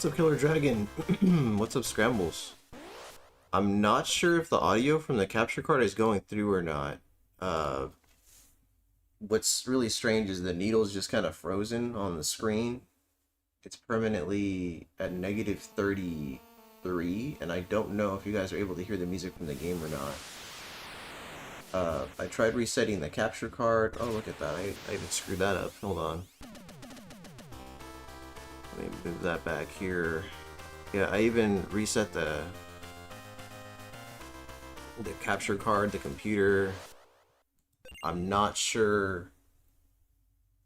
What's up, Killer Dragon? What's up, Scrambles? I'm not sure if the audio from the capture card is going through or not. What's really strange is the needle's just kind of frozen on the screen. It's permanently at -33, and I don't know if you guys are able to hear the music from the game or not. I tried resetting the capture card. Oh, look at that. I even screwed that up. Hold on. Let me move that back here. Yeah, I even reset the capture card, the computer. I'm not sure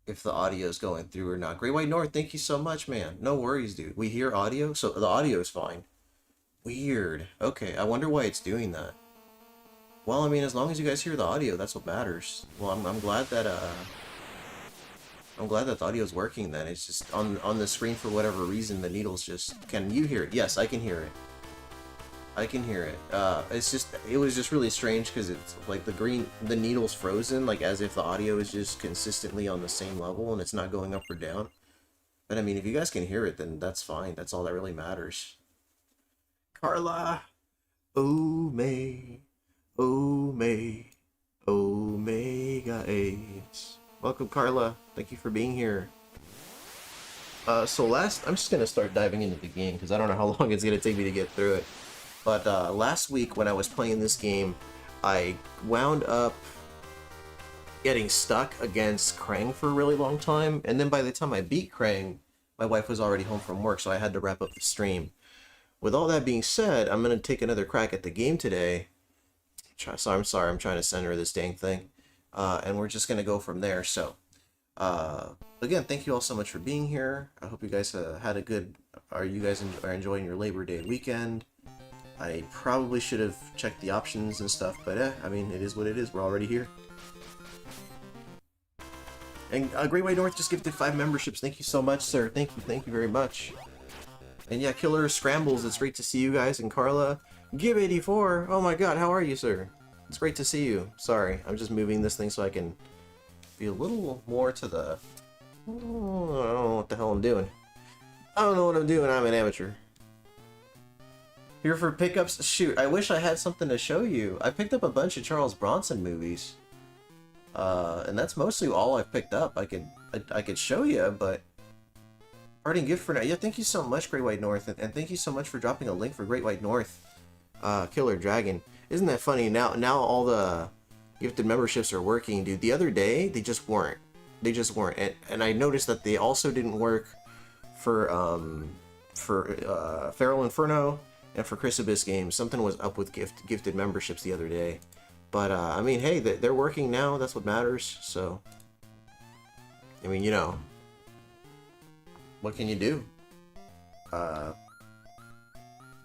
if the audio is going through or not. Great White North, thank you so much, man. No worries, dude. We hear audio, so the audio is fine. Weird. Okay, I wonder why it's doing that. Well, I mean, as long as you guys hear the audio, that's what matters. Well, I'm glad that the audio is working then. It's just on the screen for whatever reason the needle's just... Can you hear it? Yes, I can hear it. I can hear it. It was just really strange because it's like the needle's frozen, like as if the audio is just consistently on the same level and it's not going up or down. But I mean, if you guys can hear it, then that's fine. That's all that really matters. Carla! Oh May, Omega 8. Welcome, Carla. Thank you for being here. I'm just gonna start diving into the game because I don't know how long it's gonna take me to get through it. But last week when I was playing this game, I wound up getting stuck against Krang for a really long time, and then by the time I beat Krang, my wife was already home from work, so I had to wrap up the stream. With all that being said, I'm gonna take another crack at the game today. So I'm sorry, I'm trying to center this dang thing. And we're just gonna go from there. So, again, thank you all so much for being here. I hope you guys had a good. Are enjoying your Labor Day weekend? I probably should have checked the options and stuff, but I mean, it is what it is. We're already here. And Great White North just gifted 5 memberships. Thank you so much, sir. Thank you very much. And yeah, Killer Scrambles, it's great to see you guys. And Carla, Gib84, oh my god, how are you, sir? It's great to see you. Sorry, I'm just moving this thing so I can be a little more to the... Oh, I don't know what the hell I'm doing. I don't know what I'm doing, I'm an amateur. Here for pickups? Shoot, I wish I had something to show you. I picked up a bunch of Charles Bronson movies. And that's mostly all I've picked up. I could show you, but... Parting gift for now. Yeah, thank you so much, Great White North, and thank you so much for dropping a link for Great White North. Killer Dragon. Isn't that funny? Now all the gifted memberships are working, dude. The other day, they just weren't. And I noticed that they also didn't work for Feral Inferno and for Chris Abyss Games. Something was up with gifted memberships the other day. But, I mean, hey, they're working now. That's what matters. So, I mean, you know, what can you do?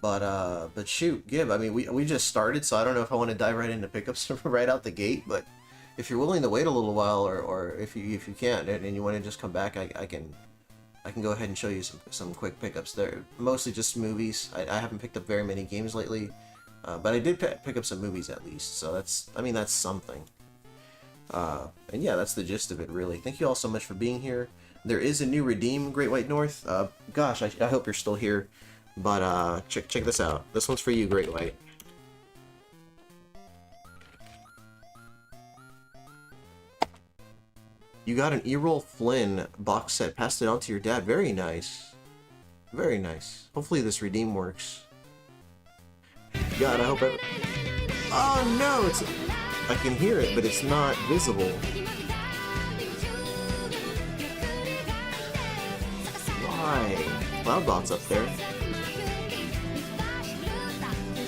But shoot, Gib, I mean, we just started, so I don't know if I want to dive right into pickups right out the gate, but if you're willing to wait a little while, or if you can't, and you want to just come back, I can go ahead and show you some quick pickups. They're mostly just movies. I haven't picked up very many games lately, but I did pick up some movies at least, so that's something. And yeah, that's the gist of it, really. Thank you all so much for being here. There is a new redeem, Great White North. Gosh, I hope you're still here. But check this out. This one's for you, Great White. You got an Errol Flynn box set. Passed it on to your dad. Very nice. Very nice. Hopefully this redeem works. God, I hope it... Oh no! I can hear it, but it's not visible. Why? Cloudbot's up there.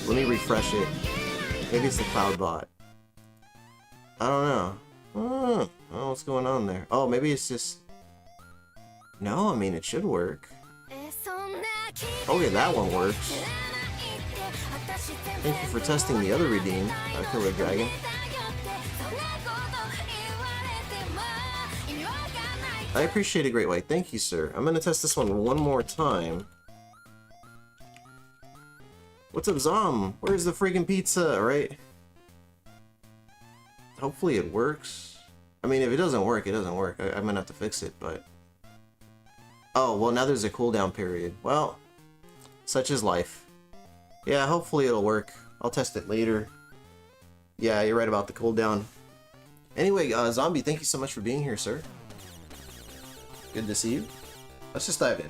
Let me refresh it. Maybe it's the Cloudbot. I don't know. I don't know what's going on there. Oh, maybe it's just... No, I mean, it should work. Okay, that one works. Thank you for testing the other redeem, Killer Dragon. I appreciate it, Great White. Thank you, sir. I'm gonna test this one more time. What's up, Zom? Where's the freaking pizza, right? Hopefully it works. I mean, if it doesn't work, it doesn't work. I'm gonna have to fix it, but... Oh, well, now there's a cooldown period. Well, Such is life. Yeah, hopefully it'll work. I'll test it later. Yeah, you're right about the cooldown. Anyway, Zombie, thank you so much for being here, sir. Good to see you. Let's just dive in.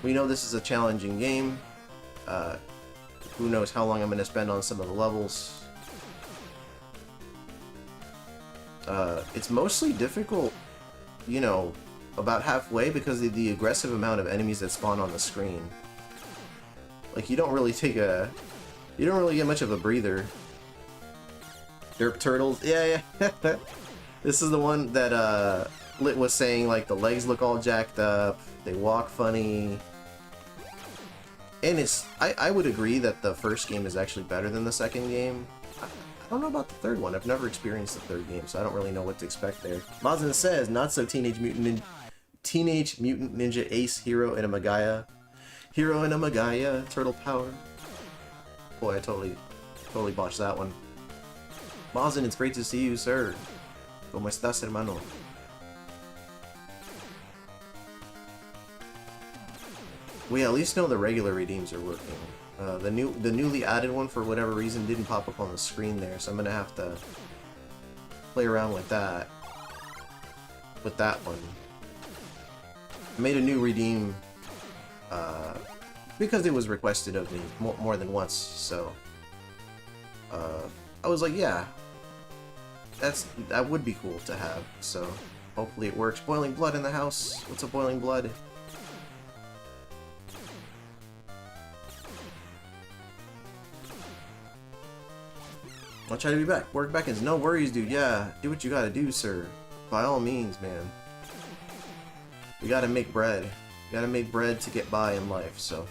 We know this is a challenging game. Who knows how long I'm going to spend on some of the levels. It's mostly difficult, you know, about halfway because of the aggressive amount of enemies that spawn on the screen. Like, you don't really get much of a breather. Derp turtles, yeah. This is the one that Lit was saying, like, the legs look all jacked up, they walk funny. And I would agree that the first game is actually better than the second game. I don't know about the third one. I've never experienced the third game, so I don't really know what to expect there. Mazin says, not so Teenage Mutant Ninja Ace Hero in a Magaya. Hero in a Magaya, Turtle Power. Boy, I totally botched that one. Mazin, it's great to see you, sir. ¿Cómo estás, hermano? We at least know the regular redeems are working. The newly added one, for whatever reason, didn't pop up on the screen there, so I'm gonna have to play around with that. With that one. I made a new redeem because it was requested of me more than once, so I was like, yeah, that would be cool to have, so hopefully it works. Boiling blood in the house. What's a boiling blood? I'll try to be back. Work back is no worries, dude. Yeah, do what you gotta do, sir. By all means, man. You gotta make bread. You gotta make bread to get by in life, so.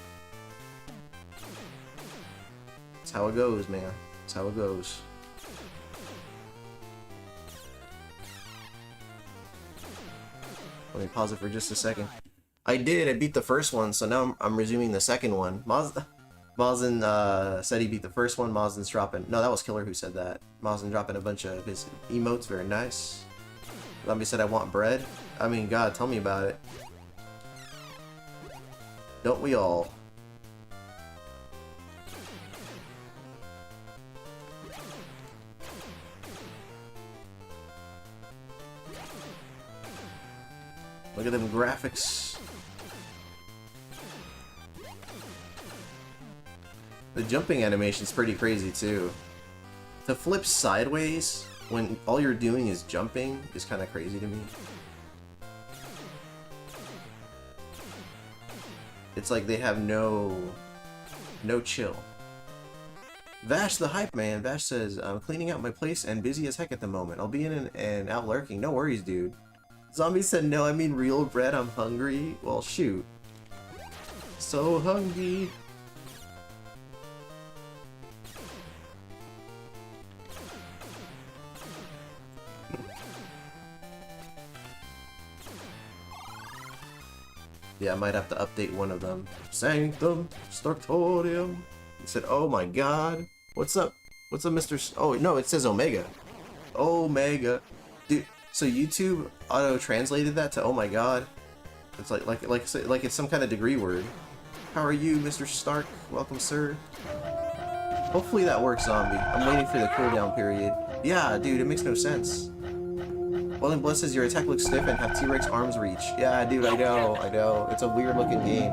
That's how it goes, man. That's how it goes. Let me pause it for just a second. I beat the first one, so now I'm resuming the second one. Mazin said he beat the first one. Mazin's dropping... No, that was Killer who said that. Mazin dropping a bunch of his emotes. Very nice. Zombie said, I want bread. I mean, God, tell me about it. Don't we all? Look at them graphics. The jumping animation's pretty crazy too. To flip sideways when all you're doing is jumping is kind of crazy to me. It's like they have no chill. Vash the hype man. Vash says, I'm cleaning out my place and busy as heck at the moment. I'll be in and out lurking. No worries, dude. Zombie said, no, I mean real bread. I'm hungry. Well, shoot. So hungry. Yeah, I might have to update one of them. Sanctum Startorium. He said, oh my god. What's up? What's up, Mr. Oh, no, it says Omega. Omega. Dude, so YouTube auto-translated that to oh my god. It's like it's some kind of degree word. How are you, Mr. Stark? Welcome, sir. Hopefully that works, Zombie. I'm waiting for the cooldown period. Yeah, dude, it makes no sense. Boiling Blood says your attack looks stiff and have T-Rex arms reach. Yeah, dude, I know. It's a weird looking game.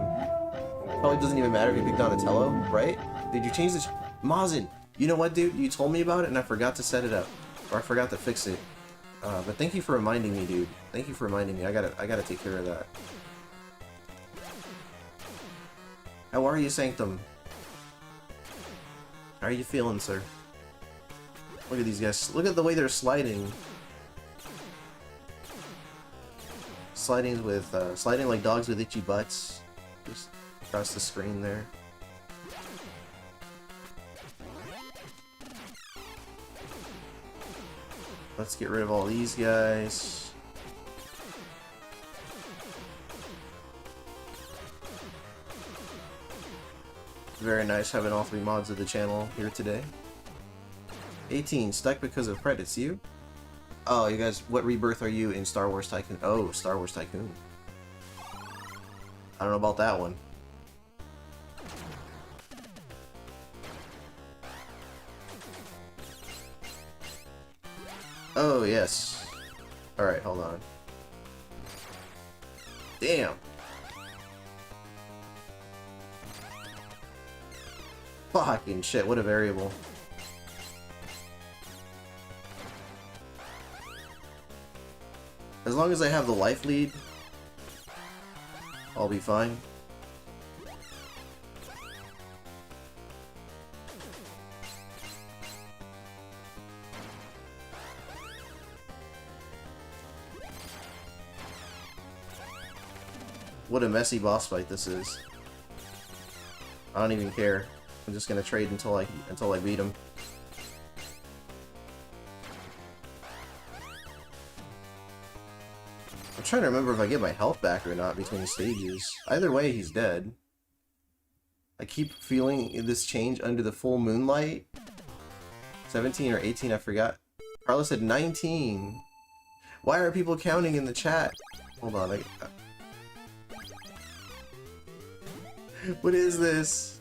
Probably doesn't even matter if you pick Donatello, right? Did you change this? Mazin, you know what, dude? You told me about it and I forgot to set it up. Or I forgot to fix it. But thank you for reminding me, dude. Thank you for reminding me. I gotta take care of that. How are you, Sanctum? How are you feeling, sir? Look at these guys. Look at the way they're sliding. Sliding like dogs with itchy butts. Just across the screen there. Let's get rid of all these guys. Very nice having all three mods of the channel here today. 18, stuck because of credits, you? Oh, you guys, what rebirth are you in Star Wars Tycoon? Oh, Star Wars Tycoon. I don't know about that one. Oh, yes. Alright, hold on. Damn! Fucking shit, what a variable. As long as I have the life lead, I'll be fine. What a messy boss fight this is. I don't even care. I'm just gonna trade until I beat him. I'm trying to remember if I get my health back or not between stages. Either way, he's dead. I keep feeling this change under the full moonlight. 17 or 18, I forgot. Carlos said 19. Why are people counting in the chat? Hold on. What is this?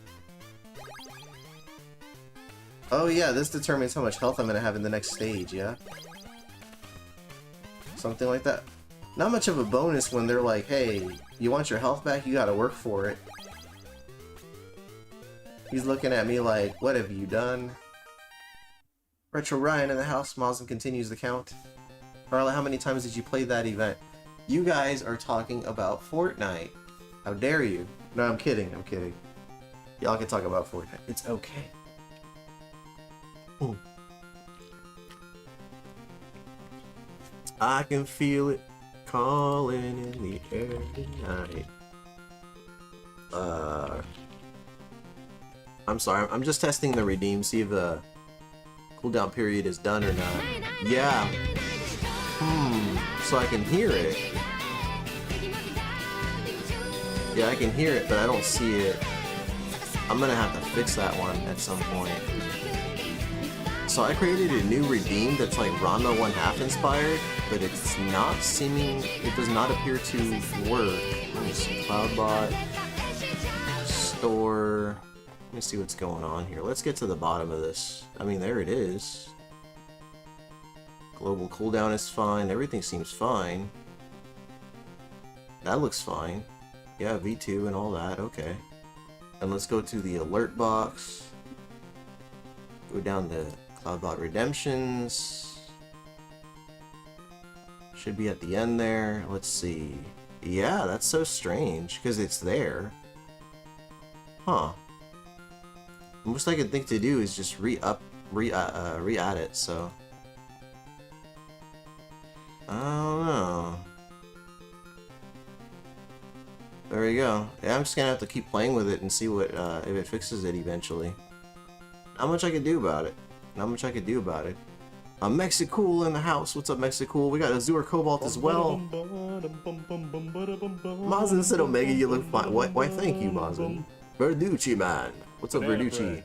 Oh yeah, this determines how much health I'm gonna have in the next stage, yeah? Something like that. Not much of a bonus when they're like, hey, you want your health back? You gotta work for it. He's looking at me like, what have you done? Retro Ryan in the house. Moslem continues the count. Carla, how many times did you play that event? You guys are talking about Fortnite. How dare you? No, I'm kidding. I'm kidding. Y'all can talk about Fortnite. It's okay. Ooh. I can feel it calling in the air tonight. I'm sorry. I'm just testing the redeem. See if the cooldown period is done or not. Yeah. So I can hear it. Yeah, I can hear it, but I don't see it. I'm gonna have to fix that one at some point. So I created a new redeem that's like Ranma 1/2 inspired, but it's not seeming, it does not appear to work. Let me see, Cloudbot, store, let me see what's going on here. Let's get to the bottom of this. I mean, there it is. Global cooldown is fine, everything seems fine. That looks fine. Yeah, V2 and all that, okay. And let's go to the alert box. Go down to Cloudbot Redemptions. Should be at the end there. Let's see. Yeah, that's so strange, because it's there. Huh. The most I could think to do is just re-add it, so. I don't know. There we go. Yeah, I'm just gonna have to keep playing with it and see what if it fixes it eventually. Not much I could do about it. Not much I could do about it. Mexicool in the house. What's up, Mexicool? We got Azure Cobalt as well. Mazin said, Omega, you look fine. What? Why, thank you, Mazin. Verducci, man. What's up, Verducci?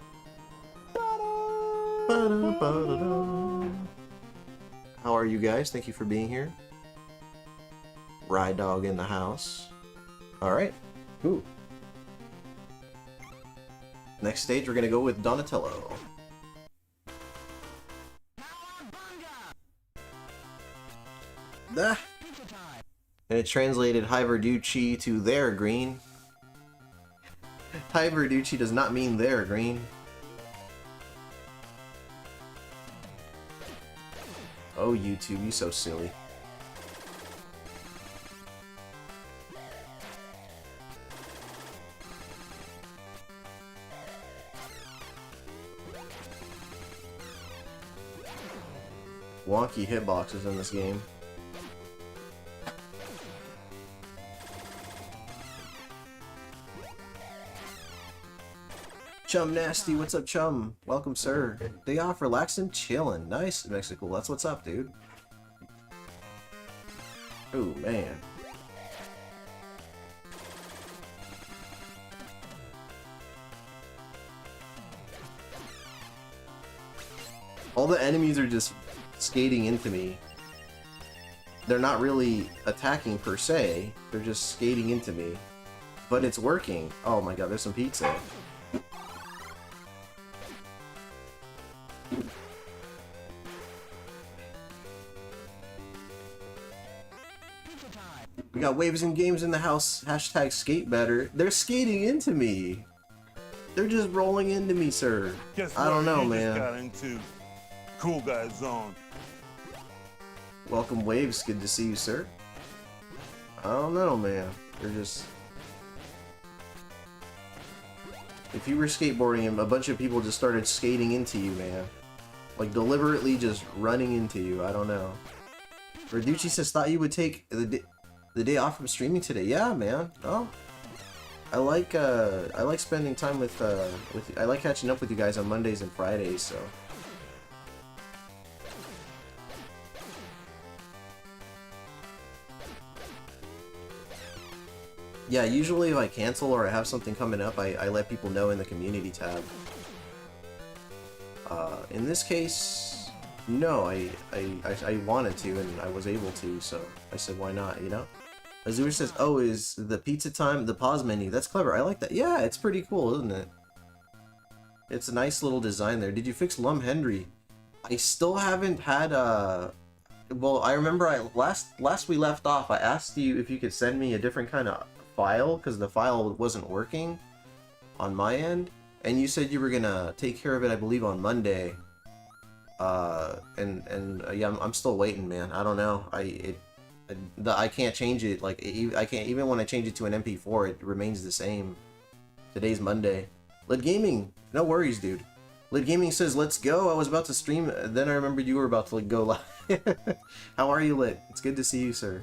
How are you guys? Thank you for being here. Ride Dog in the house. Alright. Cool. Next stage, we're gonna go with Donatello. Ah. And it translated Hi Verducci to there green. Hi Verducci does not mean there green. Oh, YouTube, you so silly. Wonky hitboxes in this game. Chum Nasty, what's up, Chum? Welcome, sir. Day off, relaxing, chilling. Nice, Mexico. That's what's up, dude. Oh, man. All the enemies are just skating into me. They're not really attacking per se, they're just skating into me. But it's working. Oh my god, there's some pizza. We got waves and games in the house. Hashtag skate better. They're skating into me. They're just rolling into me, sir. Guess I don't know, you man. Just got into cool guy zone. Welcome, waves. Good to see you, sir. I don't know, man. They're just... If you were skateboarding and a bunch of people just started skating into you, man. Like, deliberately just running into you. I don't know. Verducci says, thought you would take the day off from streaming today. Yeah, man. Oh. I like spending time with I like catching up with you guys on Mondays and Fridays, so. Yeah, usually if I cancel or I have something coming up, I let people know in the community tab. In this case, no, I wanted to and I was able to, so I said why not, you know? Azur says, oh, is the pizza time the pause menu? That's clever, I like that. Yeah, it's pretty cool, isn't it? It's a nice little design there. Did you fix Lum Henry? I still haven't had, well, I remember last we left off, I asked you if you could send me a different kind of file, because the file wasn't working on my end, and you said you were gonna take care of it, I believe, on Monday. Yeah, I'm still waiting, man. I don't know. I can't change it. Like, I can't, even when I change it to an MP4, it remains the same. Today's Monday. Lit Gaming, no worries, dude. Lit Gaming says, let's go. I was about to stream, then I remembered you were about to, like, go live. How are you, Lit? It's good to see you, sir.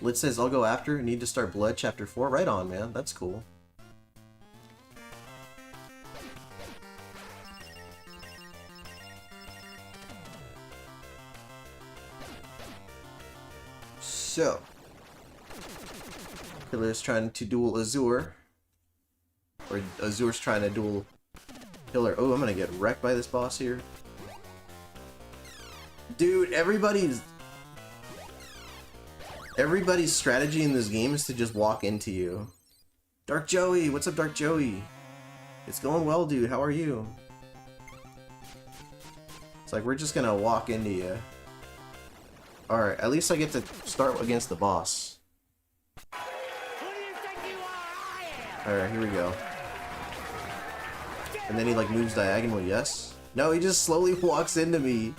Lit says, I'll go after. Need to start Blood Chapter 4. Right on, man. That's cool. So, Killer's trying to duel Azur. Or Azur's trying to duel Killer. Oh, I'm gonna get wrecked by this boss here. Dude, everybody's strategy in this game is to just walk into you. Dark Joey, what's up, Dark Joey? It's going well, dude. How are you? It's like we're just gonna walk into you. Alright, at least I get to start against the boss. Alright, here we go. And then he like moves diagonally, yes? No, he just slowly walks into me.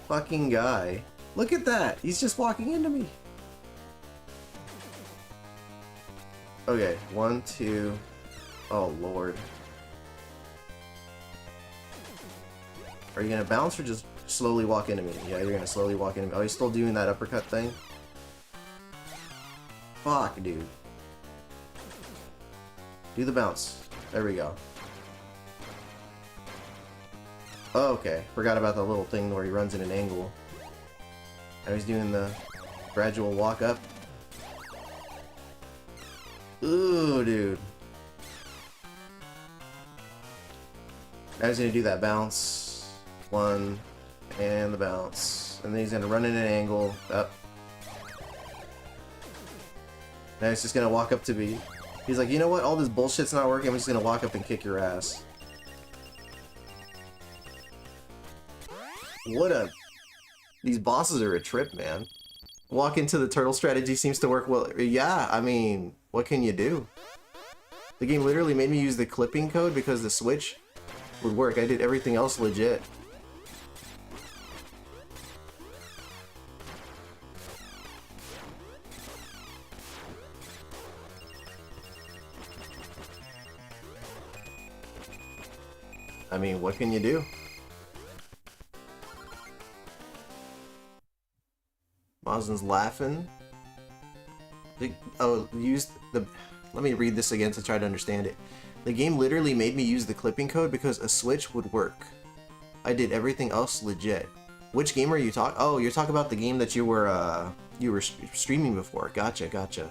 Fucking guy. Look at that! He's just walking into me. Okay, 1, 2... Oh, Lord. Are you gonna bounce or just slowly walk into me? Yeah, you're gonna slowly walk into me. Oh, he's still doing that uppercut thing? Fuck, dude. Do the bounce. There we go. Oh, okay. Forgot about the little thing where he runs in an angle. Now he's doing the gradual walk up. Ooh, dude. Now he's gonna do that bounce. 1, and the bounce. And then he's gonna run in an angle. Up. Now he's just gonna walk up to me. He's like, you know what? All this bullshit's not working. I'm just gonna walk up and kick your ass. What a... These bosses are a trip, man. Walk into the turtle strategy seems to work well. Yeah, I mean, what can you do? The game literally made me use the clipping code because the switch would work. I did everything else legit. I mean, what can you do? Mazen's laughing. Oh, use the... Let me read this again to try to understand it. The game literally made me use the clipping code because a switch would work. I did everything else legit. Which game are you talking? Oh, you're talking about the game that you were streaming before. Gotcha, gotcha.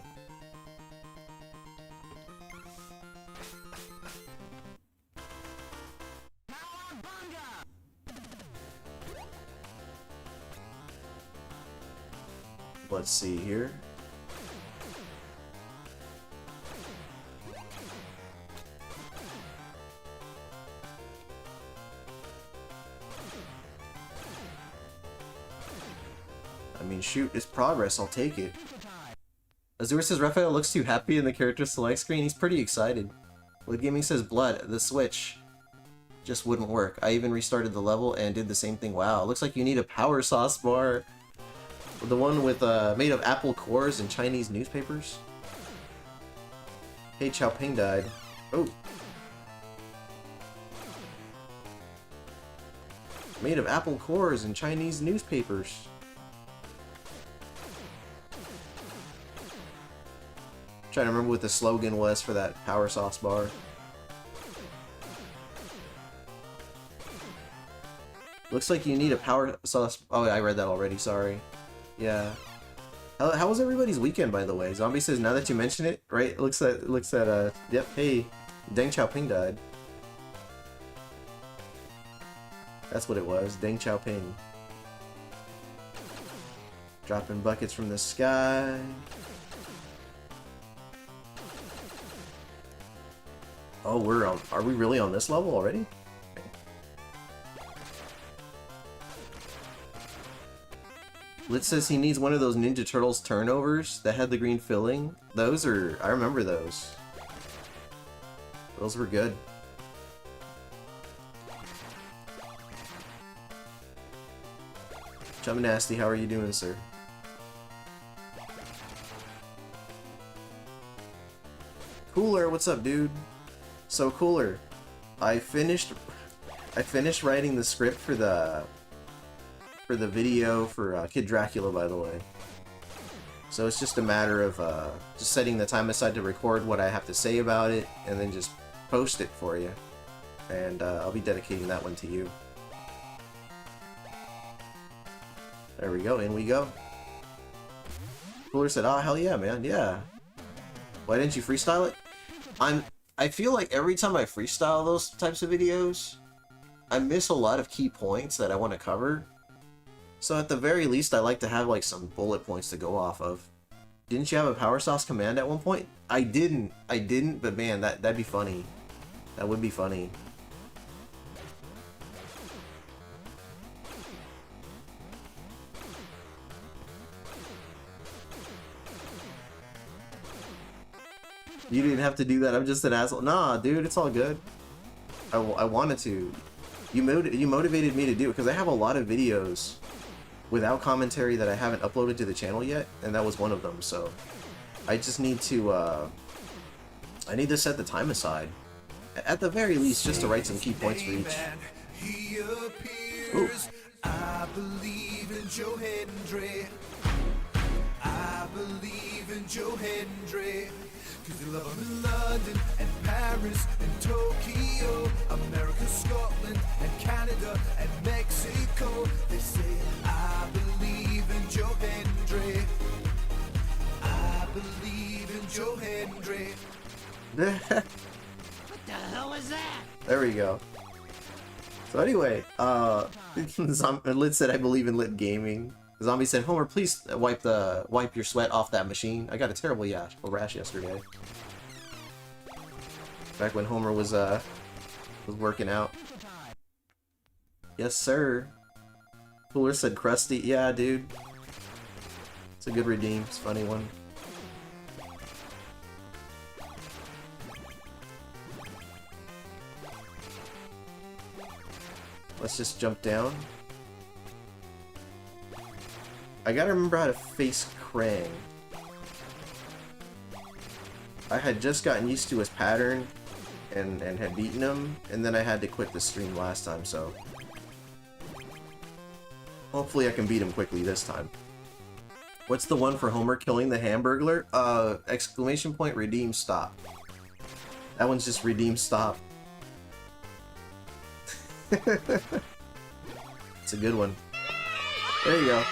Let's see here. mean, shoot, it's progress. I'll take it. Azure says Raphael looks too happy in the character select screen. He's pretty excited. Wood Gaming says blood. The switch just wouldn't work. I even restarted the level and did the same thing. Wow, looks like you need a power sauce bar. The one with made of apple cores and Chinese newspapers. Hey, Xiaoping died. Oh. Made of apple cores and Chinese newspapers. Trying to remember what the slogan was for that power sauce bar. Looks like you need a power sauce. Oh, I read that already. Sorry. Yeah. How was everybody's weekend, by the way? Zombie says, now that you mention it, right? It looks at yep. Hey, Deng Xiaoping died. That's what it was. Deng Xiaoping. Dropping buckets from the sky. Oh, are we really on this level already? Lit says he needs one of those Ninja Turtles turnovers that had the green filling. I remember those. Those were good. Chum Nasty, how are you doing, sir? Cooler, what's up, dude? So Cooler, I finished writing the script for the video for Kid Dracula, by the way. So it's just a matter of just setting the time aside to record what I have to say about it, and then just post it for you. And I'll be dedicating that one to you. There we go, in we go. Cooler said, "Ah, hell yeah, man, yeah. Why didn't you freestyle it?" I feel like every time I freestyle those types of videos, I miss a lot of key points that I want to cover. So at the very least, I like to have like some bullet points to go off of. Didn't you have a power sauce command at one point? I didn't, but man, that'd be funny. That would be funny. You didn't have to do that. I'm just an asshole. Nah, dude, it's all good. I wanted to. You motivated me to do it because I have a lot of videos without commentary that I haven't uploaded to the channel yet, and that was one of them. So I just need to I need to set the time aside, at the very least, just to write some key points for each. Ooh. I believe in Joe Hendry. I believe in Joe Hendry. Cause they love him in London and Paris and Tokyo, America, Scotland and Canada and Mexico. They say, I believe in Joe Hendry. I believe in Joe Hendry. What the hell is that? There we go. So anyway, Lit said, I believe in Lit Gaming. Zombie said, Homer, please wipe your sweat off that machine. I got a terrible rash yesterday. Back when Homer was working out. Yes, sir. Cooler said crusty. Yeah, dude. It's a good redeem. It's a funny one. Let's just jump down. I gotta remember how to face Krang. I had just gotten used to his pattern and had beaten him, and then I had to quit the stream last time, so hopefully I can beat him quickly this time. What's the one for Homer killing the Hamburglar? Exclamation point, redeem, stop. That one's just redeem, stop. It's a good one. There you go.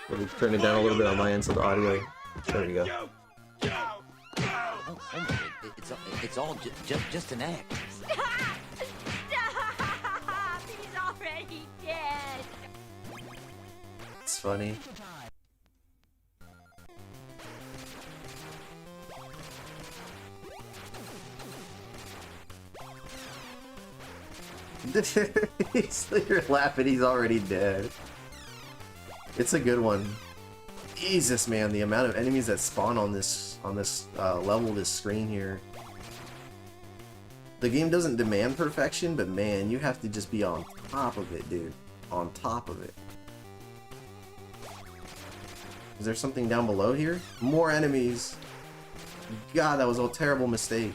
Let me turn it down a little bit on my end so the audio. There we go. It's all just an act. Stop! Stop! He's already dead. It's funny. You're laughing, he's already dead. It's a good one. Jesus, man, the amount of enemies that spawn on this level, this screen here. The game doesn't demand perfection, but man, you have to just be on top of it, dude. On top of it. Is there something down below here? More enemies! God, that was a terrible mistake.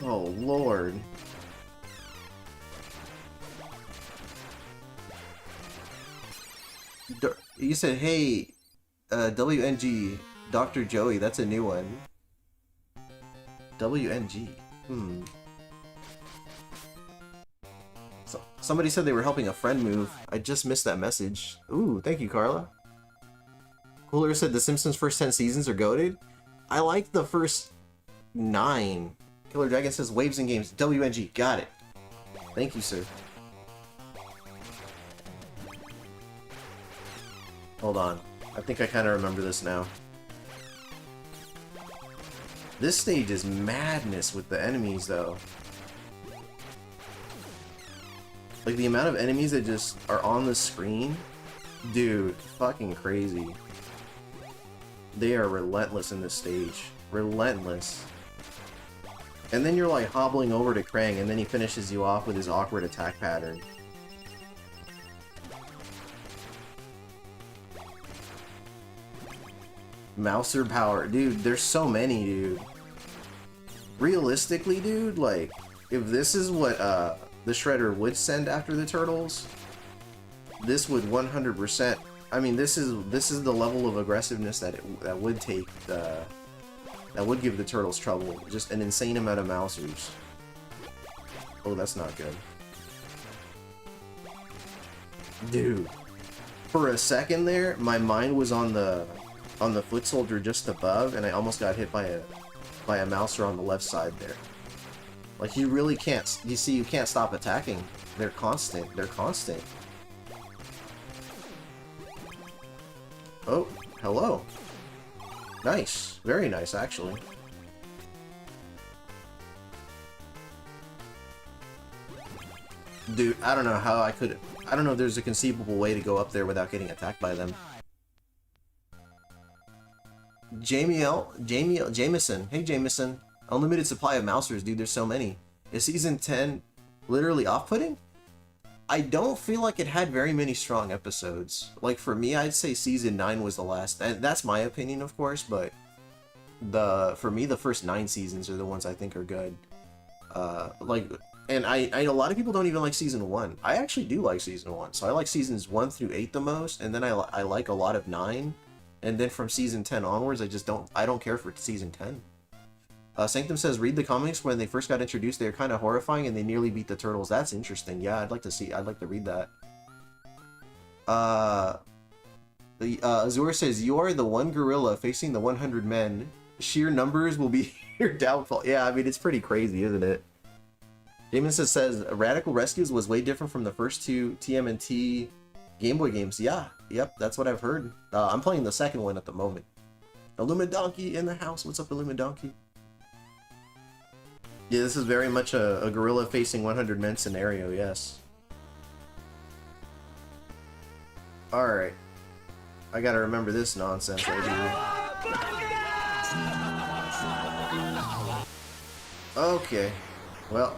Oh, Lord. You said, hey, WNG, Dr. Joey, that's a new one. WNG. So, somebody said they were helping a friend move. I just missed that message. Ooh, thank you, Carla. Cooler said The Simpsons' first 10 seasons are goated. I like the first 9. Killer Dragon says Waves and Games. WNG, got it. Thank you, sir. Hold on. I think I kind of remember this now. This stage is madness with the enemies, though. Like, the amount of enemies that just are on the screen, dude, fucking crazy. They are relentless in this stage. Relentless. And then you're like hobbling over to Krang, and then he finishes you off with his awkward attack pattern. Mouser power. Dude, there's so many, dude. Realistically, dude, like, if this is what the Shredder would send after the turtles, this would 100%. I mean, this is the level of aggressiveness that would take that would give the turtles trouble. Just an insane amount of Mousers. Oh, that's not good. Dude, for a second there, my mind was on the foot soldier just above, and I almost got hit by a Mouser on the left side there. Like, you really can't. You see, you can't stop attacking. They're constant. They're constant. Oh, hello. Nice. Very nice, actually. Dude, I don't know how I could. I don't know if there's a conceivable way to go up there without getting attacked by them. Jameson. Hey, Jameson. Unlimited supply of Mousers, dude. There's so many. Is Season 10 literally off-putting? I don't feel like it had very many strong episodes. Like, for me, I'd say Season 9 was the last. And that's my opinion, of course, but for me, the first 9 seasons are the ones I think are good. And I know a lot of people don't even like Season 1. I actually do like Season 1. So I like Seasons 1 through 8 the most, and then I like a lot of 9. And then from Season 10 onwards, I don't care for Season 10. Sanctum says, read the comics when they first got introduced. They're kind of horrifying and they nearly beat the turtles. That's interesting. Yeah, I'd like to read that. Azure says, you are the one gorilla facing the 100 men. Sheer numbers will be your downfall. Yeah, I mean, it's pretty crazy, isn't it? Jameson says, Radical Rescues was way different from the first 2 TMNT Game Boy games. Yeah, yep, that's what I've heard. I'm playing the second one at the moment. Illumidonkey in the house. What's up, Illumidonkey? Yeah, this is very much a gorilla facing 100 men scenario, yes. Alright. I gotta remember this nonsense right here. Okay. Well.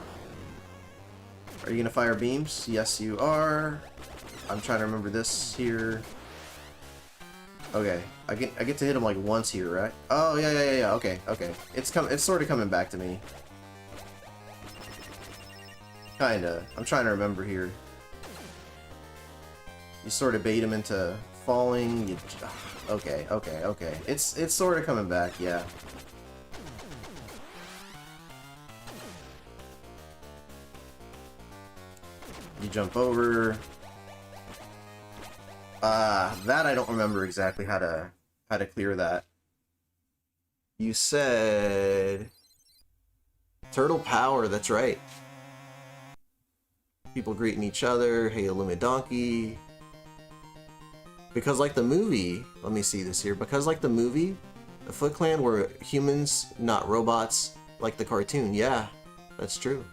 Are you gonna fire beams? Yes, you are. I'm trying to remember this here. Okay. I get to hit him like once here, right? Oh, yeah. Okay. It's sort of coming back to me. Kinda. I'm trying to remember here. You sort of bait him into falling. You... Okay. It's sort of coming back, yeah. You jump over. That I don't remember exactly how to clear that. You said turtle power. That's right. People greeting each other. Hey, Illumidonkey. Because like the movie, let me see this here. Because like the movie, the Foot Clan were humans, not robots, like the cartoon. Yeah, That's true.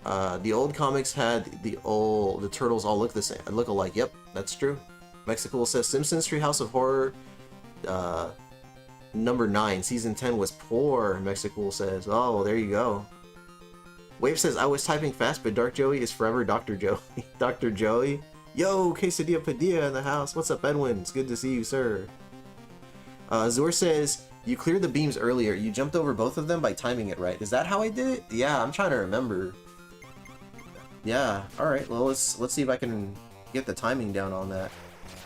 The old comics had the turtles all look the same, look alike. Yep, that's true. Mexico says Simpsons Treehouse of Horror, number 9, season 10 was poor. Mexico says, oh, well, there you go. Wave says, I was typing fast, but Dark Joey is forever Dr. Joey. Dr. Joey. Yo, Quesadilla Padilla in the house. What's up, Edwin? It's good to see you, sir. Zor says, you cleared the beams earlier. You jumped over both of them by timing it right. Is that how I did it? Yeah, I'm trying to remember. Yeah, alright. Well, let's see if I can get the timing down on that.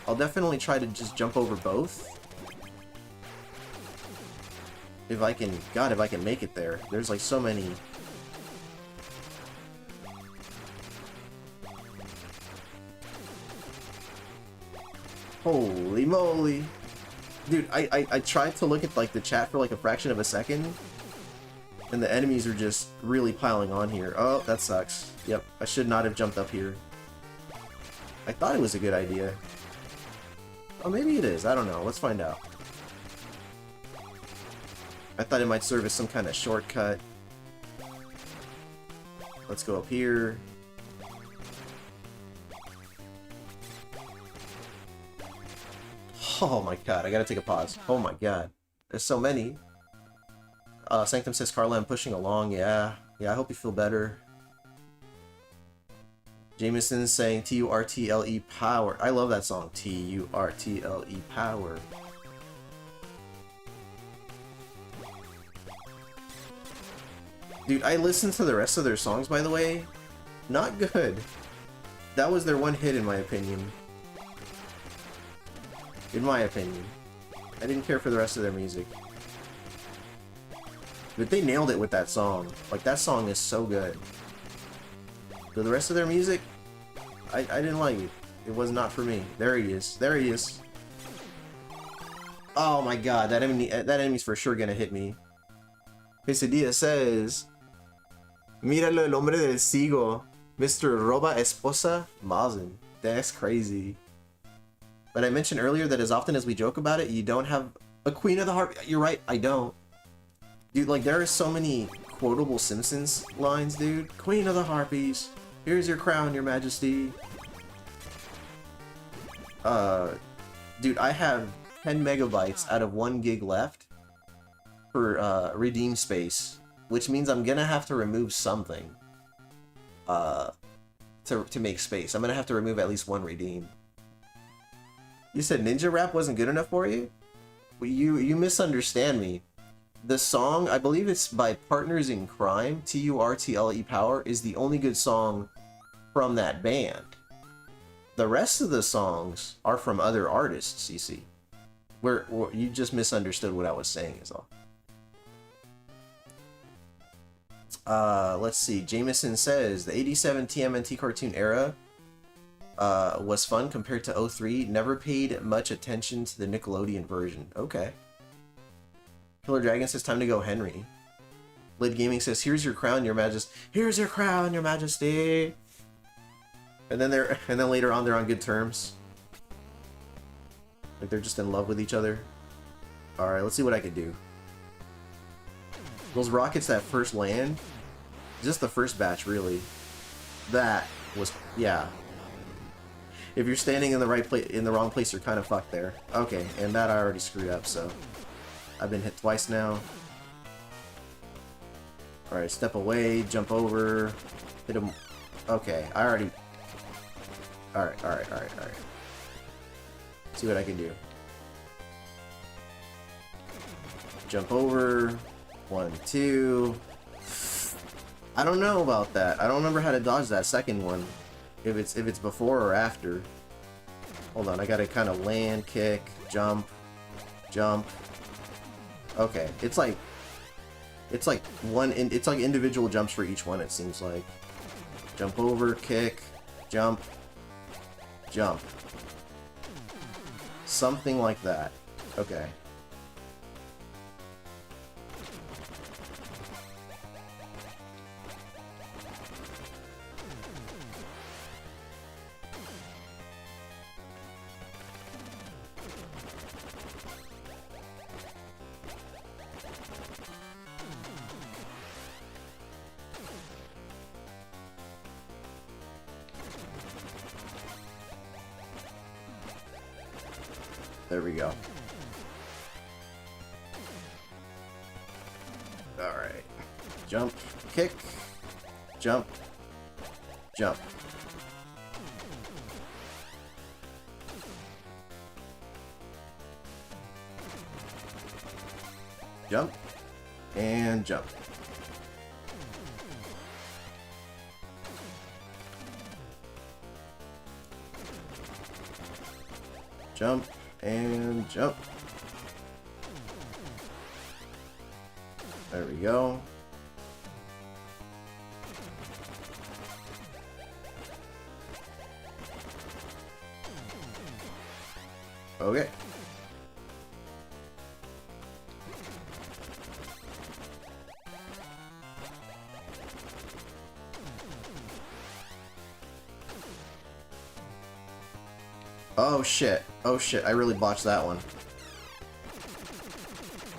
I'll definitely try to just jump over both. If I can... God, if I can make it there. There's like so many... Holy moly. Dude, I tried to look at like the chat for like a fraction of a second, and the enemies are just really piling on here. Oh, that sucks. Yep, I should not have jumped up here. I thought it was a good idea. Oh, maybe it is. I don't know. Let's find out. I thought it might serve as some kind of shortcut. Let's go up here. Oh my god, I gotta take a pause. Oh my god. There's so many. Sanctum says, Carla, I'm pushing along. Yeah, I hope you feel better. Jameson's saying T-U-R-T-L-E power. I love that song. T-U-R-T-L-E power. Dude, I listened to the rest of their songs, by the way. Not good. That was their one hit, in my opinion. In my opinion. I didn't care for the rest of their music. But they nailed it with that song. Like, that song is so good. But the rest of their music, I didn't like it. It was not for me. There he is. There he is. Oh my god, that enemy's for sure gonna hit me. Quesadilla says, Míralo el hombre del siglo. Mr. Roba Esposa Mazen. That's crazy. But I mentioned earlier that as often as we joke about it, you don't have a Queen of the Harp. You're right, I don't. Dude, like, there are so many quotable Simpsons lines, dude. Queen of the Harpies. Here's your crown, your majesty. Dude, I have 10 megabytes out of 1 gig left for redeem space, which means I'm gonna have to remove something to make space. I'm gonna have to remove at least 1 redeem. You said Ninja Rap wasn't good enough for you? Well, you misunderstand me. The song, I believe it's by Partners in Crime, T-U-R-T-L-E Power, is the only good song from that band. The rest of the songs are from other artists, you see. Where you just misunderstood what I was saying is all. Let's see. Jameson says, the 87 TMNT cartoon era was fun compared to 03. Never paid much attention to the Nickelodeon version. Okay. Killer Dragon says, time to go, Henry. Lid Gaming says, here's your crown, your majesty. Here's your crown, your majesty. And then later on they're on good terms. Like they're just in love with each other. Alright, let's see what I can do. Those rockets that first land, just the first batch really. That was, yeah. If you're standing in the right place, in the wrong place, you're kind of fucked there. Okay, and that I already screwed up, so I've been hit twice now. Alright, step away, jump over, hit him. Okay, I already... Alright. See what I can do. Jump over. 1, 2. I don't know about that. I don't remember how to dodge that second one. If it's before or after. Hold on, I gotta kind of land, kick, jump, jump. Okay, it's like individual jumps for each one, it seems like. Jump over, kick, jump, jump. Something like that. Okay. There we go. Alright. Jump, kick, jump, jump. Jump, and jump. Jump, and jump. There we go. Okay. Oh shit. Oh shit, I really botched that one.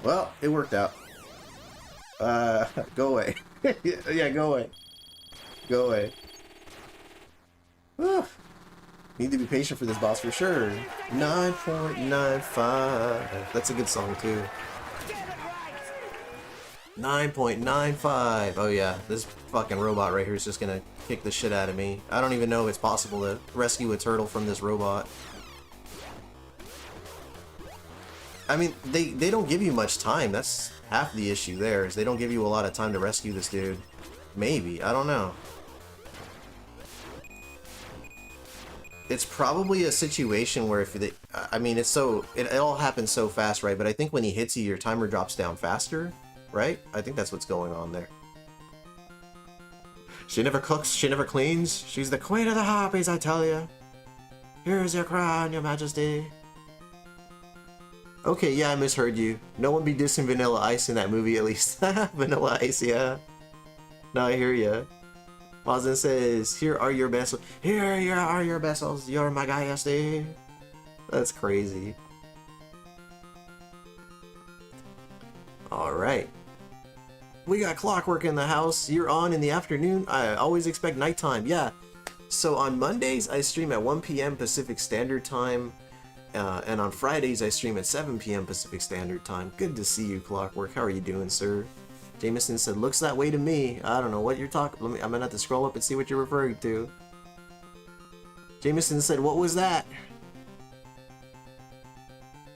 Well, it worked out. Go away. Yeah, go away. Go away. Whew. Need to be patient for this boss for sure. 9.95. That's a good song too. 9.95. Oh yeah, this fucking robot right here is just gonna kick the shit out of me. I don't even know if it's possible to rescue a turtle from this robot. I mean, they don't give you much time. That's half the issue there, is they don't give you a lot of time to rescue this dude. Maybe, I don't know. It's probably a situation where if they, I mean, it all happens so fast, right? But I think when he hits you, your timer drops down faster, right? I think that's what's going on there. She never cooks, she never cleans. She's the queen of the harpies, I tell you. Here's your crown, your majesty. Okay, yeah, I misheard you. No one be dissing Vanilla Ice in that movie, at least. Vanilla Ice, yeah. No, I hear ya. Mazin says, here are your vessels. Here are your vessels. You're my majesty. That's crazy. Alright. We got Clockwork in the house. You're on in the afternoon. I always expect nighttime. Yeah. So on Mondays, I stream at 1 p.m. Pacific Standard Time. And on Fridays, I stream at 7 p.m. Pacific Standard Time. Good to see you, Clockwork. How are you doing, sir? Jameson said, looks that way to me. I don't know what you're talking. I'm gonna have to scroll up and see what you're referring to. Jameson said, what was that?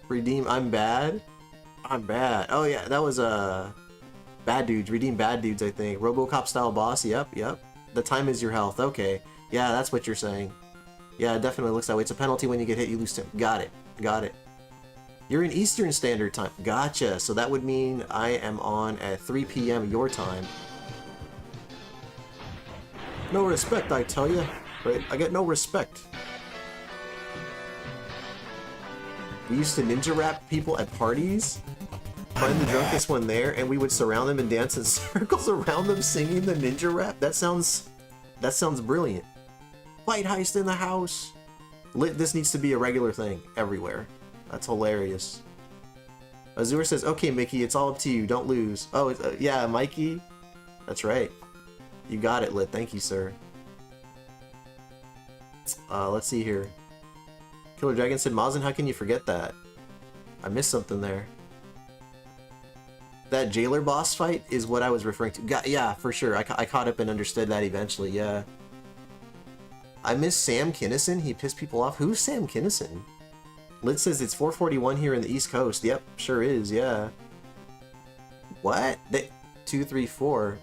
Redeem, I'm bad? I'm bad. Oh yeah, that was Bad Dudes. Redeem Bad Dudes, I think. Robocop style boss. Yep. The time is your health. Okay. Yeah, that's what you're saying. Yeah, it definitely looks that way. It's a penalty when you get hit, you lose time. Got it. You're in Eastern Standard Time. Gotcha. So that would mean I am on at 3 p.m. your time. No respect, I tell you. Right? I get no respect. We used to ninja rap people at parties. Find the drunkest one there, and we would surround them and dance in circles around them singing the ninja rap. That sounds brilliant. Fight heist in the house. This needs to be a regular thing everywhere. That's hilarious. Azure says, okay, Mickey, it's all up to you. Don't lose. Oh, yeah, Mikey. That's right. You got it, Lit. Thank you, sir. Let's see here. Killer Dragon said, Mazin, how can you forget that? I missed something there. That jailer boss fight is what I was referring to. Yeah, for sure. I caught up and understood that eventually, yeah. I miss Sam Kinison. He pissed people off. Who's Sam Kinison? Lit says it's 4:41 here in the East Coast. Yep, sure is, yeah. What? 234.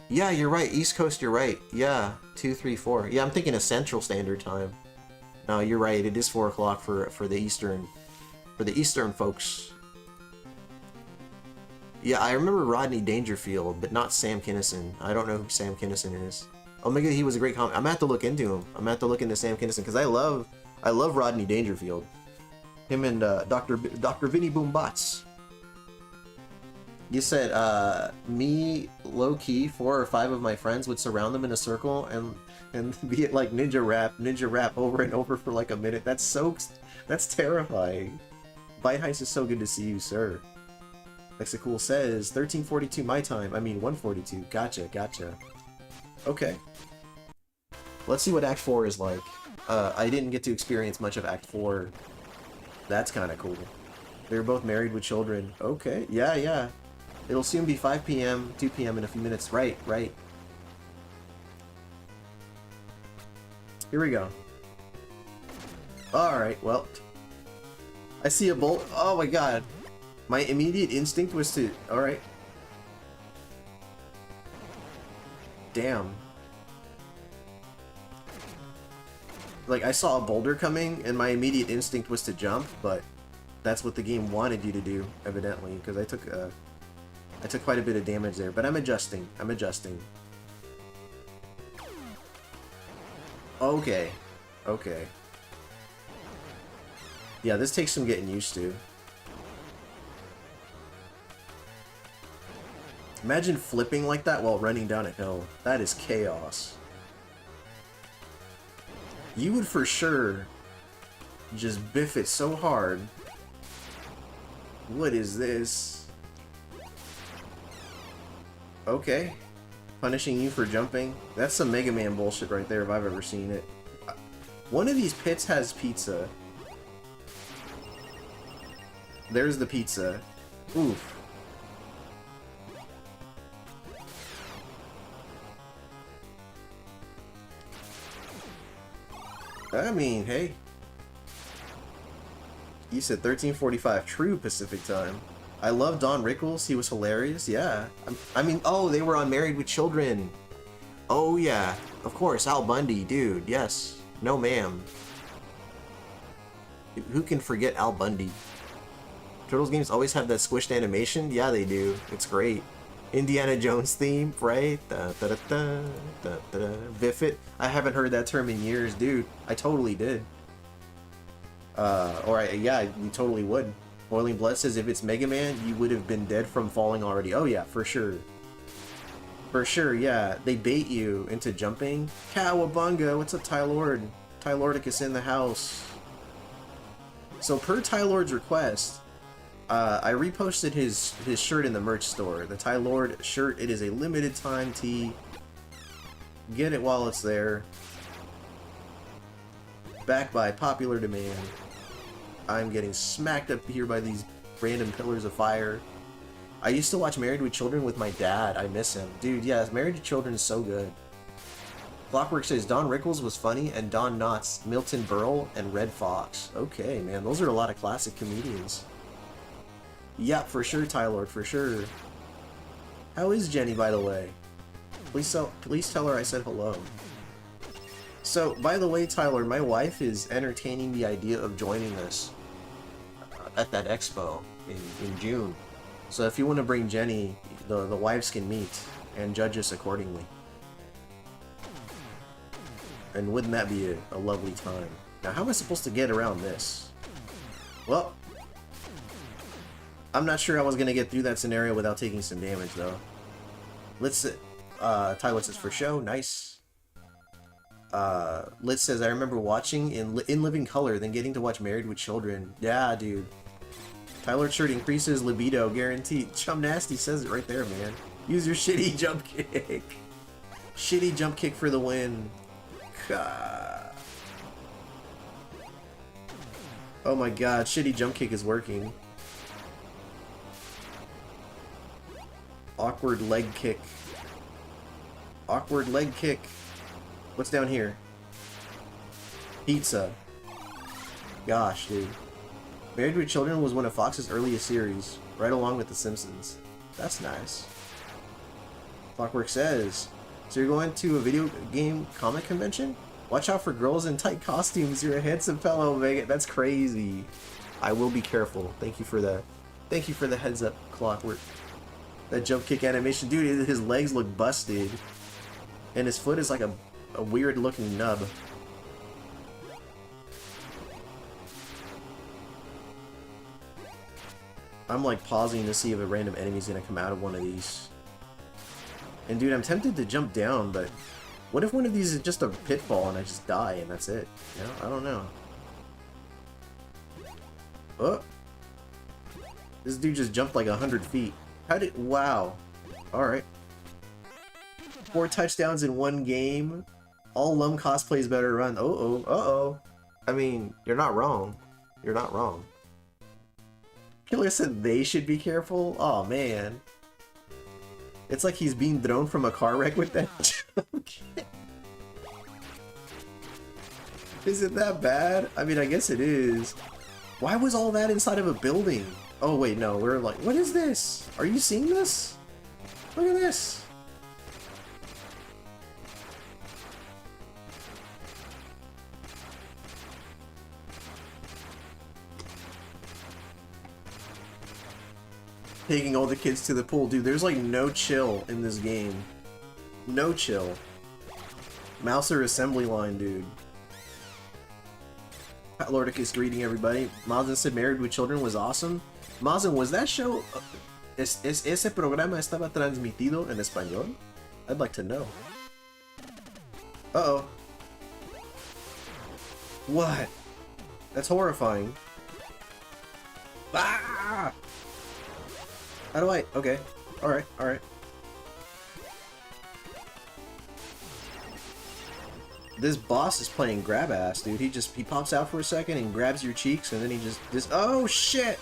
Yeah, you're right. East Coast, you're right. Yeah, 234. Yeah, I'm thinking of Central Standard Time. No, you're right. It is 4 o'clock for the Eastern folks. Yeah, I remember Rodney Dangerfield, but not Sam Kinison. I don't know who Sam Kinison is. Oh my god, he was a great comic. I'm gonna have to look into him. I'm gonna have to look into Sam Kinison because I love Rodney Dangerfield. Him and Dr. Vinny Boombats. You said me low key 4 or 5 of my friends would surround them in a circle and be it like ninja rap over and over for like a minute. That's terrifying. Bite Heist is so good to see you, sir. Lexicool says 13:42 my time. I mean 1:42. Gotcha. Okay. Let's see what Act 4 is like. I didn't get to experience much of Act 4. That's kind of cool. They're both married with children. Okay, yeah, yeah. It'll soon be 5 p.m., 2 p.m. in a few minutes. Right, right. Here we go. Alright, well. I see a bolt. Oh my god. My immediate instinct was to... Alright. Damn. Like, I saw a boulder coming, and my immediate instinct was to jump, but that's what the game wanted you to do, evidently, because I took quite a bit of damage there, but I'm adjusting. I'm adjusting. Okay. Okay. Yeah, this takes some getting used to. Imagine flipping like that while running down a hill. That is chaos. You would for sure just biff it so hard. What is this? Okay. Punishing you for jumping. That's some Mega Man bullshit right there if I've ever seen it. One of these pits has pizza. There's the pizza. Oof. I mean, hey. You said 13:45 true Pacific time. I love Don Rickles. He was hilarious. Yeah. I mean, oh, they were on Married with Children. Oh, yeah. Of course, Al Bundy, dude. Yes. No, ma'am. Who can forget Al Bundy? Turtles games always have that squished animation. Yeah, they do. It's great. Indiana Jones theme, right? Da, da, da, da, da, da, da. Biff it. I haven't heard that term in years, dude. I totally did. Yeah, you totally would. Boiling Blood says if it's Mega Man, you would have been dead from falling already. Oh yeah, for sure. For sure, yeah. They bait you into jumping. Cowabunga, what's up, Tylord? Tylordicus in the house. So per Tylord's request, I reposted his shirt in the merch store. The Tylord shirt. It is a limited time tee. Get it while it's there. Back by popular demand. I'm getting smacked up here by these random pillars of fire. I used to watch Married with Children with my dad. I miss him. Dude, yeah, Married with Children is so good. Clockwork says Don Rickles was funny, and Don Knotts, Milton Berle, and Red Fox. Okay, man, those are a lot of classic comedians. Yeah, for sure, Tylord, for sure. How is Jenny, by the way? Please tell her I said hello. So, by the way, Tyler, my wife is entertaining the idea of joining us at that expo in June. So if you want to bring Jenny, the wives can meet and judge us accordingly. And wouldn't that be a lovely time? Now, how am I supposed to get around this? Well, I'm not sure I was going to get through that scenario without taking some damage, though. Let's Tyler says, for show, nice. Liz says, I remember watching in living color, then getting to watch Married with Children. Yeah, dude. Tyler's shirt increases libido, guaranteed. Chum Nasty says it right there, man. Use your shitty jump kick. Shitty jump kick for the win. God. Oh my god, shitty jump kick is working. Awkward leg kick. Awkward leg kick. What's down here? Pizza. Gosh, dude. Married with Children was one of Fox's earliest series, right along with The Simpsons. That's nice. Clockwork says, so you're going to a video game comic convention? Watch out for girls in tight costumes. You're a handsome fellow, Megan. That's crazy. I will be careful. Thank you for that. Thank you for the heads up, Clockwork. That jump kick animation. Dude, his legs look busted. And his foot is like a weird looking nub. I'm like pausing to see if a random enemy's gonna come out of one of these. And dude, I'm tempted to jump down, but what if one of these is just a pitfall and I just die and that's it? You know, I don't know. Oh! This dude just jumped like 100 feet. How did... Wow. Alright. 4 touchdowns in one game. All Lum cosplays better run. Uh-oh. Uh-oh. I mean, you're not wrong. You're not wrong. Killer said they should be careful. Oh man. It's like he's being thrown from a car wreck with that joke. Is it that bad? I mean, I guess it is. Why was all that inside of a building? Oh wait, no, we're like, what is this? Are you seeing this? Look at this. Taking all the kids to the pool. Dude, there's like no chill in this game. No chill. Mouser assembly line, dude. Pat Lordicus greeting everybody. Mazen said Married with Children was awesome. Mazen, was that show... ese programa estaba transmitido en español? I'd like to know. Uh-oh. What? That's horrifying. Ah! How do I... Okay. Alright, alright. This boss is playing grab ass, dude. He pops out for a second and grabs your cheeks and then he just... Oh, shit!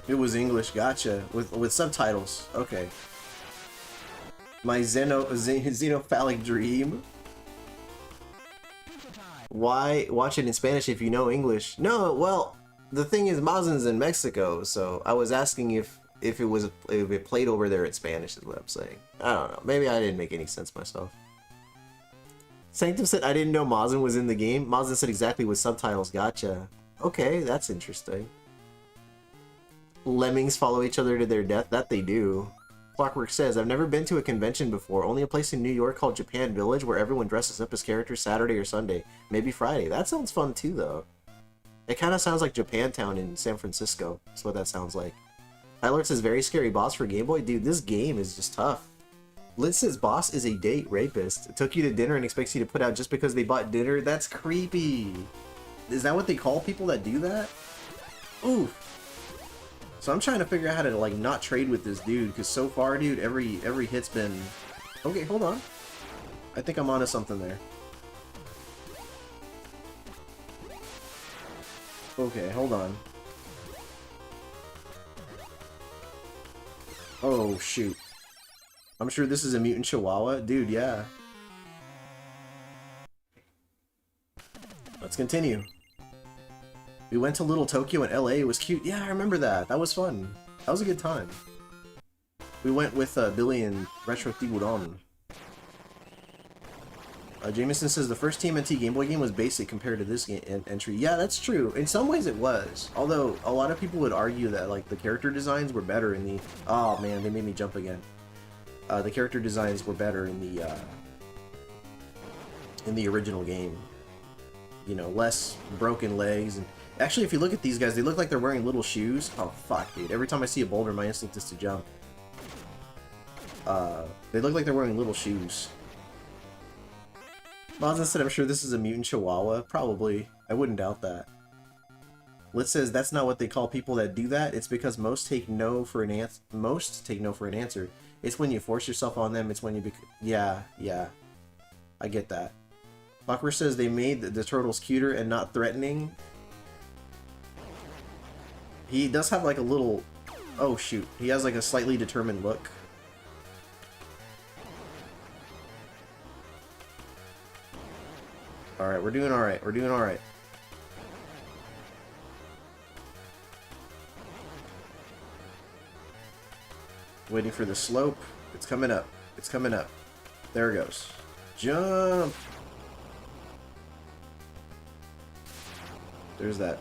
It was English, gotcha. With subtitles. Okay. My xenophallic dream. Why watch it in Spanish if you know English? No, well, the thing is, Mazen's in Mexico, so I was asking if it played over there in Spanish is what I'm saying. I don't know. Maybe I didn't make any sense myself. Sanctum said I didn't know Mazen was in the game. Mazen said exactly with subtitles. Gotcha. Okay, that's interesting. Lemmings follow each other to their death. That they do. Clockwork says, I've never been to a convention before. Only a place in New York called Japan Village where everyone dresses up as characters Saturday or Sunday. Maybe Friday. That sounds fun too, though. It kind of sounds like Japantown in San Francisco. That's what that sounds like. Tyler says, very scary boss for Game Boy. Dude, this game is just tough. Liz says, boss is a date rapist. It took you to dinner and expects you to put out just because they bought dinner. That's creepy. Is that what they call people that do that? Oof. So I'm trying to figure out how to, like, not trade with this dude, because so far, dude, every hit's been... Okay, hold on. I think I'm onto something there. Okay, hold on. Oh, shoot. I'm sure this is a mutant chihuahua. Dude, yeah. Let's continue. We went to Little Tokyo in LA. It was cute. Yeah, I remember that. That was fun. That was a good time. We went with Billy and Retro Tiburon. Jameson says the first TMNT Game Boy game was basic compared to this game entry. Yeah, that's true. In some ways it was. Although, a lot of people would argue that like the character designs were better in the... Oh man, they made me jump again. The character designs were better in the original game. You know, less broken legs and... Actually, if you look at these guys, they look like they're wearing little shoes. Oh, fuck, dude. Every time I see a boulder, my instinct is to jump. They look like they're wearing little shoes. Mazen said, I'm sure this is a mutant chihuahua. Probably. I wouldn't doubt that. Lit says, that's not what they call people that do that. It's because most take no for an answer. Most take no for an answer. It's when you force yourself on them. It's when you Yeah. I get that. Clockwork says they made the turtles cuter and not threatening. He does have like a little... Oh shoot. He has like a slightly determined look. Alright, we're doing alright. We're doing alright. Waiting for the slope. It's coming up. It's coming up. There it goes. Jump! There's that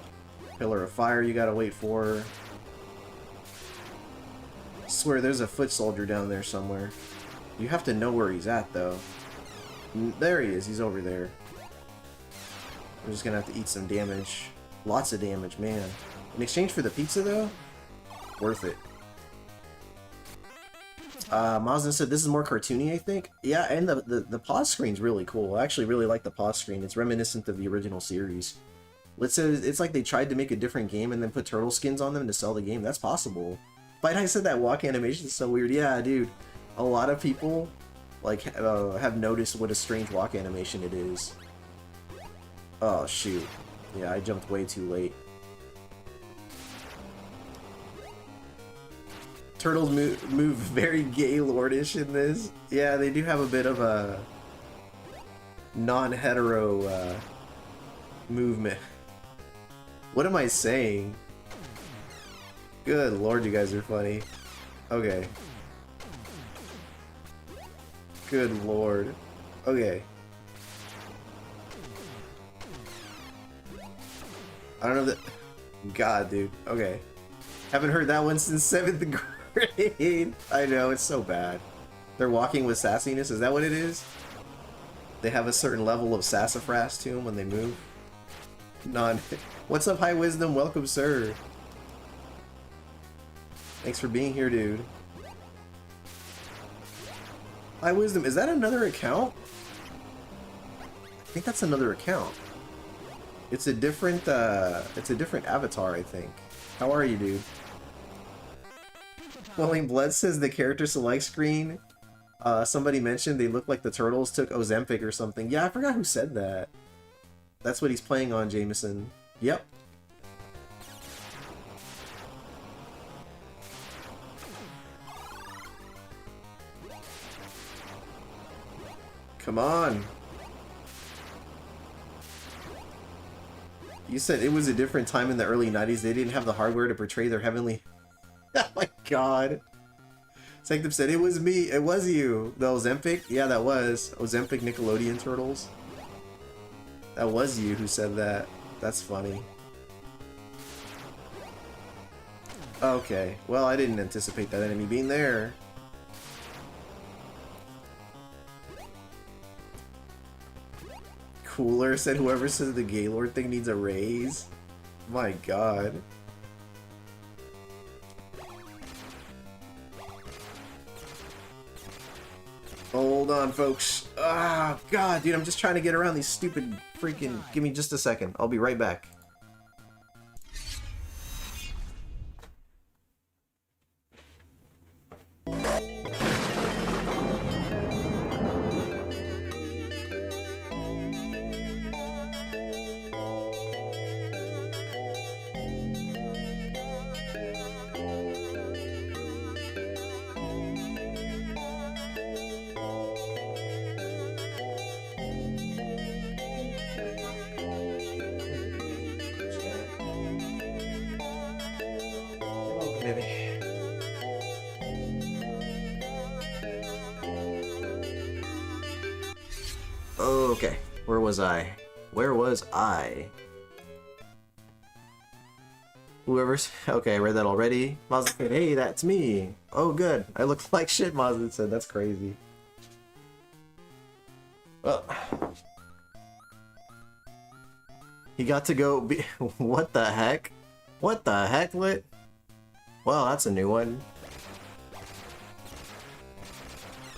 pillar of fire you gotta wait for. I swear there's a foot soldier down there somewhere. You have to know where he's at though. There he is, he's over there. I'm just gonna have to eat some damage. Lots of damage, man. In exchange for the pizza though, worth it. Mazda said this is more cartoony, I think. Yeah, and the pause screen's really cool. I actually really like the pause screen. It's reminiscent of the original series. Let's say it's like they tried to make a different game and then put turtle skins on them to sell the game. That's possible. Bite I said that walk animation is so weird. Yeah, dude. A lot of people like have noticed what a strange walk animation it is. Oh shoot. Yeah, I jumped way too late. Turtles move very gaylordish in this. Yeah, they do have a bit of a non-hetero movement. What am I saying? Good lord, you guys are funny. Okay. Good lord. Okay. I don't know that... God, dude. Okay. Haven't heard that one since 7th grade. I know, it's so bad. They're walking with sassiness, is that what it is? They have a certain level of sassafras to them when they move. What's up, High Wisdom? Welcome, sir. Thanks for being here, dude. High Wisdom, is that another account? I think that's another account. It's a different avatar, I think. How are you, dude? Welling Blood says the character select screen. Somebody mentioned they look like the turtles took Ozempic or something. Yeah, I forgot who said that. That's what he's playing on, Jameson. Yep. Come on. You said it was a different time in the early 90s. They didn't have the hardware to portray their heavenly... Oh my god. Sanctum said, it was me. It was you. The Ozempic? Yeah, that was. Ozempic Nickelodeon Turtles. That was you who said that. That's funny. Okay. Well, I didn't anticipate that enemy being there. Cooler said whoever says the Gaylord thing needs a raise. My god. Hold on, folks. Ah, god, dude, I'm just trying to get around these stupid freaking... Give me just a second. I'll be right back. Okay, where was I? Where was I? Whoever's... Okay, I read that already. Mazda said, hey, that's me. Oh, good. I look like shit, Mazda said. That's crazy. Well... He got to go be... What the heck? What the heck, Lit? Well, that's a new one.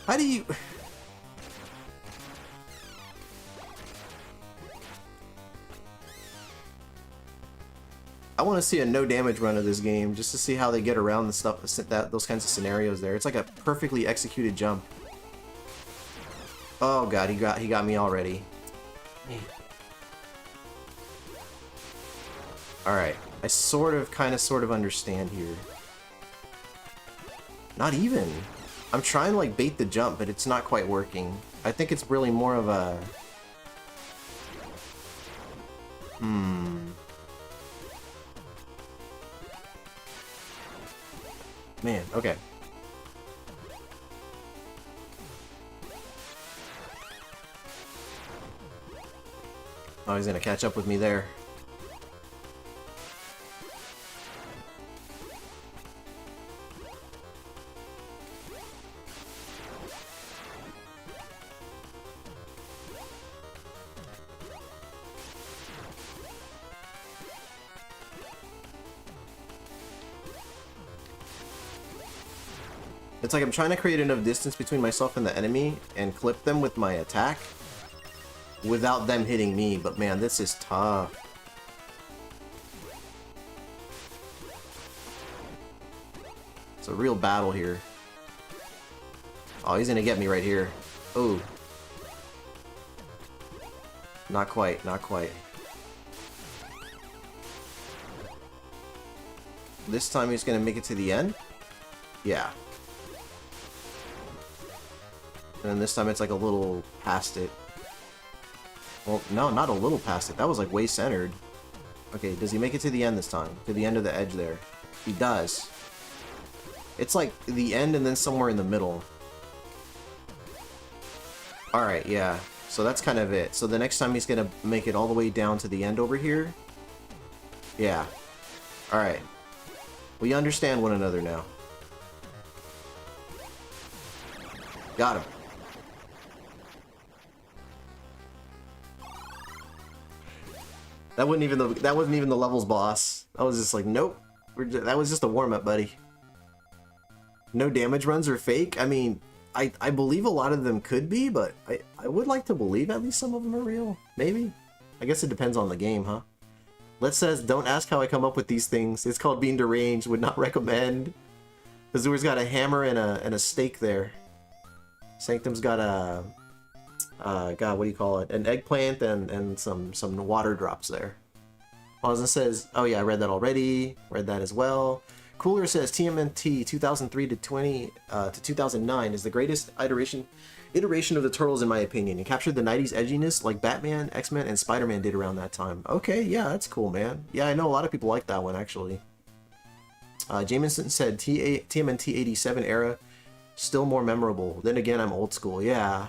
How do you... I want to see a no damage run of this game just to see how they get around the stuff, those kinds of scenarios there. It's like a perfectly executed jump. Oh god, he got me already. Alright, I sort of understand here. Not even. I'm trying to like bait the jump, but it's not quite working. I think it's really more of a... Man, okay. Oh, he's gonna catch up with me there. It's like I'm trying to create enough distance between myself and the enemy and clip them with my attack without them hitting me, but man, this is tough. It's a real battle here. Oh, he's gonna get me right here. Oh. Not quite, not quite. This time he's gonna make it to the end? Yeah. And then this time it's like a little past it. Well, no, not a little past it. That was like way centered. Okay, does he make it to the end this time? To the end of the edge there? He does. It's like the end and then somewhere in the middle. Alright, yeah. So that's kind of it. So the next time he's gonna make it all the way down to the end over here. Yeah. Alright. We understand one another now. Got him. That wasn't even the levels boss. I was just like, nope. That was just a warm-up, buddy. No damage runs are fake. I mean, I believe a lot of them could be, but I would like to believe at least some of them are real. Maybe. I guess it depends on the game, huh? Let's says, don't ask how I come up with these things. It's called being deranged. Would not recommend. Azur's got a hammer and a stake there. Sanctum's got a God, what do you call it? An eggplant and some water drops there. Austin says, oh yeah, I read that already. Read that as well. Cooler says TMNT 2003 to 2009 is the greatest iteration of the Turtles in my opinion. It captured the 90s edginess like Batman, X-Men, and Spider-Man did around that time. Okay, yeah, that's cool, man. Yeah, I know a lot of people like that one actually. Jameson said TMNT 87 era still more memorable. Then again, I'm old school. Yeah.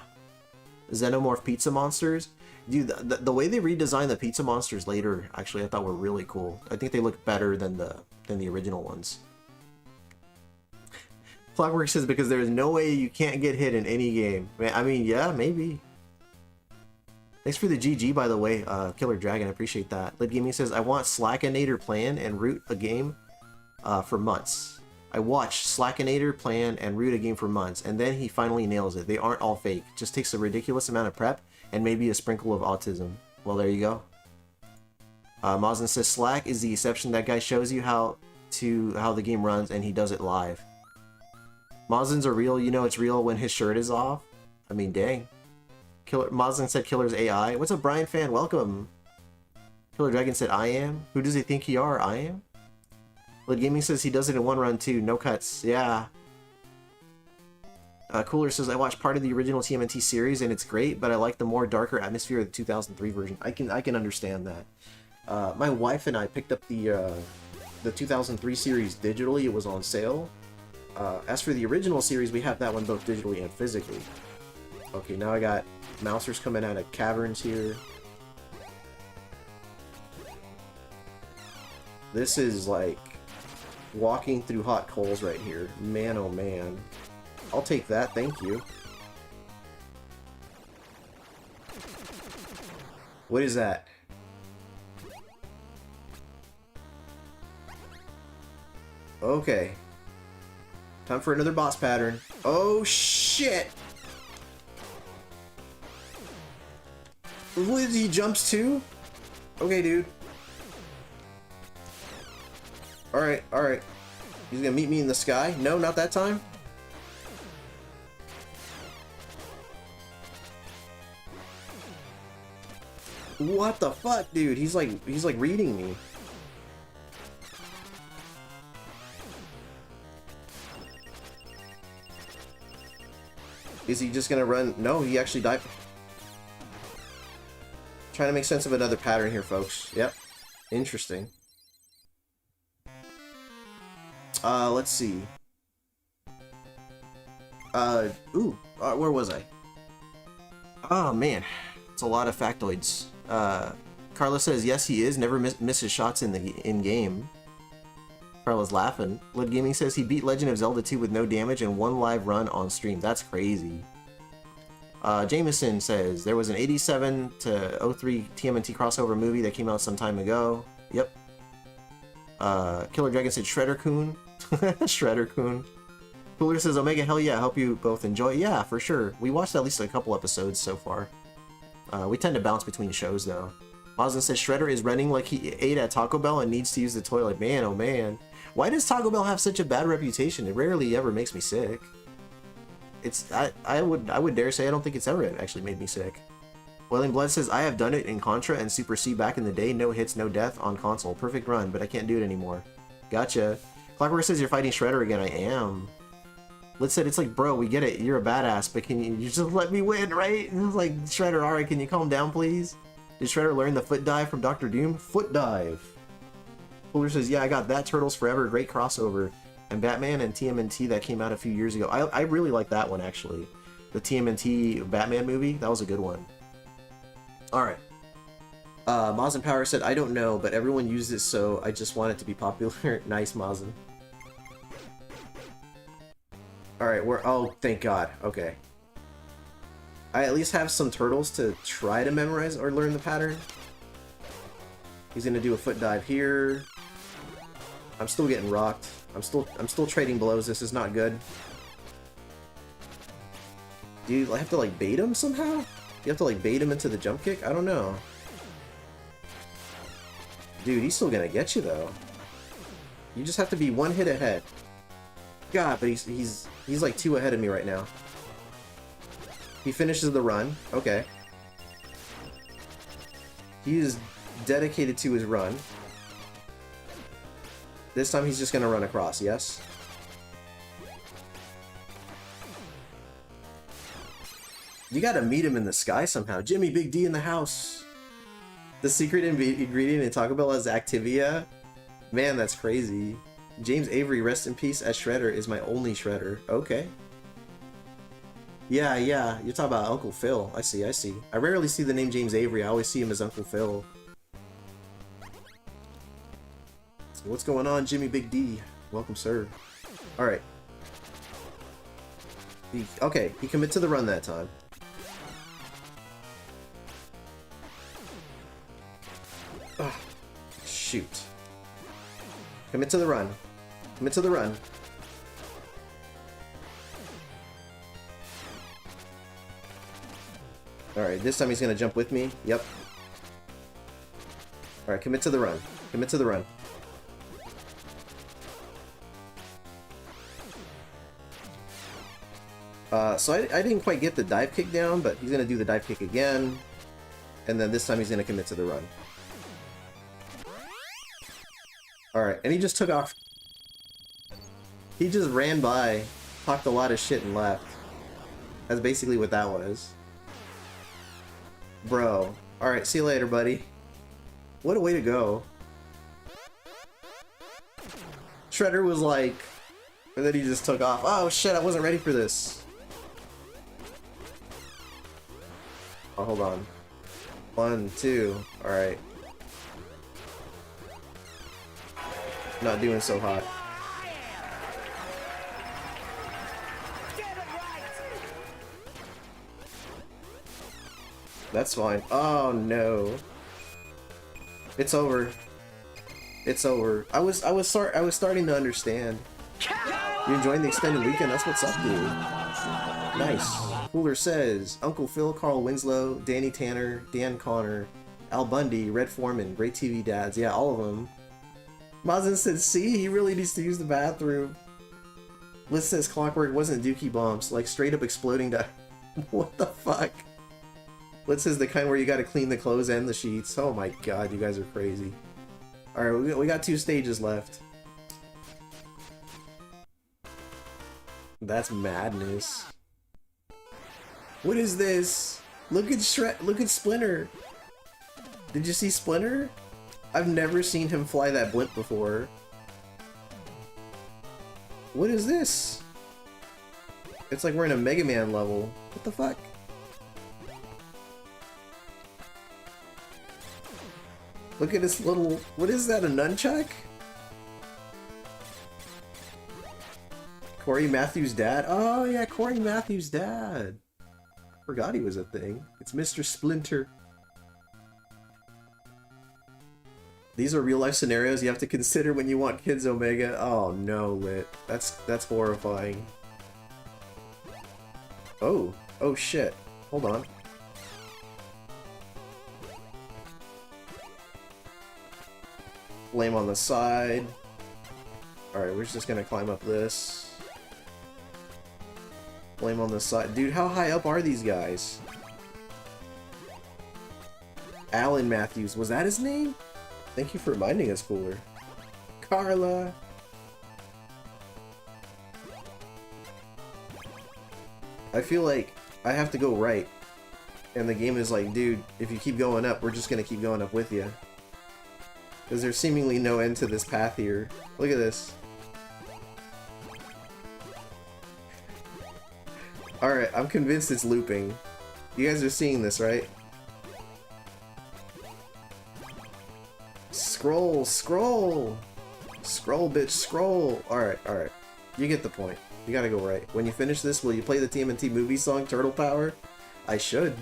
Xenomorph pizza monsters. Dude, the way they redesigned the pizza monsters later, actually, I thought were really cool. I think they look better than the original ones. Clockwork says because there's no way you can't get hit in any game. I mean, yeah, maybe. Thanks for the GG, by the way, Killer Dragon. I appreciate that. Lid Gaming says I want Slackinator plan and root a game for months. I watched Slackinator plan and root a game for months, and then he finally nails it. They aren't all fake. Just takes a ridiculous amount of prep and maybe a sprinkle of autism. Well, there you go. Mazin says Slack is the exception. That guy shows you how the game runs, and he does it live. Mazins are real. You know it's real when his shirt is off. I mean, dang. Mazin said Killer's AI. What's up, Brian fan? Welcome. Killer Dragon said I am. Who does he think he are? I am. Lid Gaming says he does it in one run too. No cuts. Yeah. Cooler says I watched part of the original TMNT series and it's great, but I like the more darker atmosphere of the 2003 version. I can understand that. My wife and I picked up the 2003 series digitally. It was on sale. As for the original series, we have that one both digitally and physically. Okay, now I got mousers coming out of caverns here. This is like walking through hot coals right here. Man, oh man. I'll take that, thank you. What is that? Okay. Time for another boss pattern. Oh shit! He jumps too? Okay, dude. Alright, alright. He's gonna meet me in the sky? No, not that time? What the fuck, dude? He's like reading me. Is he just gonna run? No, he actually died. Trying to make sense of another pattern here, folks. Yep. Interesting. Let's see. Where was I? Oh, man. It's a lot of factoids. Carla says, yes, he is. Never misses shots in game. Carla's laughing. Lid Gaming says he beat Legend of Zelda 2 with no damage and one live run on stream. That's crazy. Jameson says, there was an 87 to 03 TMNT crossover movie that came out some time ago. Yep. Killer Dragon said Shredder-kun. Shredder-kun. Cooler says, Omega, hell yeah, I hope you both enjoy. Yeah, for sure. We watched at least a couple episodes so far. We tend to bounce between shows, though. Mazin says Shredder is running like he ate at Taco Bell and needs to use the toilet. Man, oh man. Why does Taco Bell have such a bad reputation? It rarely ever makes me sick. It's I would dare say I don't think it's ever actually made me sick. Welling Blood says I have done it in Contra and Super C back in the day. No hits, no death on console. Perfect run, but I can't do it anymore. Gotcha. Clockwork says you're fighting Shredder again. I am. Let's say it's like, bro, we get it. You're a badass, but can you just let me win, right? And it's like, Shredder, alright, can you calm down, please? Did Shredder learn the foot dive from Dr. Doom? Foot dive. Cooler says, yeah, I got that. Turtles Forever. Great crossover. And Batman and TMNT that came out a few years ago. I really like that one, actually. The TMNT Batman movie. That was a good one. Alright. Mazin Power said, I don't know, but everyone uses it, so I just want it to be popular. Nice, Mazin. Alright, we're... Oh, thank God. Okay. I at least have some turtles to try to memorize or learn the pattern. He's gonna do a foot dive here. I'm still getting rocked. I'm still trading blows. This is not good. Do you have to, like, bait him somehow? You have to, like, bait him into the jump kick? I don't know. Dude, he's still gonna get you, though. You just have to be one hit ahead. God, but he's like 2 ahead of me right now. He finishes the run. Okay. He is dedicated to his run. This time he's just gonna run across, yes? You gotta meet him in the sky somehow. Jimmy Big D in the house. The secret ingredient in Taco Bell is Activia. Man, that's crazy. James Avery, rest in peace, as Shredder is my only Shredder. Okay. Yeah, you're talking about Uncle Phil. I see. I rarely see the name James Avery. I always see him as Uncle Phil. What's going on, Jimmy Big D? Welcome, sir. Alright. Okay, he committed to the run that time. Ugh. Shoot. Commit to the run. Commit to the run. Alright, this time he's gonna jump with me. Yep. Alright, commit to the run. Commit to the run. So I didn't quite get the dive kick down, but he's gonna do the dive kick again. And then this time he's gonna commit to the run. Alright, and he just took off. He just ran by, talked a lot of shit and left. That's basically what that was. Bro. Alright, see you later, buddy. What a way to go. Shredder was like... And then he just took off. Oh shit, I wasn't ready for this. Oh, hold on. 1, 2. Alright. Not doing so hot. That's fine. Oh no. It's over. It's over. I was starting to understand. You enjoying the extended weekend? That's what's up, dude. Nice. Cooler says, Uncle Phil, Carl Winslow, Danny Tanner, Dan Connor, Al Bundy, Red Foreman, great TV dads. Yeah, all of them. Mazin said, see, he really needs to use the bathroom. Liz says Clockwork wasn't dookie bombs, like straight up exploding to... What the fuck? Liz says the kind where you gotta clean the clothes and the sheets. Oh my god, you guys are crazy. Alright, we got 2 stages left. That's madness. What is this? Look at Splinter. Did you see Splinter? I've never seen him fly that blimp before. What is this? It's like we're in a Mega Man level. What the fuck? Look at this little... What is that, a nunchuck? Corey Matthews' dad? Oh yeah, Corey Matthews' dad. Forgot he was a thing. It's Mr. Splinter. These are real life scenarios you have to consider when you want kids, Omega. Oh no, Lit. That's horrifying. Oh shit. Hold on. Flame on the side. Alright, we're just gonna climb up this. Flame on the side. Dude, how high up are these guys? Alan Matthews. Was that his name? Thank you for reminding us, Cooler. Carla. I feel like I have to go right. And the game is like, dude, if you keep going up, we're just gonna keep going up with you. Because there's seemingly no end to this path here. Look at this. Alright, I'm convinced it's looping. You guys are seeing this, right? Scroll, scroll! Scroll, bitch, scroll! Alright, alright. You get the point. You gotta go right. When you finish this, will you play the TMNT movie song, Turtle Power? I should.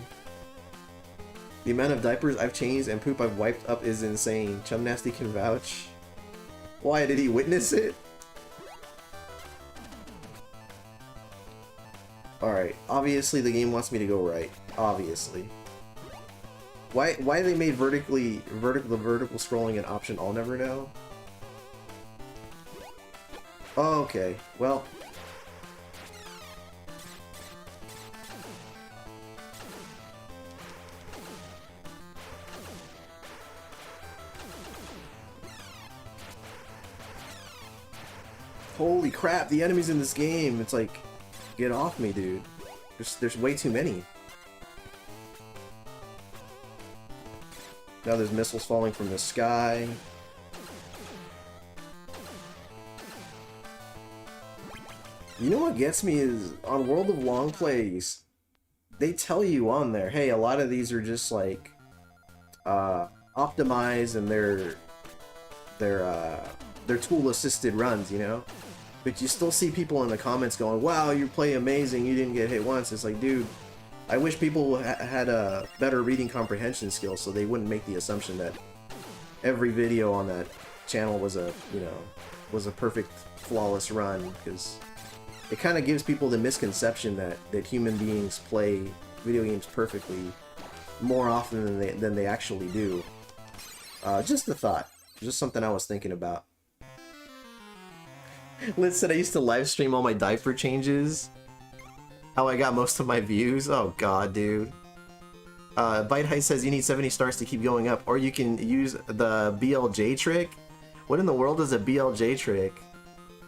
The amount of diapers I've changed and poop I've wiped up is insane. Chum Nasty can vouch. Why, did he witness it? Alright, obviously the game wants me to go right. Obviously. Why they made the vertical scrolling an option, I'll never know. Oh, okay, well. Holy crap, the enemies in this game, it's like, get off me, dude. There's way too many. Now there's missiles falling from the sky. You know what gets me is, on World of Long Plays, they tell you on there, hey, a lot of these are just like, optimized and they're tool-assisted runs, you know? But you still see people in the comments going, wow, you play amazing, you didn't get hit once. It's like, dude, I wish people had a better reading comprehension skill so they wouldn't make the assumption that every video on that channel was a, you know, was a perfect, flawless run, because it kind of gives people the misconception that human beings play video games perfectly more often than they actually do. Just a thought. Just something I was thinking about. Liz said I used to live stream all my diaper changes. How I got most of my views. Oh god, dude. Bite Heist says you need 70 stars to keep going up, or you can use the BLJ trick. What in the world is a BLJ trick?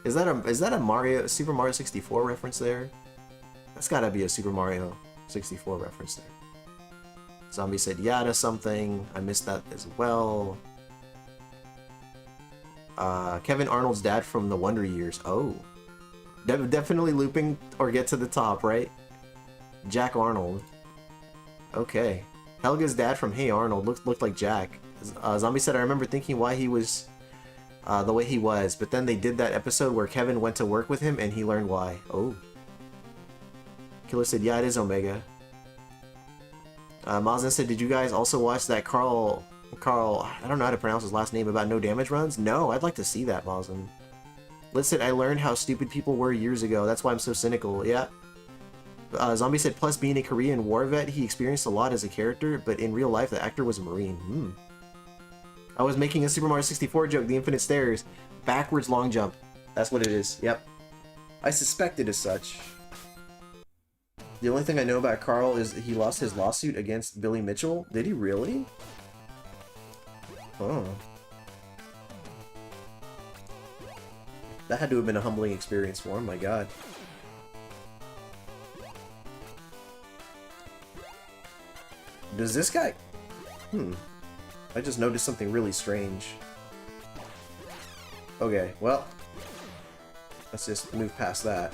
Is that a Super Mario 64 reference there? That's gotta be a Super Mario 64 reference there. Zombie said yada something. I missed that as well. Kevin Arnold's dad from the Wonder Years. Oh. Definitely looping or get to the top, right? Jack Arnold. Okay. Helga's dad from Hey Arnold looked like Jack. Zombie said, I remember thinking why he was the way he was, but then they did that episode where Kevin went to work with him and he learned why. Oh. Killer said, yeah, it is Omega. Mazin said, did you guys also watch that Carl, I don't know how to pronounce his last name, about no damage runs? No, I'd like to see that, Mazin. Liz said, I learned how stupid people were years ago, that's why I'm so cynical. Yeah. Zombie said, plus being a Korean war vet, he experienced a lot as a character, but in real life, the actor was a Marine. I was making a Super Mario 64 joke, the infinite stairs. Backwards long jump. That's what it is, yep. I suspected as such. The only thing I know about Carl is he lost his lawsuit against Billy Mitchell. Did he really? Oh. That had to have been a humbling experience for him, my god. Does this guy... I just noticed something really strange. Okay, well... let's just move past that.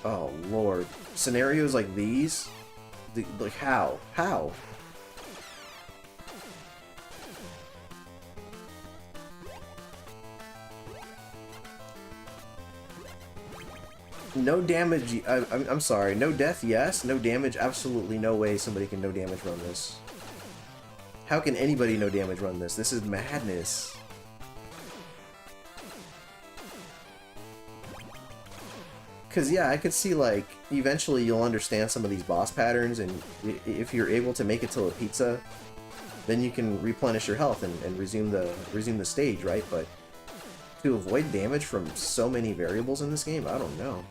Oh, lord. Scenarios like these? Like, how? How? No damage, I'm sorry, no death, yes, no damage, absolutely no way somebody can no damage run this. How can anybody no damage run this? This is Cause yeah, I could see like eventually you'll understand some of these boss patterns, and if you're able to make it to a pizza, then you can replenish your health and resume the stage, right? But to avoid damage from so many variables in this game, I don't know.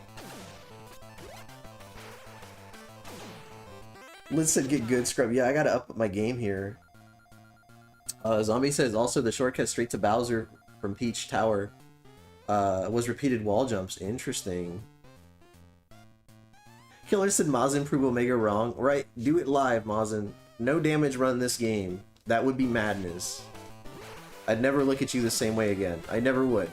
Liz said get good scrub. Yeah, I gotta up my game here. Zombie says also the shortcut straight to Bowser from Peach Tower was repeated wall jumps. Interesting. Killer said Mazin prove Omega wrong. Right, do it live, Mazin. No damage run this game. That would be madness. I'd never look at you the same way again. I never would.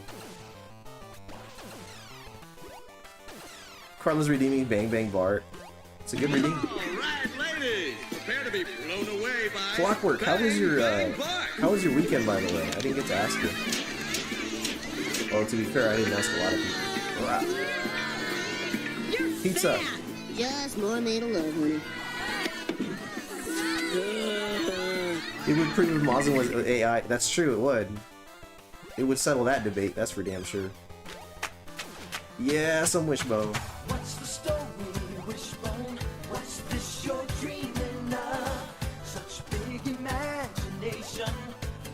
Carla's redeeming Bangbangbart. It's a good redeem. Alright, ladies! Prepare to be blown away by Clockwork, how was your weekend, by the way? I didn't get to ask you. Well, to be fair, I didn't ask a lot of people. Wow. Pizza. Just more made of love, honey. It would prove if Mazin was AI. That's true, it would. It would settle that debate, that's for damn sure. Yeah, some wishbone. What's the story, Wishbone? What's this you're dreaming of? Such big imagination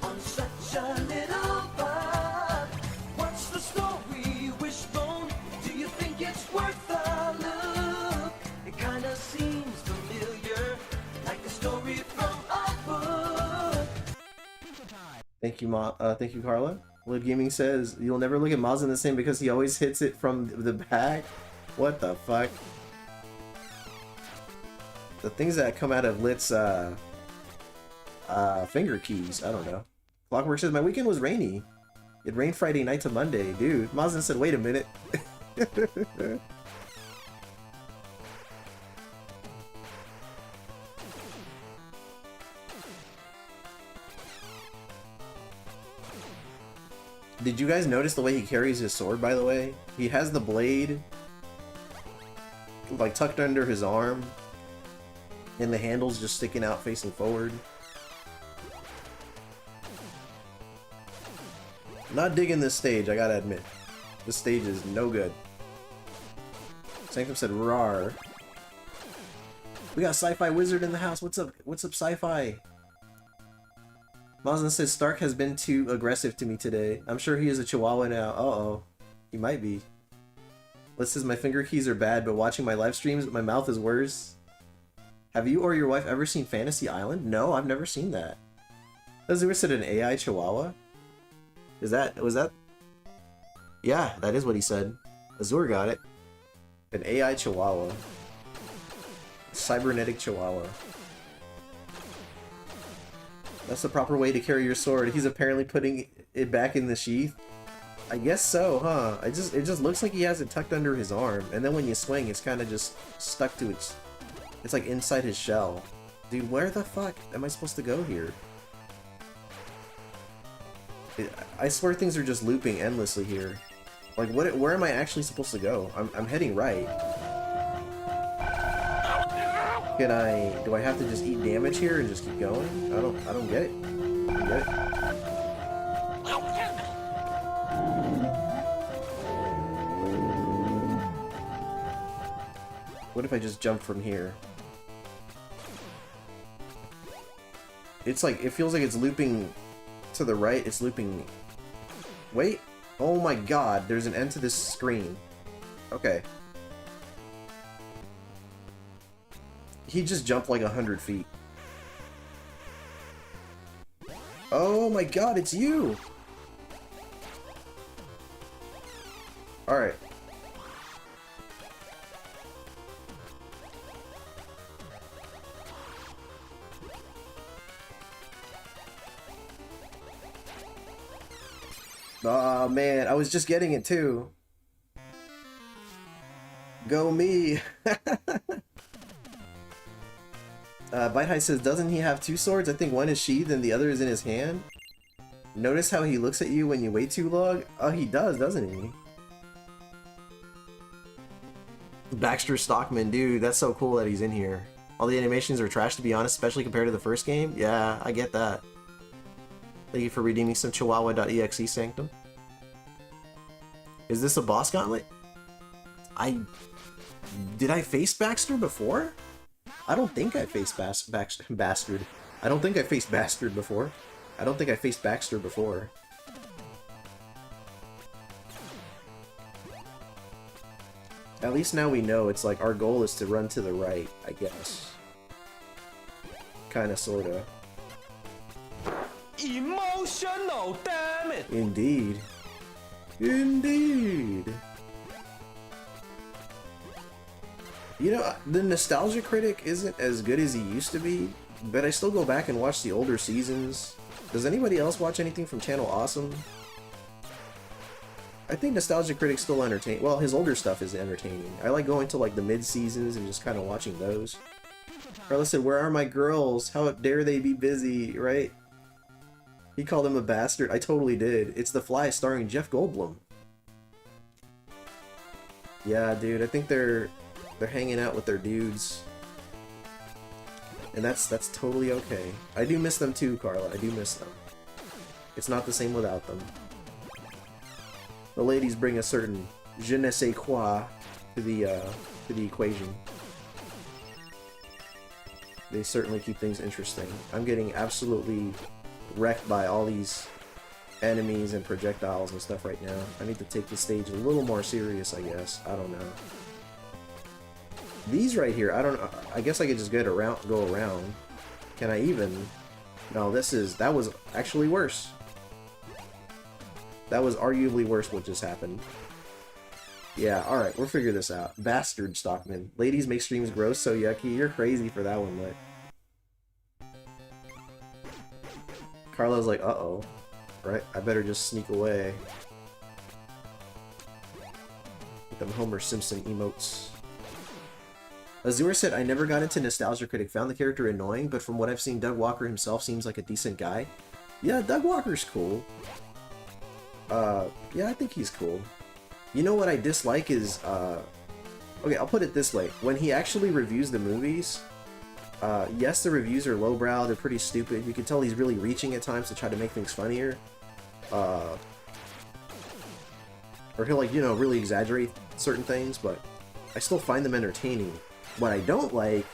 on such a little bug. What's the story, Wishbone? Do you think it's worth a look? It kinda seems familiar, like a story from a book. Thank you, Carla. Live Gaming says you'll never look at Mazin the same because he always hits it from the back. What the fuck? The things that come out of Lit's finger keys. I don't know. Clockwork says my weekend was rainy. It rained Friday night to Monday, dude. Mazin said, wait a minute. Did you guys notice the way he carries his sword, by the way? He has the blade like tucked under his arm and the handle's just sticking out facing forward. Not digging this stage, I gotta admit. This stage is no good. Sanctum said rawr. We got Sci-Fi Wizard in the house. What's up? What's up, Sci-Fi? Mazin says Stark has been too aggressive to me today. I'm sure he is a chihuahua now. Uh-oh. He might be. Liz says my finger keys are bad, but watching my live streams, my mouth is worse. Have you or your wife ever seen Fantasy Island? No, I've never seen that. Azure said an AI chihuahua? Was that? Yeah, that is what he said. Azure got it. An AI chihuahua. Cybernetic chihuahua. That's the proper way to carry your sword. He's apparently putting it back in the sheath. I guess so, huh? It just looks like he has it tucked under his arm, and then when you swing, it's kind of just stuck to its... It's like inside his shell. Dude, where the fuck am I supposed to go here? I swear things are just looping endlessly here. Like, where am I actually supposed to go? I'm heading right. Do I have to just eat damage here and just keep going? I don't get it. I don't get it. What if I just jump from here? It's like, it feels like it's looping to the right, it's looping... Wait! Oh my god, there's an end to this screen. Okay. He just jumped like 100 feet. Oh my god, it's you! Alright. Oh man, I was just getting it too. Go me! Bite High says, doesn't he have two swords? I think one is sheathed and the other is in his hand. Notice how he looks at you when you wait too long? Oh, he does, doesn't he? Baxter Stockman, dude, that's so cool that he's in here. All the animations are trash, to be honest, especially compared to the first game. Yeah, I get that. Thank you for redeeming some chihuahua.exe, Sanctum. Is this a boss gauntlet? Did I face Baxter before? I don't think I faced Bastard. I don't think I faced Bastard before. I don't think I faced Baxter before. At least now we know it's like our goal is to run to the right, I guess. Kinda, sorta. Emotional damage. Indeed. Indeed. You know, the Nostalgia Critic isn't as good as he used to be, but I still go back and watch the older seasons. Does anybody else watch anything from Channel Awesome? I think Nostalgia Critic's still entertaining. Well, his older stuff is entertaining. I like going to like the mid-seasons and just kind of watching those. Carlos said, "Where are my girls? How dare they be busy?" Right? He called him a bastard. I totally did. It's The Fly starring Jeff Goldblum. Yeah, dude. I think they're hanging out with their dudes. And that's totally okay. I do miss them too, Carla. I do miss them. It's not the same without them. The ladies bring a certain je ne sais quoi to the equation. They certainly keep things interesting. I'm getting absolutely wrecked by all these enemies and projectiles and stuff right now. I need to take the stage a little more serious, I guess. I don't know. These right here, I guess I could just go around. Can I even? No, that was actually worse. That was arguably worse what just happened. Yeah, alright, we'll figure this out. Bastard Stockman. Ladies make streams gross, so yucky. You're crazy for that one, Lit. Carla's like, uh-oh. Right? I better just sneak away. With them Homer Simpson emotes. Azure said, "I never got into Nostalgia Critic. Found the character annoying, but from what I've seen, Doug Walker himself seems like a decent guy." Yeah, Doug Walker's cool. Yeah, I think he's cool. You know what I dislike is, okay, I'll put it this way. When he actually reviews the movies, yes, the reviews are lowbrow, they're pretty stupid. You can tell he's really reaching at times to try to make things funnier. Or he'll, like, you know, really exaggerate certain things, but I still find them entertaining. What I don't like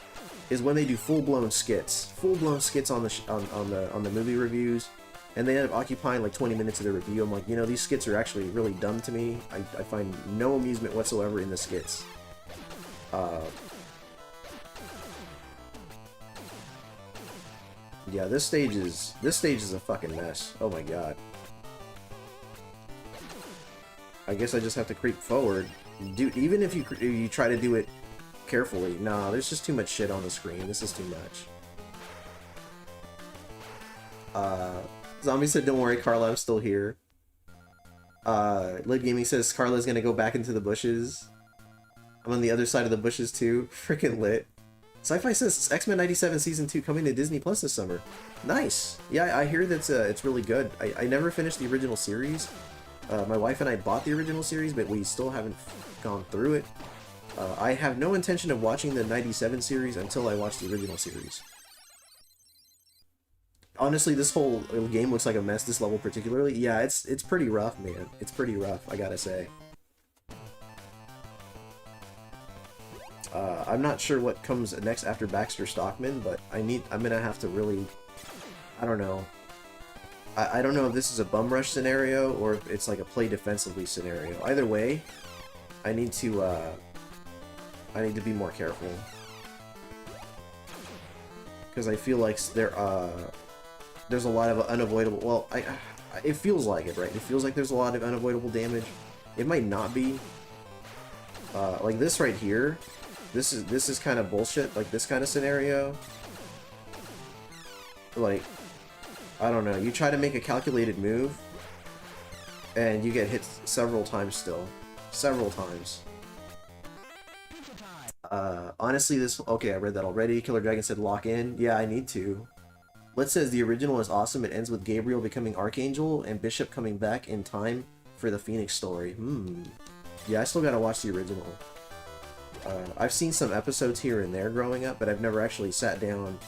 is when they do full-blown skits. Full-blown skits on the movie reviews. And they end up occupying like 20 minutes of the review. I'm like, you know, these skits are actually really dumb to me. I find no amusement whatsoever in the skits. Yeah, this stage is a fucking mess. Oh my god. I guess I just have to creep forward. Dude, even if you try to do it carefully, nah, there's just too much shit on the screen. This is too much. Zombie said, "Don't worry, Carla, I'm still here." Lit Gaming says Carla's gonna go back into the bushes. I'm on the other side of the bushes too. Freaking lit. Sci-Fi says X-Men 97 Season 2 coming to Disney Plus this summer. Nice. Yeah, I hear that it's really good. I never finished the original series. My wife and I bought the original series, but we still haven't gone through it. I have no intention of watching the 97 series until I watch the original series. Honestly, this whole game looks like a mess, this level particularly. Yeah, it's pretty rough, man. It's pretty rough, I gotta say. I'm not sure what comes next after Baxter Stockman, but I'm gonna have to really... I don't know. I don't know if this is a bum rush scenario, or if it's like a play defensively scenario. Either way, I need to be more careful. Because I feel like there's a lot of unavoidable... Well, it feels like it, right? It feels like there's a lot of unavoidable damage. It might not be. Like this right here. This is kind of bullshit. Like this kind of scenario. Like, I don't know. You try to make a calculated move, and you get hit several times still. Several times. Honestly, this... Okay, I read that already. Killer Dragon said lock in. Yeah, I need to. Lit says the original is awesome. It ends with Gabriel becoming Archangel and Bishop coming back in time for the Phoenix story. Yeah, I still gotta watch the original. I've seen some episodes here and there growing up, but I've never actually sat down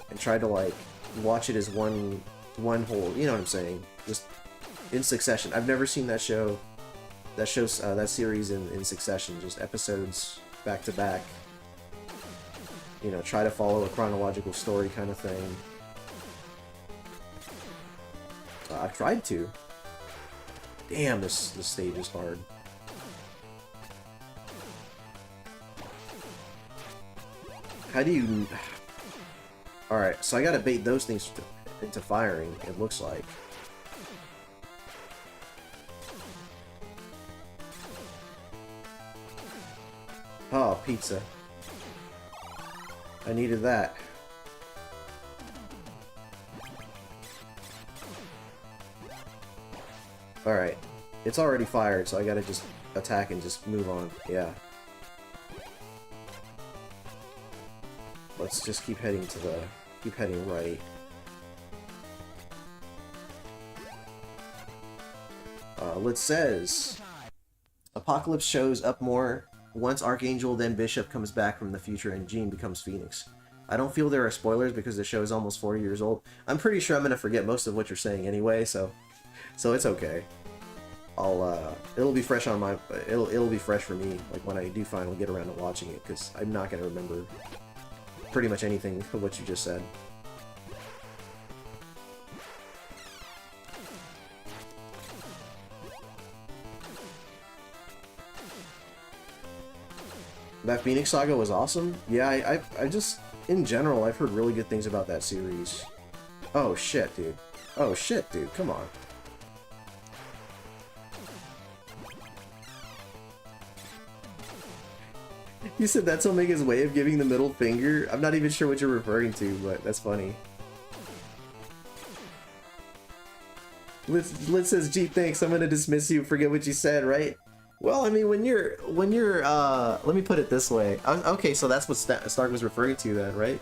and tried to, like, watch it as one whole... You know what I'm saying? Just in succession. I've never seen that show that shows that series in succession, just episodes back to back. You know, try to follow a chronological story kind of thing. I've tried to. Damn, this stage is hard. How do you... Alright, so I gotta bait those things into firing, it looks like. Oh, pizza. I needed that. Alright. It's already fired, so I gotta just attack and just move on. Yeah. Let's just keep heading to the... keep heading right. It says... Apocalypse shows up more once Archangel, then Bishop comes back from the future and Jean becomes Phoenix. I don't feel there are spoilers because the show is almost 40 years old. I'm pretty sure I'm gonna forget most of what you're saying anyway, so it's okay. It'll be fresh on my... It'll be fresh for me, like when I do finally get around to watching it, because I'm not gonna remember pretty much anything of what you just said. That Phoenix Saga was awesome. Yeah, I just, in general, I've heard really good things about that series. Oh shit, dude. Oh shit, dude. Come on. You said that's Omega's way of giving the middle finger? I'm not even sure what you're referring to, but that's funny. Liz says, gee, thanks, I'm gonna dismiss you, forget what you said, right? Well, I mean, when you're, let me put it this way. Okay, so that's what Stark was referring to then, right?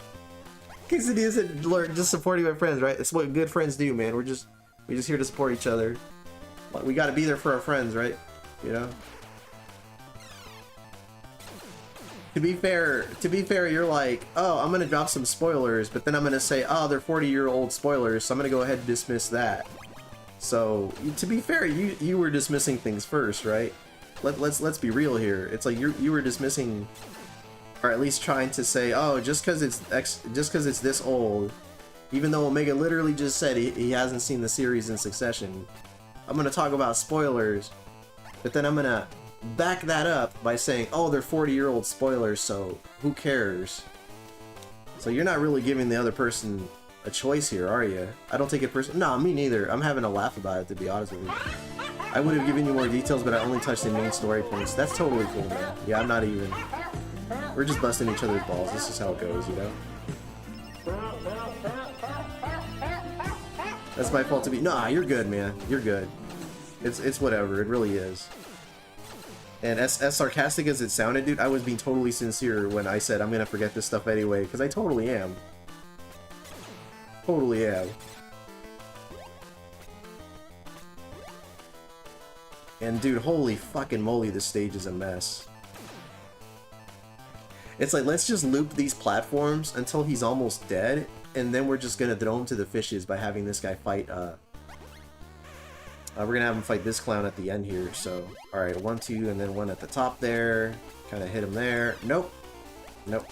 Quesadilla said, Lord, just supporting my friends, right? That's what good friends do, man. We're just here to support each other. We gotta be there for our friends, right? You know? To be fair, you're like, oh, I'm gonna drop some spoilers, but then I'm gonna say, oh, they're 40-year-old spoilers, so I'm gonna go ahead and dismiss that. So, to be fair, you were dismissing things first, right? Let's be real here. It's like you were dismissing, or at least trying to say, oh, just because it's this old, even though Omega literally just said he hasn't seen the series in succession, I'm gonna talk about spoilers, but then I'm gonna back that up by saying, oh, they're 40-year-old spoilers, so who cares? So you're not really giving the other person a choice here, are you? I don't take it personally. No, me neither. I'm having a laugh about it, to be honest with you. I would have given you more details, but I only touched the main story points. That's totally cool, man. Yeah, I'm not even... We're just busting each other's balls. This is how it goes, you know? That's my fault to be... Nah, you're good, man. You're good. It's whatever. It really is. And as sarcastic as it sounded, dude, I was being totally sincere when I said I'm gonna forget this stuff anyway, because I totally am. Totally am. And dude, holy fucking moly, this stage is a mess. It's like, let's just loop these platforms until he's almost dead, and then we're just gonna throw him to the fishes by having this guy fight, we're gonna have him fight this clown at the end here, so... Alright, 1, 2, and then 1 at the top there. Kinda hit him there. Nope. Nope.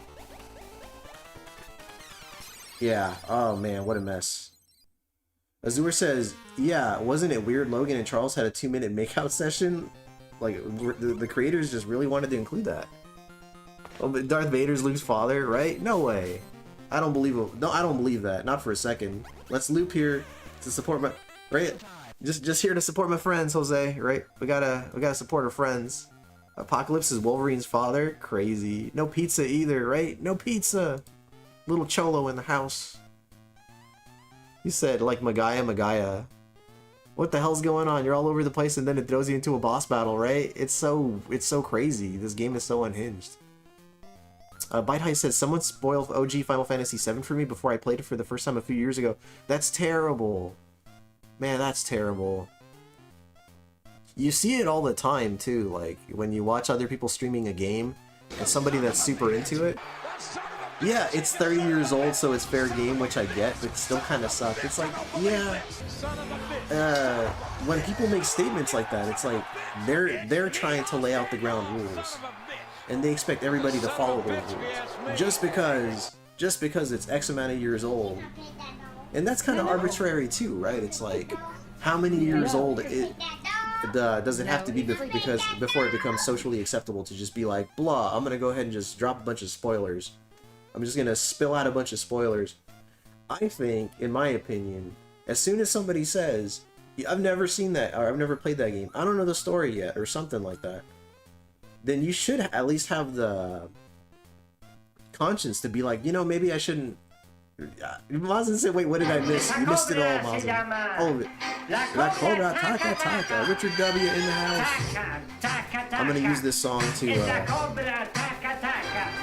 Yeah, oh man, what a mess. Azur says, yeah, wasn't it weird Logan and Charles had a 2-minute makeout session? Like, the creators just really wanted to include that. Oh, but Darth Vader's Luke's father, right? No way. I don't believe it. No, I don't believe that. Not for a second. Let's loop here to support my... Right? Just here to support my friends, Jose, right? We gotta support our friends. Apocalypse is Wolverine's father? Crazy. No pizza either, right? No pizza! Little Cholo in the house. You said, like, Magaya. What the hell's going on? You're all over the place and then it throws you into a boss battle, right? It's so crazy. This game is so unhinged. Bite High says, someone spoiled OG Final Fantasy VII for me before I played it for the first time a few years ago. That's terrible. Man, that's terrible. You see it all the time, too. Like, when you watch other people streaming a game, and somebody that's super into it, Yeah, it's 30 years old, so it's fair game, which I get, but it still kind of sucks. It's like, yeah, when people make statements like that, it's like they're trying to lay out the ground rules, and they expect everybody to follow those rules just because it's X amount of years old, and that's kind of arbitrary too, right? It's like, how many years old does it have to be because before it becomes socially acceptable to just be like, blah, I'm gonna go ahead and just drop a bunch of spoilers. I'm just gonna spill out a bunch of spoilers. I think, in my opinion, as soon as somebody says, I've never seen that, or I've never played that game, I don't know the story yet, or something like that, then you should at least have the conscience to be like, you know, maybe I shouldn't. Mazin said, wait, what did I miss? You missed it all, Mazin. All of it. La Cobra, Takataka, Richard W. in the house. I'm gonna use this song to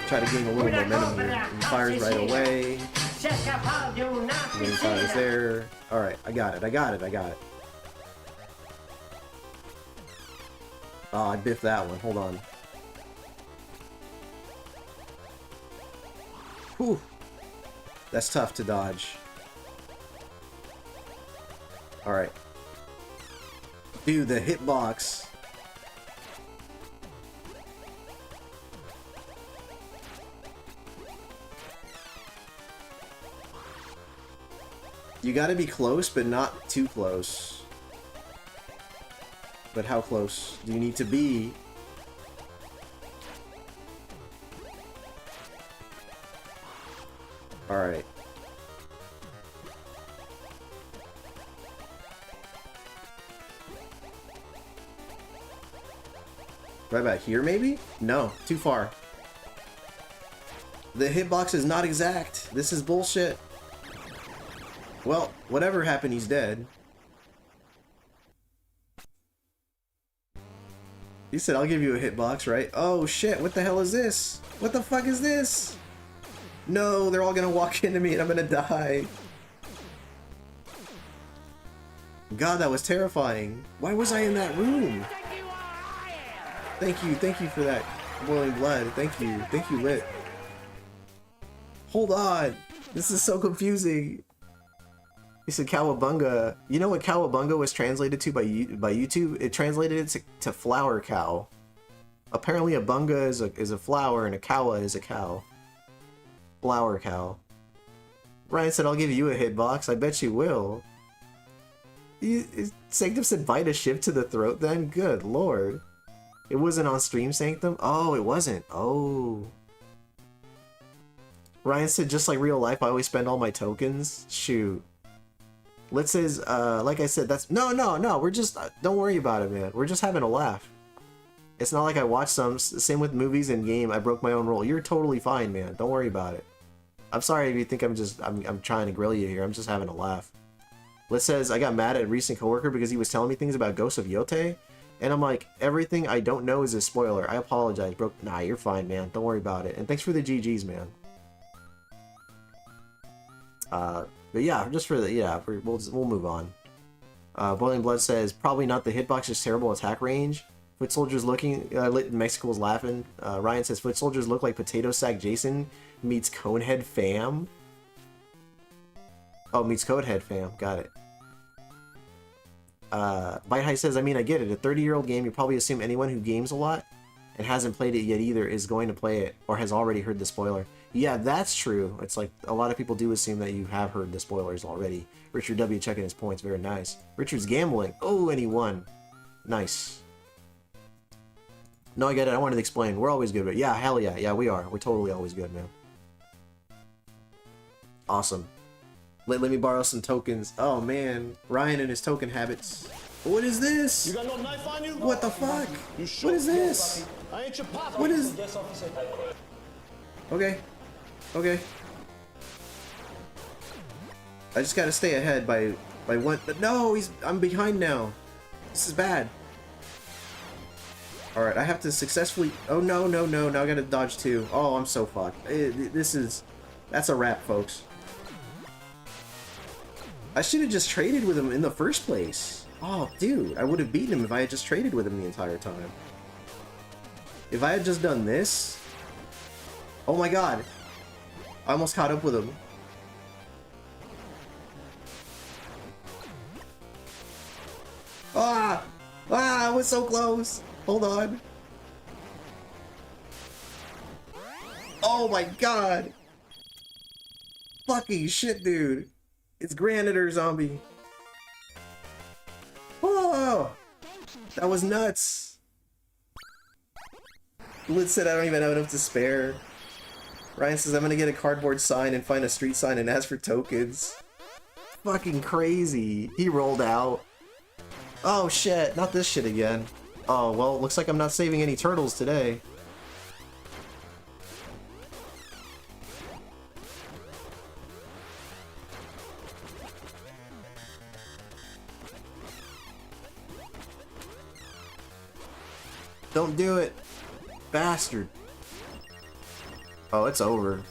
try to gain a little momentum here. And fires right away. And then fires there. Alright, I got it. Oh, I biffed that one. Hold on. Whew. That's tough to dodge. Alright. Dude, the hitbox. You gotta be close, but not too close. But how close do you need to be? Alright. Right about here, maybe? No, too far. The hitbox is not exact. This is bullshit. Well, whatever happened, he's dead. He said, I'll give you a hitbox, right? Oh shit, what the hell is this? What the fuck is this? No, they're all gonna walk into me and I'm gonna die. God, that was terrifying. Why was I in that room? Thank you for that boiling blood. Thank you, Lit. Hold on, this is so confusing. He said cowabunga. You know what cowabunga was translated to by YouTube? It translated it to flower cow. Apparently a bunga is a flower and a cowa is a cow. Flower cow. Ryan said, I'll give you a hitbox. I bet you will. Sanctum said, bite a ship to the throat then? Good lord. It wasn't on stream, Sanctum? Oh, it wasn't. Oh. Ryan said, just like real life, I always spend all my tokens. Shoot. Lit says, like I said, that's... No, we're just... don't worry about it, man. We're just having a laugh. It's not like I watched some... Same with movies and game, I broke my own rule. You're totally fine, man. Don't worry about it. I'm sorry if you think I'm trying to grill you here. I'm just having a laugh. Lit says, I got mad at a recent coworker because he was telling me things about Ghosts of Yote. And I'm like, everything I don't know is a spoiler. I apologize, bro. Nah, you're fine, man. Don't worry about it. And thanks for the GGs, man. But yeah, just for the, yeah, we'll move on. Boiling Blood says, probably not the hitbox, just terrible attack range. Foot soldiers looking, Lit in Mexico was laughing. Ryan says, foot soldiers look like Potato Sack Jason meets Conehead Fam. Oh, meets Conehead Fam, got it. Bite High says, I mean, I get it. A 30-year-old game, you probably assume anyone who games a lot and hasn't played it yet either is going to play it or has already heard the spoiler. Yeah, that's true. It's like a lot of people do assume that you have heard the spoilers already. Richard W. checking his points. Very nice. Richard's gambling. Oh, and he won. Nice. No, I get it. I wanted to explain. We're always good, but yeah, hell yeah. Yeah, we are. We're totally always good, man. Awesome. Let me borrow some tokens. Oh, man. Ryan and his token habits. What is this? You got no knife on you? What the fuck? What is this? I ain't your pop. What is... Okay. Okay. I just gotta stay ahead by one... No, I'm behind now. This is bad. Alright, I have to successfully... Oh, no. Now I gotta dodge two. Oh, I'm so fucked. This is... That's a wrap, folks. I should have just traded with him in the first place. Oh, dude. I would have beaten him if I had just traded with him the entire time. If I had just done this... Oh my god. I almost caught up with him. Ah! Ah, I was so close! Hold on. Oh my god! Fucking shit, dude. It's Granitor Zombie. Whoa! That was nuts. Blitz said I don't even have enough to spare. Ryan says I'm gonna get a cardboard sign and find a street sign and ask for tokens. Fucking crazy. He rolled out. Oh shit, not this shit again. Oh, well, looks like I'm not saving any turtles today. Don't do it, bastard. Oh, it's over.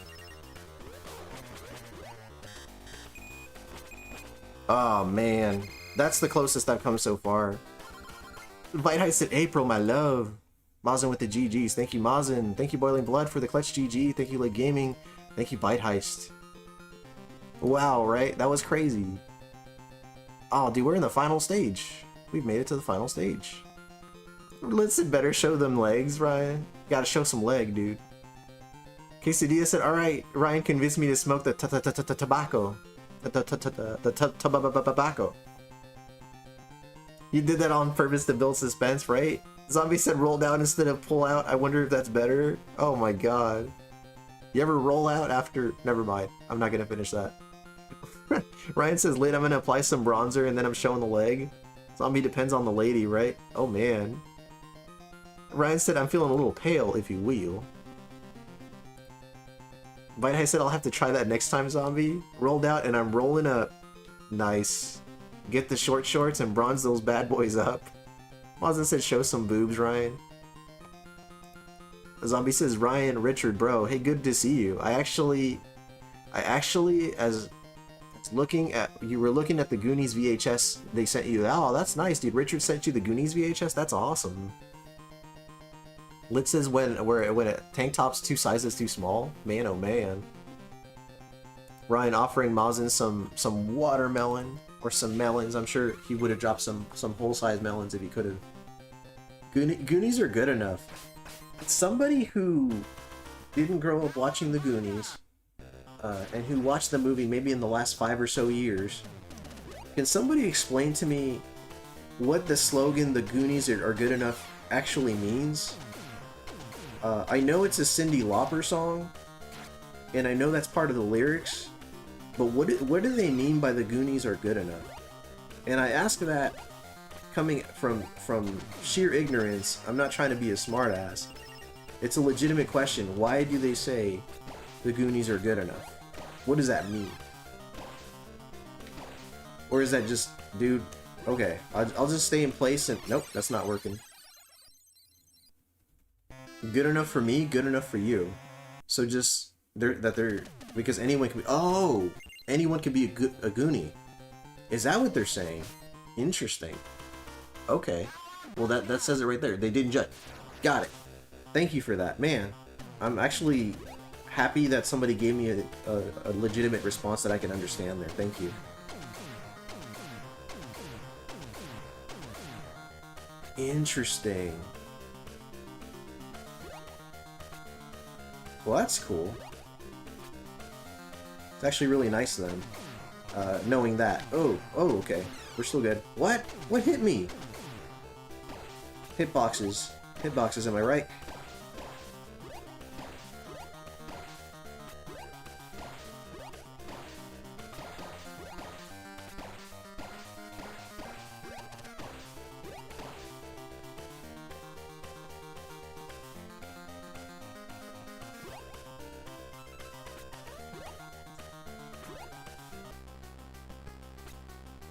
Oh man, that's the closest I've come so far. Bite Heist at April, my love. Mazin with the GGs. Thank you, Mazin. Thank you, Boiling Blood, for the clutch GG. Thank you, Leg Gaming. Thank you, Bite Heist. Wow, right? That was crazy. Oh, dude, we're in the final stage. We've made it to the final stage. Let's better show them legs, Ryan. Gotta show some leg, dude. Quesadilla said, alright, Ryan convinced me to smoke the tobacco. The tobacco. You did that on purpose to build suspense, right? Zombie said roll down instead of pull out. I wonder if that's better. Oh my god. You ever roll out after... Never mind. I'm not gonna finish that. Ryan says, late, I'm gonna apply some bronzer and then I'm showing the leg. Zombie depends on the lady, right? Oh man. Ryan said, I'm feeling a little pale, if you will. Bite said, I'll have to try that next time, Zombie. Rolled out and I'm rolling up. Nice. Get the short shorts and bronze those bad boys up. Mazin said, show some boobs, Ryan. Zombie says, Ryan, Richard, bro, hey, good to see you. I actually, as looking at, you were looking at the Goonies VHS they sent you. Oh, that's nice, dude. Richard sent you the Goonies VHS? That's awesome. Lit says when a tank top's 2 sizes too small. Man, oh man. Ryan offering Mazin some watermelon or some melons. I'm sure he would have dropped some whole-size melons if he could have. Goonies are good enough. Somebody who didn't grow up watching the Goonies and who watched the movie maybe in the last 5 or so years, can somebody explain to me what the slogan "The Goonies are good enough" actually means? I know it's a Cyndi Lauper song, and I know that's part of the lyrics, but what do they mean by the Goonies are good enough? And I ask that coming from sheer ignorance. I'm not trying to be a smartass. It's a legitimate question. Why do they say the Goonies are good enough? What does that mean? Or is that just, dude, okay, I'll just stay in place and... Nope, that's not working. Good enough for me, good enough for you. So just because anyone can be. Oh, anyone can be a Goonie. Is that what they're saying? Interesting. Okay, well that says it right there. They didn't judge. Got it. Thank you for that, man. I'm actually happy that somebody gave me a legitimate response that I can understand there. Thank you. Interesting. Well, that's cool. It's actually really nice then, knowing that. Oh, okay. We're still good. What? What hit me? Hitboxes. Hitboxes, am I right?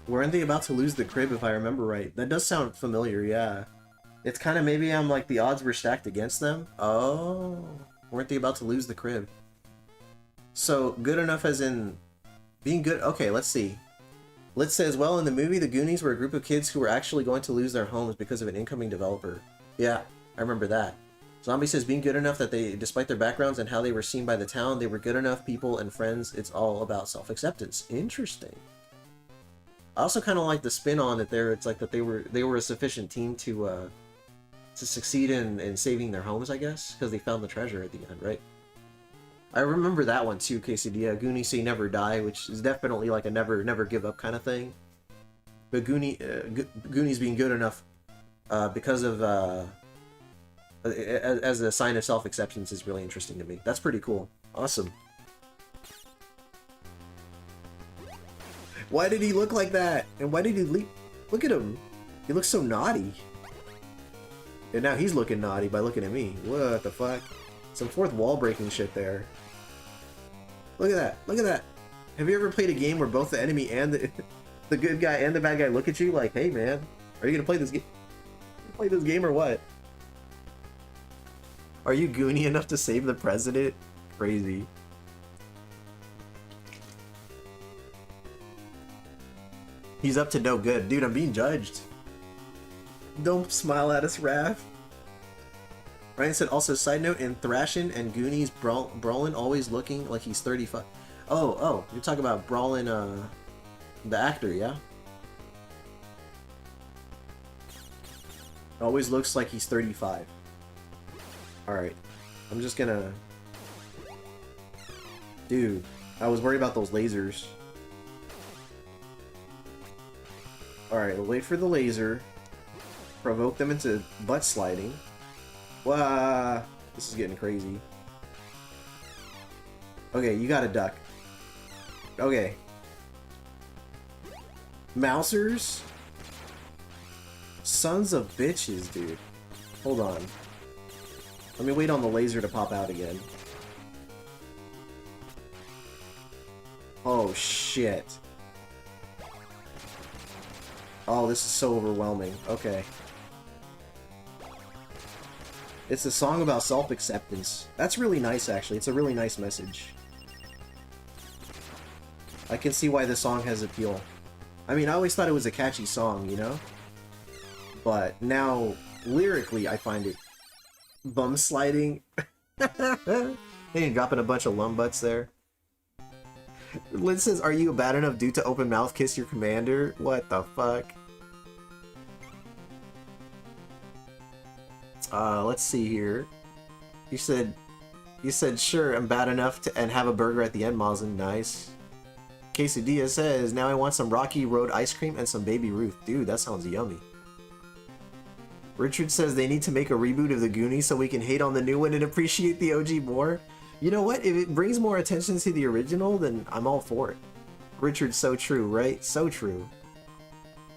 Weren't they about to lose the crib, if I remember right? That does sound familiar, yeah. It's kind of maybe I'm like the odds were stacked against them. Oh, weren't they about to lose the crib? So, good enough as in being good. Okay, let's see. Let's say as well, in the movie, the Goonies were a group of kids who were actually going to lose their homes because of an incoming developer. Yeah, I remember that. Zombie says, being good enough that they, despite their backgrounds and how they were seen by the town, they were good enough people and friends. It's all about self-acceptance. Interesting. I also kind of like the spin on it there. It's like that they were a sufficient team to succeed in saving their homes, I guess, because they found the treasure at the end, right? I remember that one too, Quesadilla. Goonies say never die, which is definitely like a never give up kind of thing. But Goonies being good enough because of as a sign of self-acceptance is really interesting to me. That's pretty cool. Awesome. Why did he look like that? And why did he leap? Look at him. He looks so naughty. And now he's looking naughty by looking at me. What the fuck? Some fourth wall breaking shit there. Look at that. Look at that. Have you ever played a game where both the enemy and the good guy and the bad guy look at you like, hey man, are you gonna play this game? Play this game or what? Are you Goonie enough to save the president? Crazy. He's up to no good. Dude, I'm being judged. Don't smile at us, Raph. Ryan said, also, side note, in Thrashin' and Goonies, Brolin always looking like he's 35. Oh, you're talking about Brolin, the actor, yeah? Always looks like he's 35. Alright. I'm just gonna... Dude, I was worried about those lasers. Alright, we'll wait for the laser. Provoke them into butt sliding. Wow, this is getting crazy. Okay, you gotta duck. Okay. Mousers? Sons of bitches, dude. Hold on. Let me wait on the laser to pop out again. Oh, shit. Oh, this is so overwhelming. Okay. It's a song about self-acceptance. That's really nice, actually. It's a really nice message. I can see why this song has appeal. I mean, I always thought it was a catchy song, you know? But now, lyrically, I find it bum sliding. Hey, dropping a bunch of lum butts there. Liz says, are you a bad enough dude to open mouth kiss your commander? What the fuck? Let's see here. You said sure, I'm bad enough to and have a burger at the end, Mazin. Nice. Quesadilla says, now I want some Rocky Road ice cream and some Baby Ruth. Dude, that sounds yummy. Richard says they need to make a reboot of the Goonies so we can hate on the new one and appreciate the OG more. You know what? If it brings more attention to the original, then I'm all for it. Richard's so true, right? So true.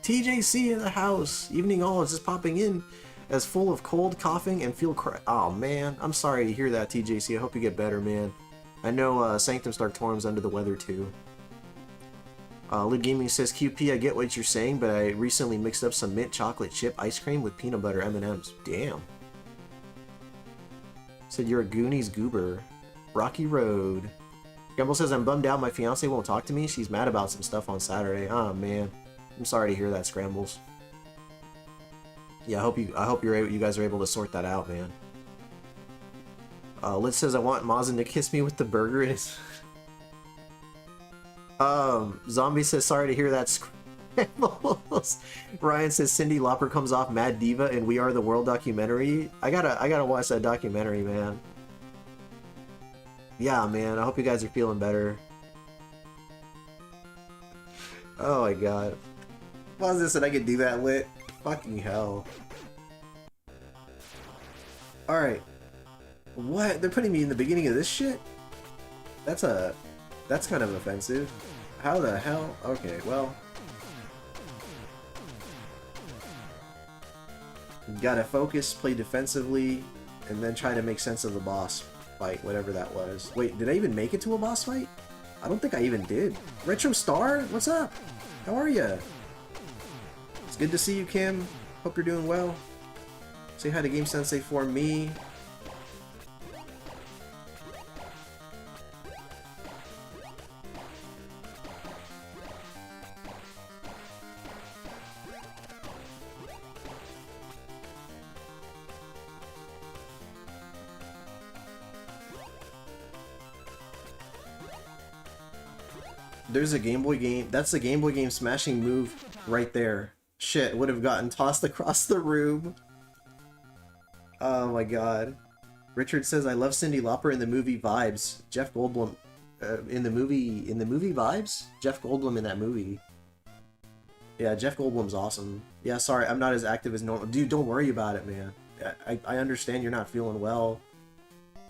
TJC in the house. Evening all is just popping in as full of cold, coughing, and feel oh man, I'm sorry to hear that, TJC. I hope you get better, man. I know Sanctum Starktorm's under the weather too. Lid Gaming says, QP, I get what you're saying, but I recently mixed up some mint chocolate chip ice cream with peanut butter M&Ms. Damn. Said you're a Goonies goober. Rocky Road. Grumble says, I'm bummed out my fiance won't talk to me. She's mad about some stuff on Saturday. Oh man. I'm sorry to hear that, Scrambles. Yeah, I hope you guys are able to sort that out, man. Liz says, I want Mazin to kiss me with the burger. It's Zombie says, sorry to hear that, Scrambles. Ryan says, Cyndi Lauper comes off Mad Diva and We Are the World documentary. I gotta watch that documentary, man. Yeah, man, I hope you guys are feeling better. Oh my god. Pause this and I can do that, Lit. Fucking hell. Alright. What? They're putting me in the beginning of this shit? That's kind of offensive. How the hell? Okay, well. Gotta focus, play defensively, and then try to make sense of the boss fight, whatever that was. Wait, did I even make it to a boss fight? I don't think I even did. Retro Star? What's up? How are ya? It's good to see you, Kim. Hope you're doing well. Say hi to Game Sensei for me. There's a Game Boy game. That's the Game Boy game smashing move right there. Shit, would have gotten tossed across the room. Oh my god. Richard says, I love Cyndi Lauper in the movie Vibes. Jeff Goldblum in the movie Vibes? Jeff Goldblum in that movie. Yeah, Jeff Goldblum's awesome. Yeah, sorry, I'm not as active as normal. Dude, don't worry about it, man. I understand you're not feeling well.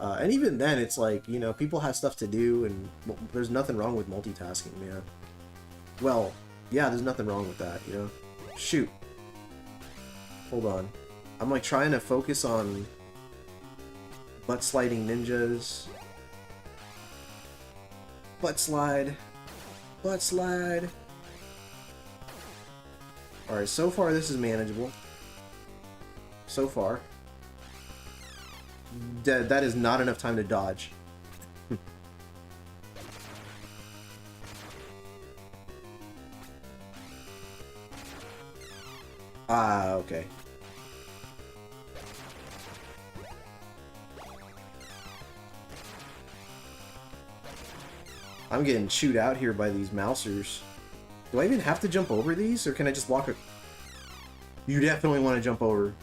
And even then, it's like, you know, people have stuff to do, and well, there's nothing wrong with multitasking, man. Well, yeah, there's nothing wrong with that, you know? Shoot. Hold on. I'm like trying to focus on butt sliding ninjas. Butt slide. Butt slide. Alright, so far this is manageable. So far. That is not enough time to dodge. Ah, okay. I'm getting chewed out here by these mousers. Do I even have to jump over these, or can I just walk a... You definitely want to jump over.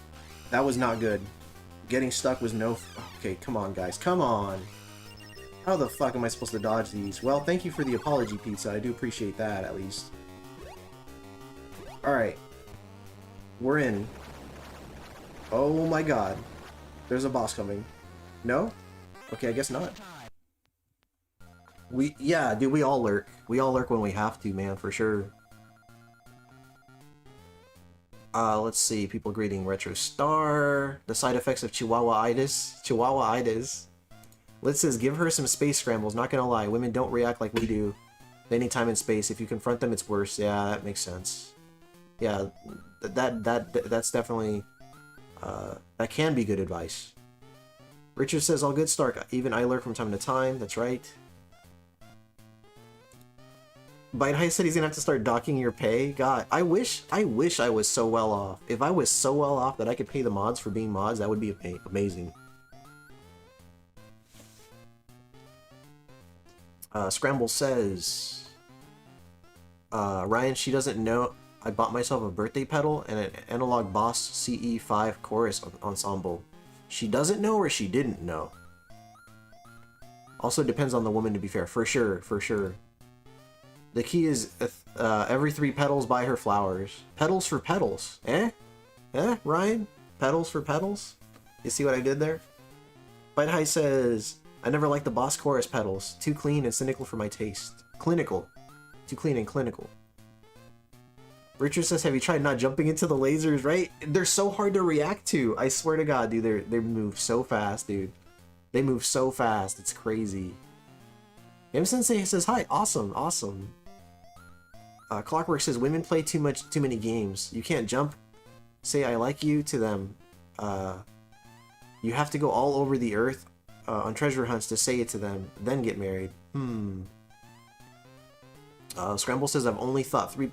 That was not good. Getting stuck was no... Okay, come on, guys. Come on. How the fuck am I supposed to dodge these? Well, thank you for the apology, pizza. I do appreciate that, at least. Alright. We're in. Oh my god. There's a boss coming. No? Okay, I guess not. Yeah, dude, we all lurk. We all lurk when we have to, man, for sure. Let's see. People greeting Retro Star. The side effects of chihuahua-itis. Chihuahua-itis. Liz says, give her some space scrambles. Not gonna lie, women don't react like we do. Anytime in space. If you confront them, it's worse. Yeah, that makes sense. Yeah, that's definitely... that can be good advice. Richard says, all good, Stark. Even I lurk from time to time. That's right. Bite High said he's gonna have to start docking your pay. God, I wish I was so well off. If I was so well off that I could pay the mods for being mods, that would be amazing. Scramble says, Ryan, she doesn't know I bought myself a birthday pedal and an analog Boss CE5 chorus ensemble. She doesn't know or she didn't know. Also depends on the woman, to be fair. For sure, for sure. The key is every 3 petals buy her flowers. Petals for petals. Eh? Eh, Ryan? Petals for petals? You see what I did there? Bite High says, I never liked the Boss chorus pedals. Too clean and cynical for my taste. Clinical. Too clean and clinical. Richard says, have you tried not jumping into the lasers, right? They're so hard to react to. I swear to God, dude, they move so fast, dude. They move so fast. It's crazy. M Sensei says, hi, awesome, awesome. Clockwork says, women play too many games. You can't jump, say I like you to them. You have to go all over the earth on treasure hunts to say it to them, then get married. Scramble says, I've only bought 3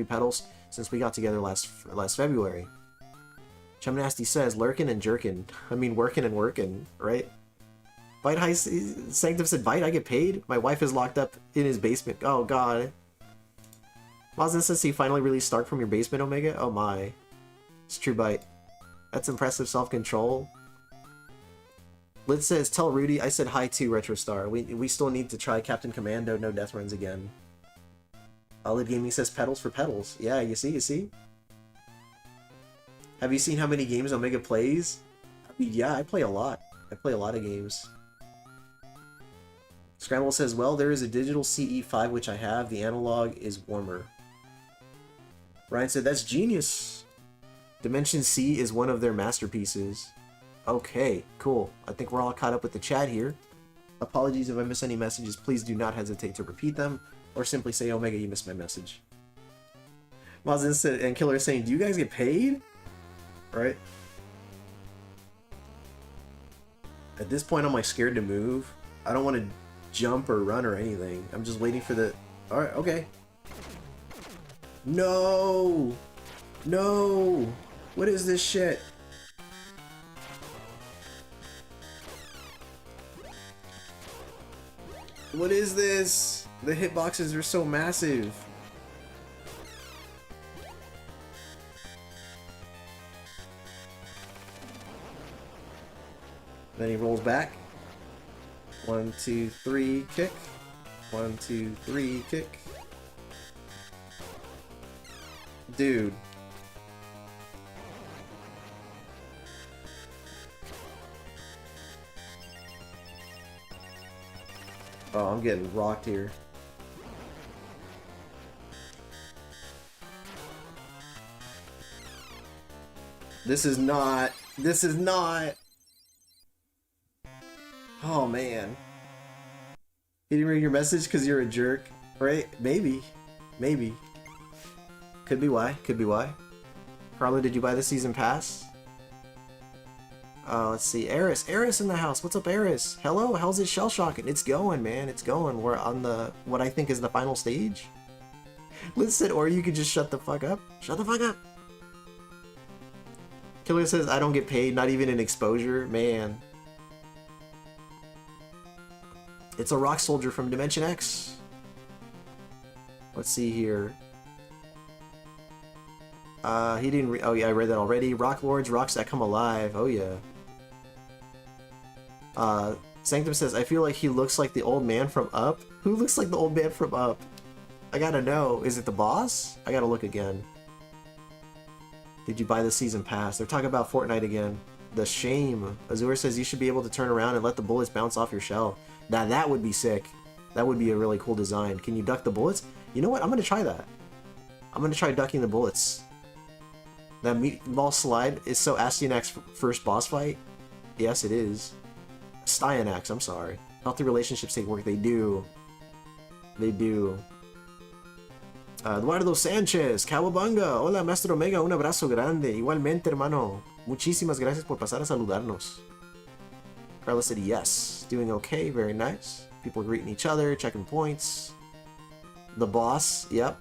pedals since we got together last February. Chum Nasty says, lurkin' and jerkin'. I mean, workin' and workin', right? Bite High Sanctum said, Bite, I get paid? My wife is locked up in his basement. Oh, God. Mazin says, he finally released Stark from your basement, Omega? Oh, my. It's true, Bite. That's impressive self-control. Liz says, tell Rudy I said hi to Retrostar. We still need to try Captain Commando No Death Runs again. Lid Gaming says, pedals for pedals. Yeah, you see? Have you seen how many games Omega plays? I mean, yeah, I play a lot. I play a lot of games. Scramble says, well, there is a digital CE5 which I have. The analog is warmer. Ryan said, that's genius. Dimension C is one of their masterpieces. Okay, cool. I think we're all caught up with the chat here. Apologies if I miss any messages. Please do not hesitate to repeat them, or simply say, Omega, you missed my message. Mazin said, and Killer is saying, do you guys get paid? Right? At this point, I'm like scared to move. I don't want to jump or run or anything. I'm just waiting for the... Alright, okay. No! No! What is this shit? What is this? The hitboxes are so massive. Then he rolls back. 1, 2, 3, kick. 1, 2, 3, kick. Dude. Oh, I'm getting rocked here. This is not. Oh man. He didn't read your message because you're a jerk, right? Maybe. Could be why. Carla, did you buy the season pass? Let's see. Eris in the house. What's up, Eris? Hello, how's it shell shocking? It's going, man. It's going. We're on the, what I think is the final stage. Listen, or you could just shut the fuck up. Shut the fuck up. Killer says, I don't get paid, not even in exposure. Man. It's a rock soldier from Dimension X. Let's see here. He didn't oh yeah, I read that already. Rock Lords, rocks that come alive. Oh yeah. Sanctum says, I feel like he looks like the old man from Up. Who looks like the old man from Up? I gotta know. Is it the boss? I gotta look again. Did you buy the season pass? They're talking about Fortnite again. The shame. Azure says you should be able to turn around and let the bullets bounce off your shell. Now that would be sick. That would be a really cool design. Can you duck the bullets? You know what? I'm gonna try that. I'm gonna try ducking the bullets. That meatball slide is so Astyanax's first boss fight. Yes, it is. Styanax, I'm sorry. Healthy relationships take work. They do. They do. Eduardo Sánchez, Cowabunga. Hola, Maestro Omega, un abrazo grande. Igualmente, hermano. Muchísimas gracias por pasar a saludarnos. Carla said yes. Doing okay, very nice. People greeting each other, checking points. The boss, yep.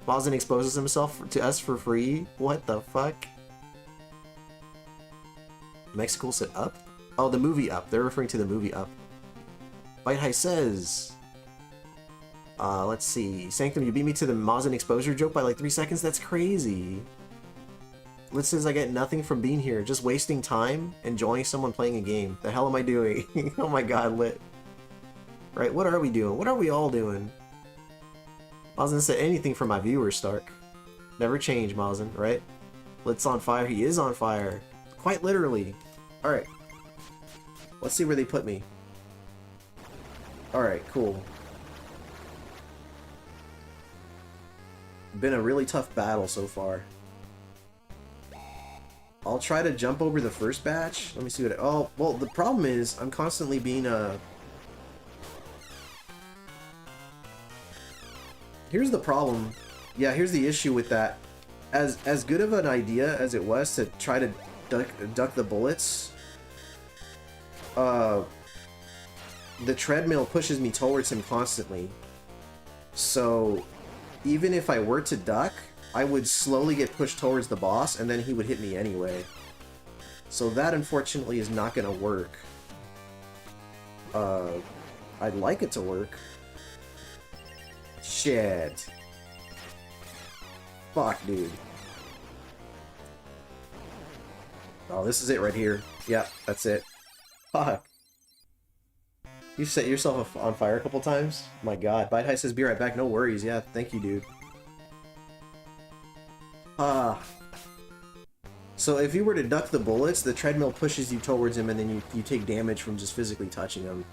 Boston exposes himself to us for free. What the fuck? Mexico said Up? Oh, the movie Up. They're referring to the movie Up. Bite High says... let's see. Sanctum, you beat me to the Mazin exposure joke by like 3 seconds? That's crazy. Lit says I get nothing from being here. Just wasting time, enjoying someone playing a game. The hell am I doing? Oh my god, Lit. Right, what are we doing? What are we all doing? Mazin said anything for my viewers, Stark. Never change, Mazin, right? Lit's on fire. He is on fire. Quite literally. Alright. Let's see where they put me. Alright, cool. Been a really tough battle so far. I'll try to jump over the first batch. Let me see what oh, well, the problem is I'm constantly being Here's the problem. Yeah, here's the issue with that. As good of an idea as it was to try to duck the bullets, the treadmill pushes me towards him constantly. So even if I were to duck, I would slowly get pushed towards the boss, and then he would hit me anyway. So that, unfortunately, is not gonna work. I'd like it to work. Shit. Fuck, dude. Oh, this is it right here. Yeah, that's it. Fuck. You set yourself on fire a couple times? My god. Bite High says, be right back. No worries. Yeah, thank you, dude. So if you were to duck the bullets, the treadmill pushes you towards him and then you take damage from just physically touching him.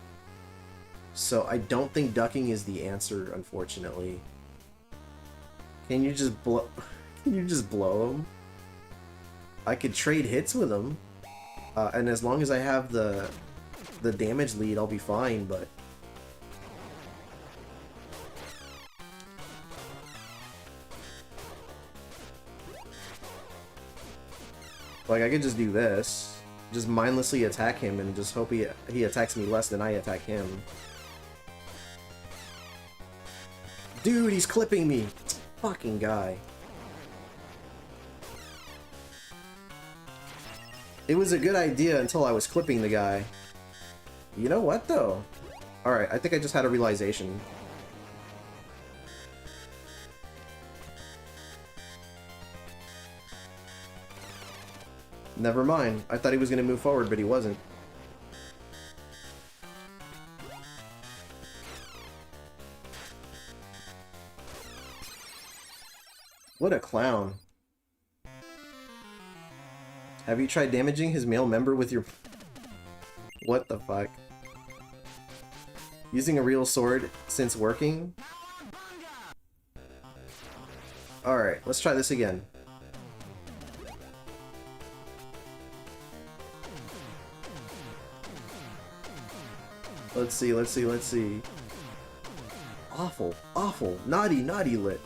So I don't think ducking is the answer, unfortunately. Can you just blow... Can you just blow him? I could trade hits with him. And as long as I have the damage lead, I'll be fine, but... Like, I could just do this. Just mindlessly attack him and just hope he attacks me less than I attack him. Dude, he's clipping me! Fucking guy. It was a good idea until I was clipping the guy. You know what, though? Alright, I think I just had a realization. Never mind. I thought he was gonna move forward, but he wasn't. What a clown. Have you tried damaging his male member with your... What the fuck? Using a real sword since working? Alright, let's try this again. Let's see, let's see, let's see. Awful, awful, naughty, naughty lit.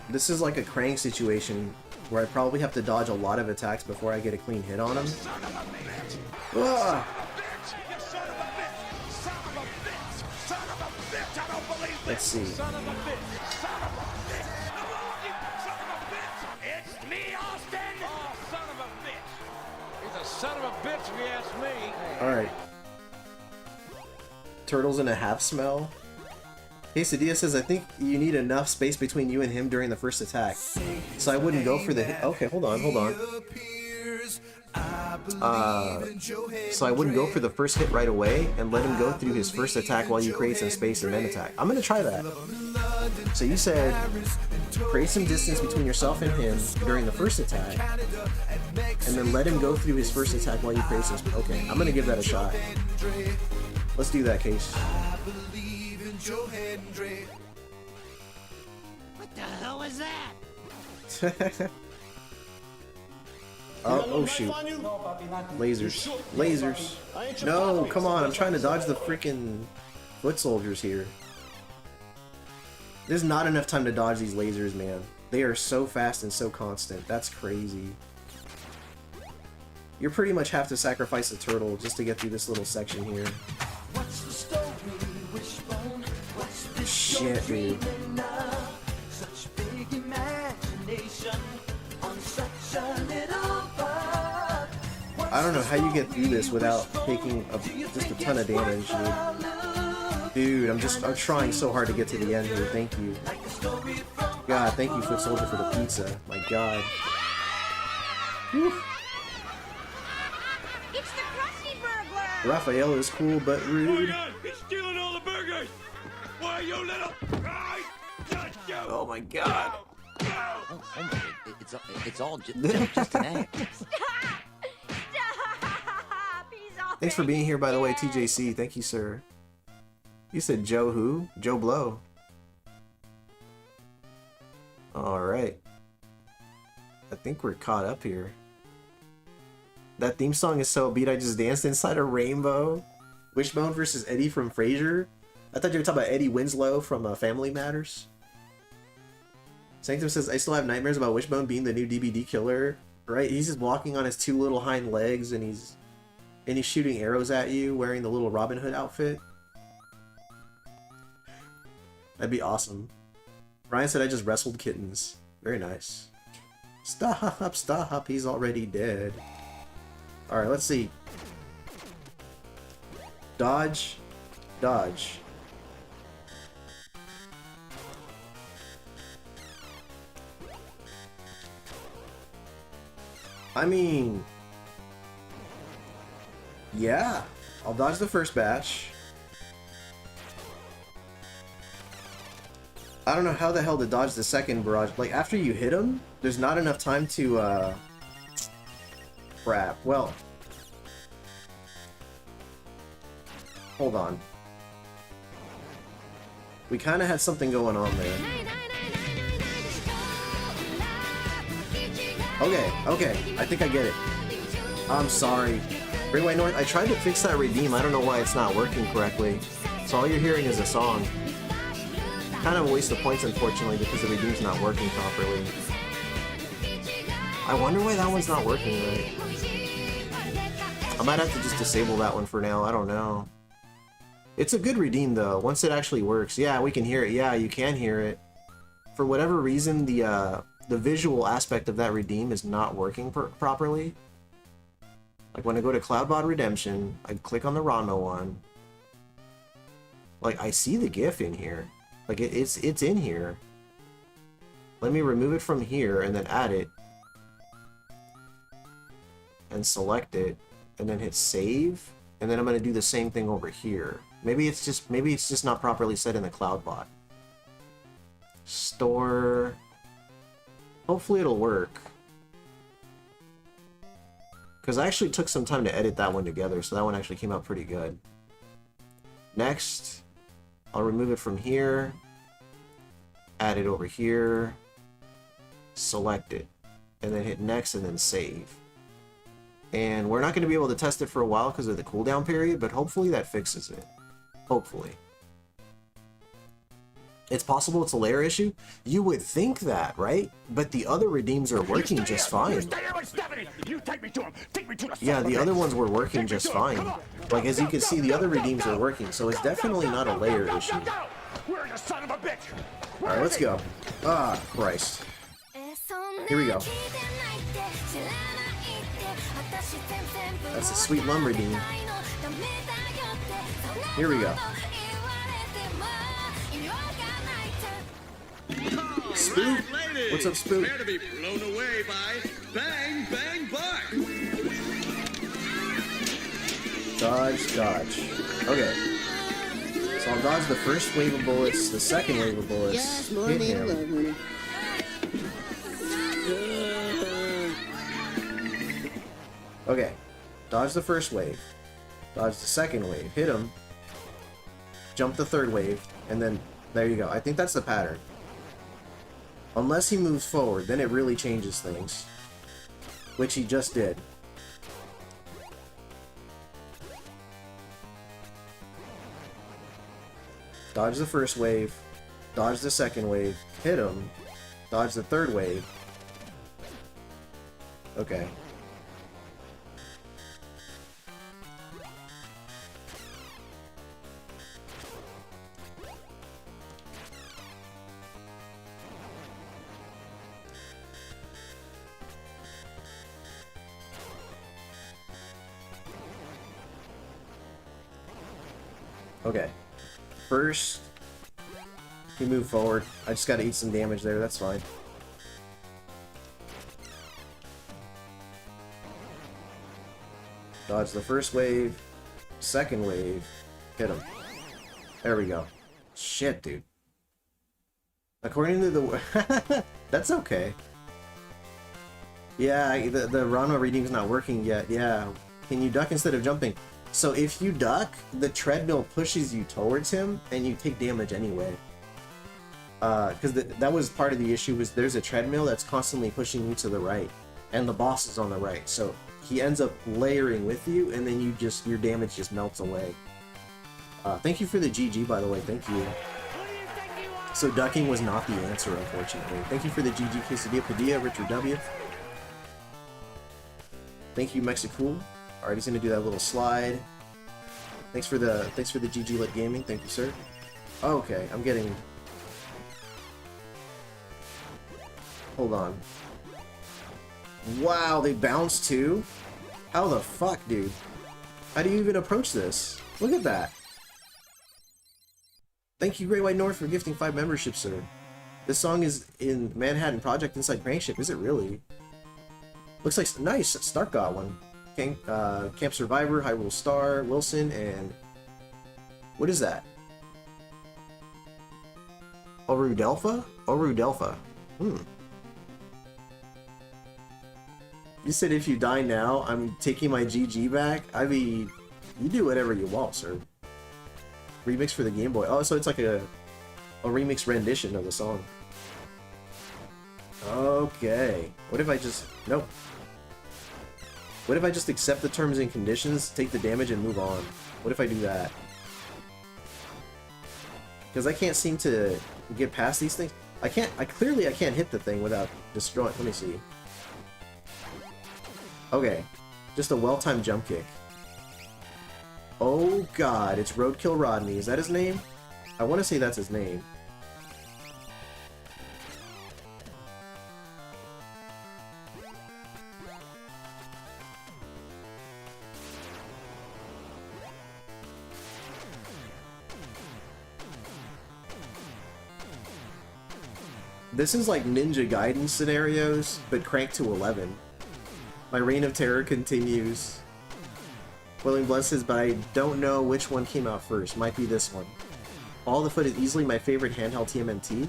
This is like a Krang situation where I probably have to dodge a lot of attacks before I get a clean hit on him. Ah! Let's see. It's me, Austin! Oh, son of a bitch! He's a son of a bitch if you ask me. Alright. Turtles in a half smell. Quesadilla says, I think you need enough space between you and him during the first attack. So I wouldn't go for the hit. Okay, hold on, hold on. So I wouldn't go for the first hit right away and let him go through his first attack while you create some space and then attack. I'm gonna try that. So you said, create some distance between yourself and him during the first attack, and then let him go through his first attack while you create some space. Okay, I'm gonna give that a shot. Let's do that, Case. What the hell was that? Oh shoot. Lasers. Lasers. No, come on, I'm trying to dodge the freaking foot soldiers here. There's not enough time to dodge these lasers, man. They are so fast and so constant. That's crazy. You pretty much have to sacrifice a turtle just to get through this little section here. What's the story, Wishbone? What's this Shit, dude. Such big imagination on such a little bug. I don't know how you get through this without taking just a ton of damage, dude. Dude, I'm trying so hard to get to the end here. Thank you. God, thank you, Foot Soldier, for the pizza. My God. Whew. It's the crusty burglar! Raphael is cool but Oh my rude. god, he's stealing all the burgers! Why, you little... I got you! Oh my God. Oh my, it's all just an act. Stop! He's all Thanks for being here, by the way, TJC. Thank you, sir. You said Joe who? Joe Blow. Alright. I think we're caught up here. That theme song is so beat I just danced inside a rainbow. Wishbone versus Eddie from Frasier. I thought you were talking about Eddie Winslow from Family Matters. Sanctum says, I still have nightmares about Wishbone being the new DBD killer. Right? He's just walking on his two little hind legs and he's shooting arrows at you wearing the little Robin Hood outfit. That'd be awesome. Ryan said I just wrestled kittens. Very nice. Stop, stop, he's already dead. Alright, let's see. Dodge. Dodge. I mean... yeah. I'll dodge the first batch. I don't know how the hell to dodge the second barrage. Like, after you hit him, there's not enough time to, crap. Well... hold on. We kind of had something going on there. Okay, okay. I think I get it. I'm sorry. Railway North, I tried to fix that redeem. I don't know why it's not working correctly. So all you're hearing is a song. Kind of a waste of points, unfortunately, because the redeem's not working properly. I wonder why that one's not working right. I might have to just disable that one for now. I don't know. It's a good redeem, though. Once it actually works. Yeah, we can hear it. Yeah, you can hear it. For whatever reason, the visual aspect of that redeem is not working properly. Like when I go to Cloudbot Redemption, I click on the Ranma one. Like, I see the GIF in here. Like, it's in here. Let me remove it from here and then add it. And select it. And then hit save. And then I'm going to do the same thing over here. Maybe it's just not properly set in the cloud bot. Store. Hopefully it'll work. Because I actually took some time to edit that one together, so that one actually came out pretty good. Next, I'll remove it from here. Add it over here. Select it. And then hit next and then save. And we're not going to be able to test it for a while because of the cooldown period, but hopefully that fixes it. Hopefully. It's possible it's a layer issue. You would think that, right? But the other redeems are working just fine. Yeah, the other ones were working just fine. Like, as you can see, the other redeems are working, so it's definitely not a layer issue. Alright, let's go. Ah, Christ. Here we go. That's a sweet lumber redeem. Here we go. Spook? What's up, Spook? Prepare to be blown away by bangbangbart. Dodge, dodge. Okay. So I'll dodge the first wave of bullets, the second wave of bullets. Just more Hit made of him. love, honey. Okay. Dodge the first wave. Dodge the second wave. Hit him. Jump the third wave. And then, there you go. I think that's the pattern. Unless he moves forward, then it really changes things. Which he just did. Dodge the first wave. Dodge the second wave. Hit him. Dodge the third wave. Okay. Okay. First, he moved forward. I just gotta eat some damage there, that's fine. Dodge the first wave, second wave, hit him. There we go. Shit, dude. According to the... That's okay. Yeah, the Ranma reading's not working yet, yeah. Can you duck instead of jumping? So if you duck, the treadmill pushes you towards him, and you take damage anyway. Because that was part of the issue, was there's a treadmill that's constantly pushing you to the right, and the boss is on the right. So he ends up layering with you, and then your damage just melts away. Thank you for the GG, by the way, thank you. So ducking was not the answer, unfortunately. Thank you for the GG, Quesadilla Padilla, Richard W. Thank you, Mexicool. Alright, he's gonna do that little slide. Thanks for the GG Lit Gaming. Thank you, sir. Okay, I'm getting. Hold on. Wow, they bounce too? How the fuck, dude? How do you even approach this? Look at that. Thank you, Great White North, for gifting 5 memberships, sir. This song is in Manhattan Project Inside Crankship. Is it really? Looks like nice. Stark got one. Camp Survivor, Hyrule Star, Wilson, and what is that? Orudelpha? Orudelpha. You said if you die now, I'm taking my GG back? I mean, you do whatever you want, sir. Remix for the Game Boy. Oh, so it's like a remix rendition of the song. Okay. What if I just... Nope. What if I just accept the terms and conditions, take the damage, and move on? What if I do that? Because I can't seem to get past these things. I clearly can't hit the thing without destroying. Let me see. Okay. Just a well-timed jump kick. Oh god, it's Roadkill Rodney. Is that his name? I want to say that's his name. This is like Ninja Gaiden scenarios, but cranked to 11. My reign of terror continues. Willing blesses, but I don't know which one came out first. Might be this one. All the Foot is easily my favorite handheld TMNT.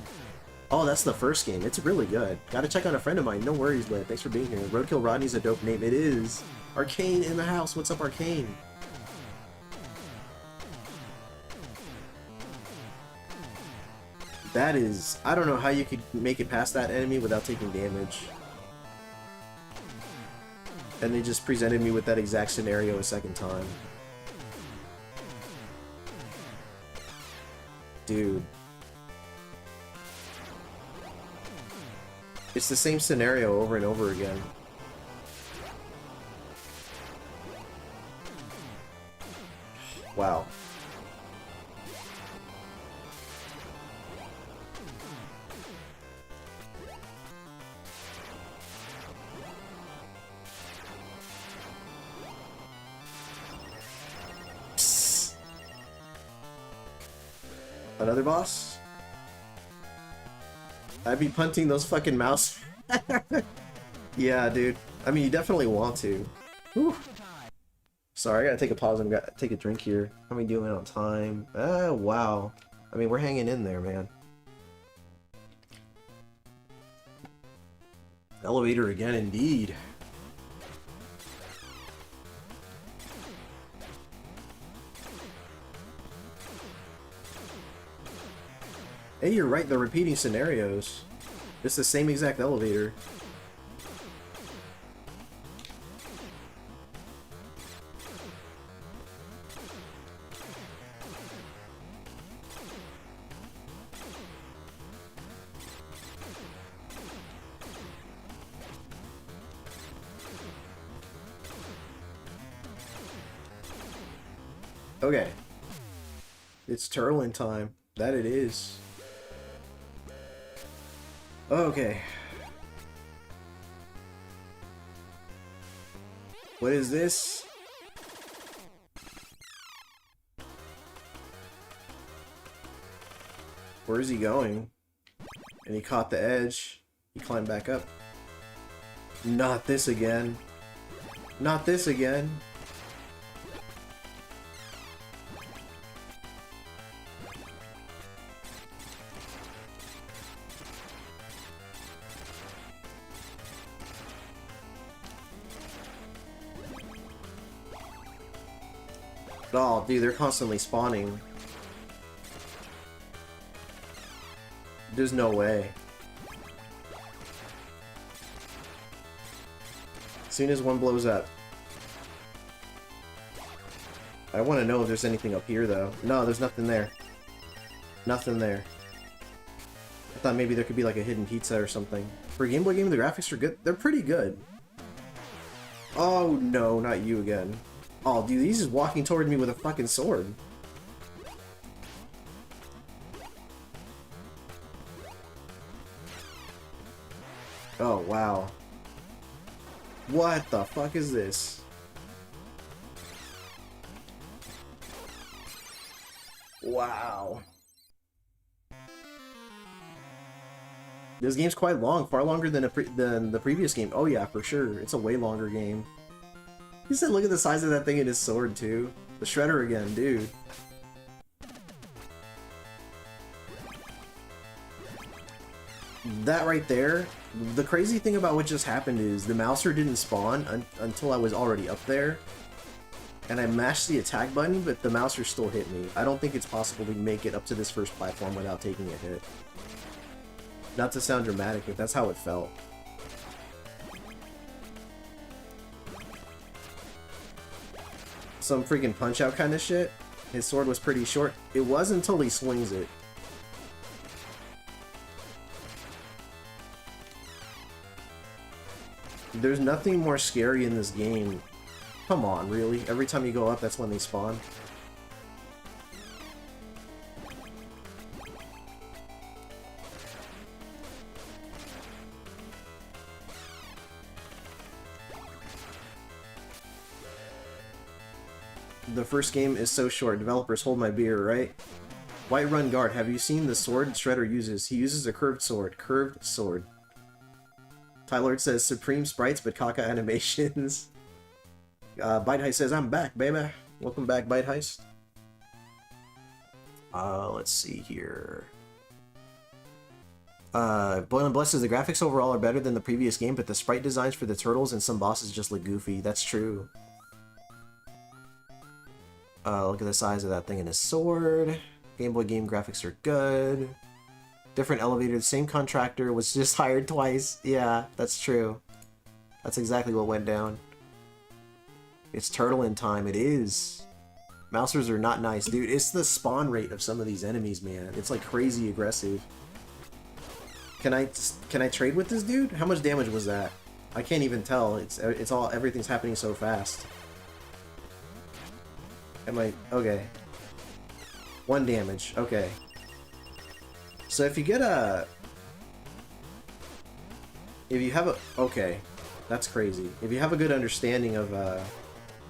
Oh, that's the first game. It's really good. Gotta check on a friend of mine. No worries, Lid. Thanks for being here. Roadkill Rodney's a dope name. It is. Arcane in the house. What's up, Arcane? That is... I don't know how you could make it past that enemy without taking damage. And they just presented me with that exact scenario a second time. Dude. It's the same scenario over and over again. Wow. Psst. Another boss? I'd be punting those fucking mouse. Yeah, dude. I mean, you definitely want to. Whew. Sorry, I gotta take a pause and gotta take a drink here. How are we doing on time? Wow. I mean, we're hanging in there, man. Elevator again, indeed. Hey, you're right, they're repeating scenarios. It's the same exact elevator. Okay. It's turtling time. That it is. Okay. What is this? Where is he going? And he caught the edge. He climbed back up. Not this again. Not this again. Oh, dude, they're constantly spawning. There's no way. As soon as one blows up. I want to know if there's anything up here, though. No, there's nothing there. Nothing there. I thought maybe there could be like a hidden pizza or something. For a Game Boy game, the graphics are good. They're pretty good. Oh, no, not you again. Oh, dude, he's just walking toward me with a fucking sword. Oh, wow. What the fuck is this? Wow. This game's quite long, far longer than the previous game. Oh yeah, for sure. It's a way longer game. He said, look at the size of that thing in his sword, too. The Shredder again, dude. That right there, the crazy thing about what just happened is the mouser didn't spawn until I was already up there. And I mashed the attack button, but the mouser still hit me. I don't think it's possible to make it up to this first platform without taking a hit. Not to sound dramatic, but that's how it felt. Some freaking punch-out kind of shit. His sword was pretty short. It was until he swings it. There's nothing more scary in this game. Come on, really? Every time you go up, that's when they spawn? The first game is so short. Developers hold my beer, right? Whiterun Guard, have you seen the sword Shredder uses? He uses a curved sword. Curved sword. Tylord says Supreme Sprites but caca animations. Bite Heist says, I'm back, baby. Welcome back, Bite Heist. Let's see here. Boil and Bless says the graphics overall are better than the previous game, but the sprite designs for the turtles and some bosses just look goofy. That's true. Look at the size of that thing in his sword. Game Boy game graphics are good. Different elevator, the same contractor was just hired twice. Yeah, that's true. That's exactly what went down. It's turtle in time. It is. Mousers are not nice, dude. It's the spawn rate of some of these enemies, man. It's like crazy aggressive. Can I trade with this dude? How much damage was that? I can't even tell. Everything's happening so fast. Okay. 1 damage. Okay. So if you get okay, that's crazy. If you have a good understanding of,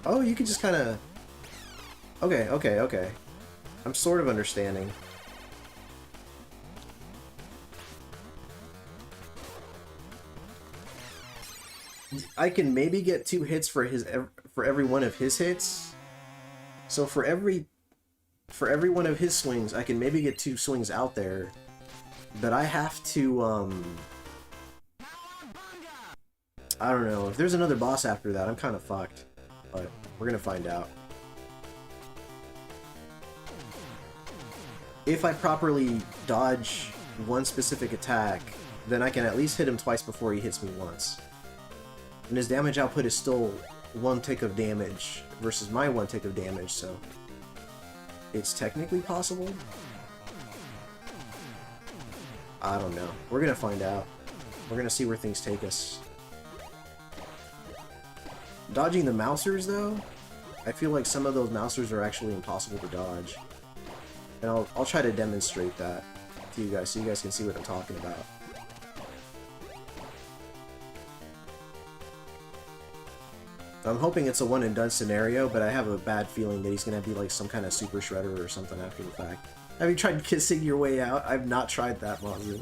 oh, you can just kind of, okay. I'm sort of understanding. I can maybe get 2 hits for every one of his hits. So for every one of his swings, I can maybe get 2 swings out there. But I have to, I don't know. If there's another boss after that, I'm kind of fucked. But we're gonna find out. If I properly dodge one specific attack, then I can at least hit him twice before he hits me once. And his damage output is still 1 tick of damage versus my 1 tick of damage, so it's technically possible. I don't know. We're gonna find out. We're gonna see where things take us. Dodging the mousers, though, I feel like some of those mousers are actually impossible to dodge. And I'll try to demonstrate that to you guys so you guys can see what I'm talking about. I'm hoping it's a one and done scenario, but I have a bad feeling that he's gonna be like some kind of super shredder or something after the fact. Have you tried kissing your way out? I've not tried that, Mazu.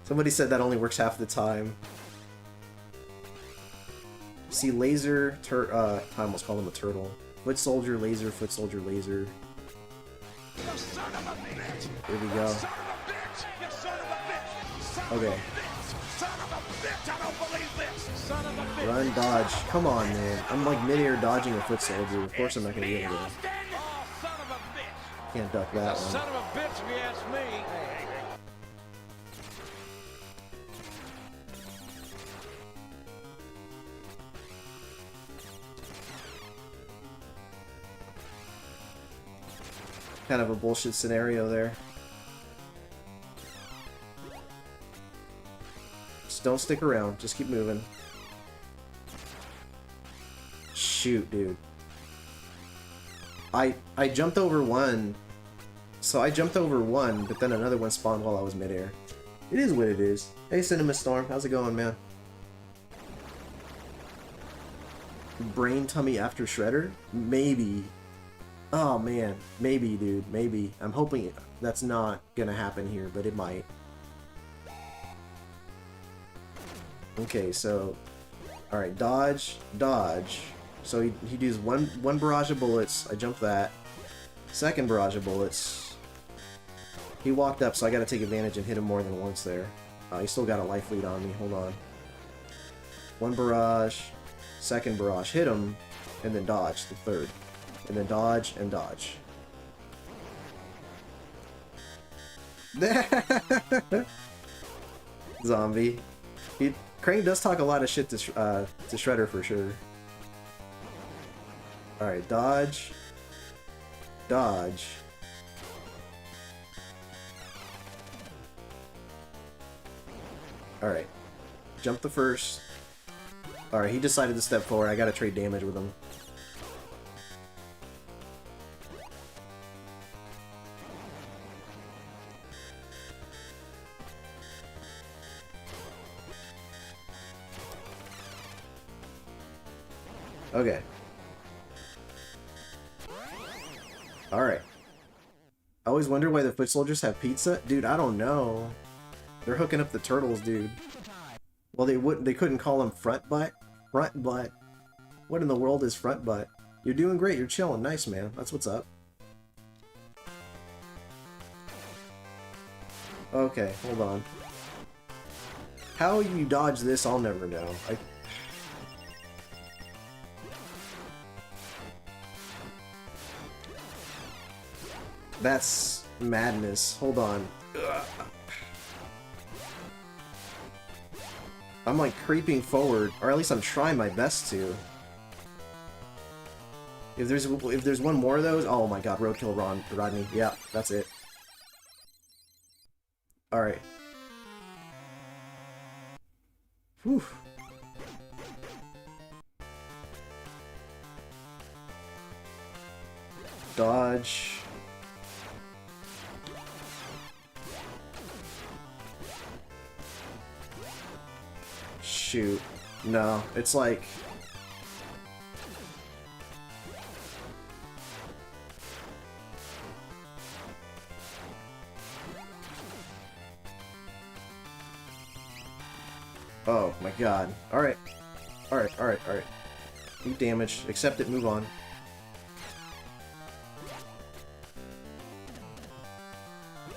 Somebody said that only works half the time. See, laser, I almost called him a turtle. Foot soldier, laser, foot soldier, laser. Here we go. Okay. Run, dodge. Come on, man. I'm like mid-air dodging a foot soldier. Of course I'm not gonna get it. Can't duck that one. Son of a bitch, if you ask me. Kind of a bullshit scenario there. Just don't stick around. Just keep moving. Shoot, dude. I jumped over one. So I jumped over one, but then another one spawned while I was midair. It is what it is. Hey, Cinema Storm. How's it going, man? Brain tummy after Shredder? Maybe. Oh, man. Maybe, dude. Maybe. I'm hoping that's not gonna happen here, but it might. Okay, so... Alright, dodge, dodge. So he does one barrage of bullets. I jump that. Second barrage of bullets. He walked up, so I gotta take advantage and hit him more than once there. He still got a life lead on me. Hold on. One barrage. Second barrage. Hit him. And then dodge. The third. And then dodge and dodge. Zombie. Crane does talk a lot of shit to Shredder for sure. Alright, dodge. Dodge. Alright. Jump the first. Alright, he decided to step forward. I gotta trade damage with him. Okay. Alright. I always wonder why the foot soldiers have pizza. Dude, I don't know. They're hooking up the turtles, dude. Well, they couldn't call them front butt. Front butt. What in the world is front butt? You're doing great. You're chilling. Nice, man. That's what's up. Okay, hold on. How you dodge this, I'll never know. That's madness. Hold on. Ugh. I'm like creeping forward, or at least I'm trying my best to. If there's one more of those, oh my god, roadkill Rodney. Yeah, that's it. Alright. Whew. Dodge. Shoot. No, it's like... Oh my god. Alright. Alright, alright, alright. You damage. Accept it, move on.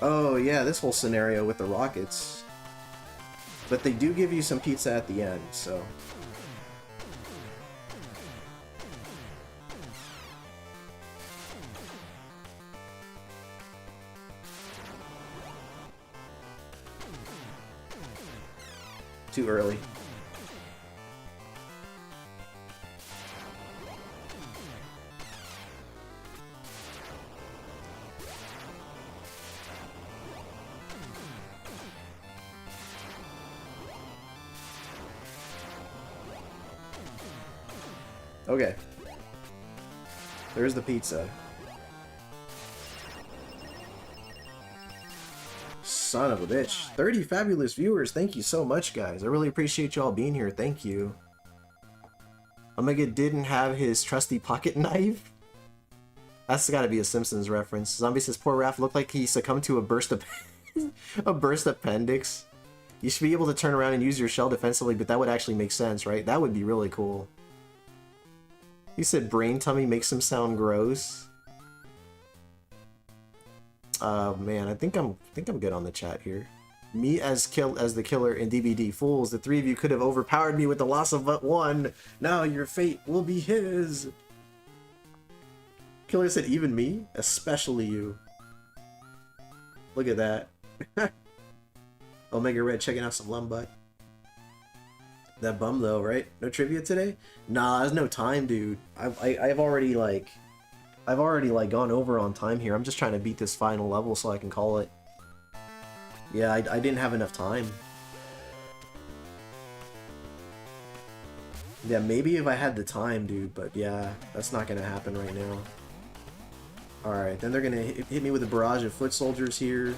Oh yeah, this whole scenario with the rockets. But they do give you some pizza at the end, so... Too early. Okay. There's the pizza. Son of a bitch. 30 fabulous viewers. Thank you so much, guys. I really appreciate y'all being here. Thank you. Omega didn't have his trusty pocket knife. That's gotta be a Simpsons reference. Zombie says, poor Raph looked like he succumbed to a burst appendix. You should be able to turn around and use your shell defensively, but that would actually make sense, right? That would be really cool. He said brain tummy makes him sound gross. Man, I think I'm good on the chat here. Me as the killer in DBD. Fools, the three of you could have overpowered me with the loss of but one. Now your fate will be his. Killer said even me? Especially you. Look at that. Omega Red checking out some Lumbutt. That bum though, right? No trivia today? Nah, there's no time, dude. I've already gone over on time here. I'm just trying to beat this final level so I can call it. Yeah, I didn't have enough time. Yeah, maybe if I had the time, dude, but yeah, that's not gonna happen right now. Alright, then they're gonna hit me with a barrage of foot soldiers here.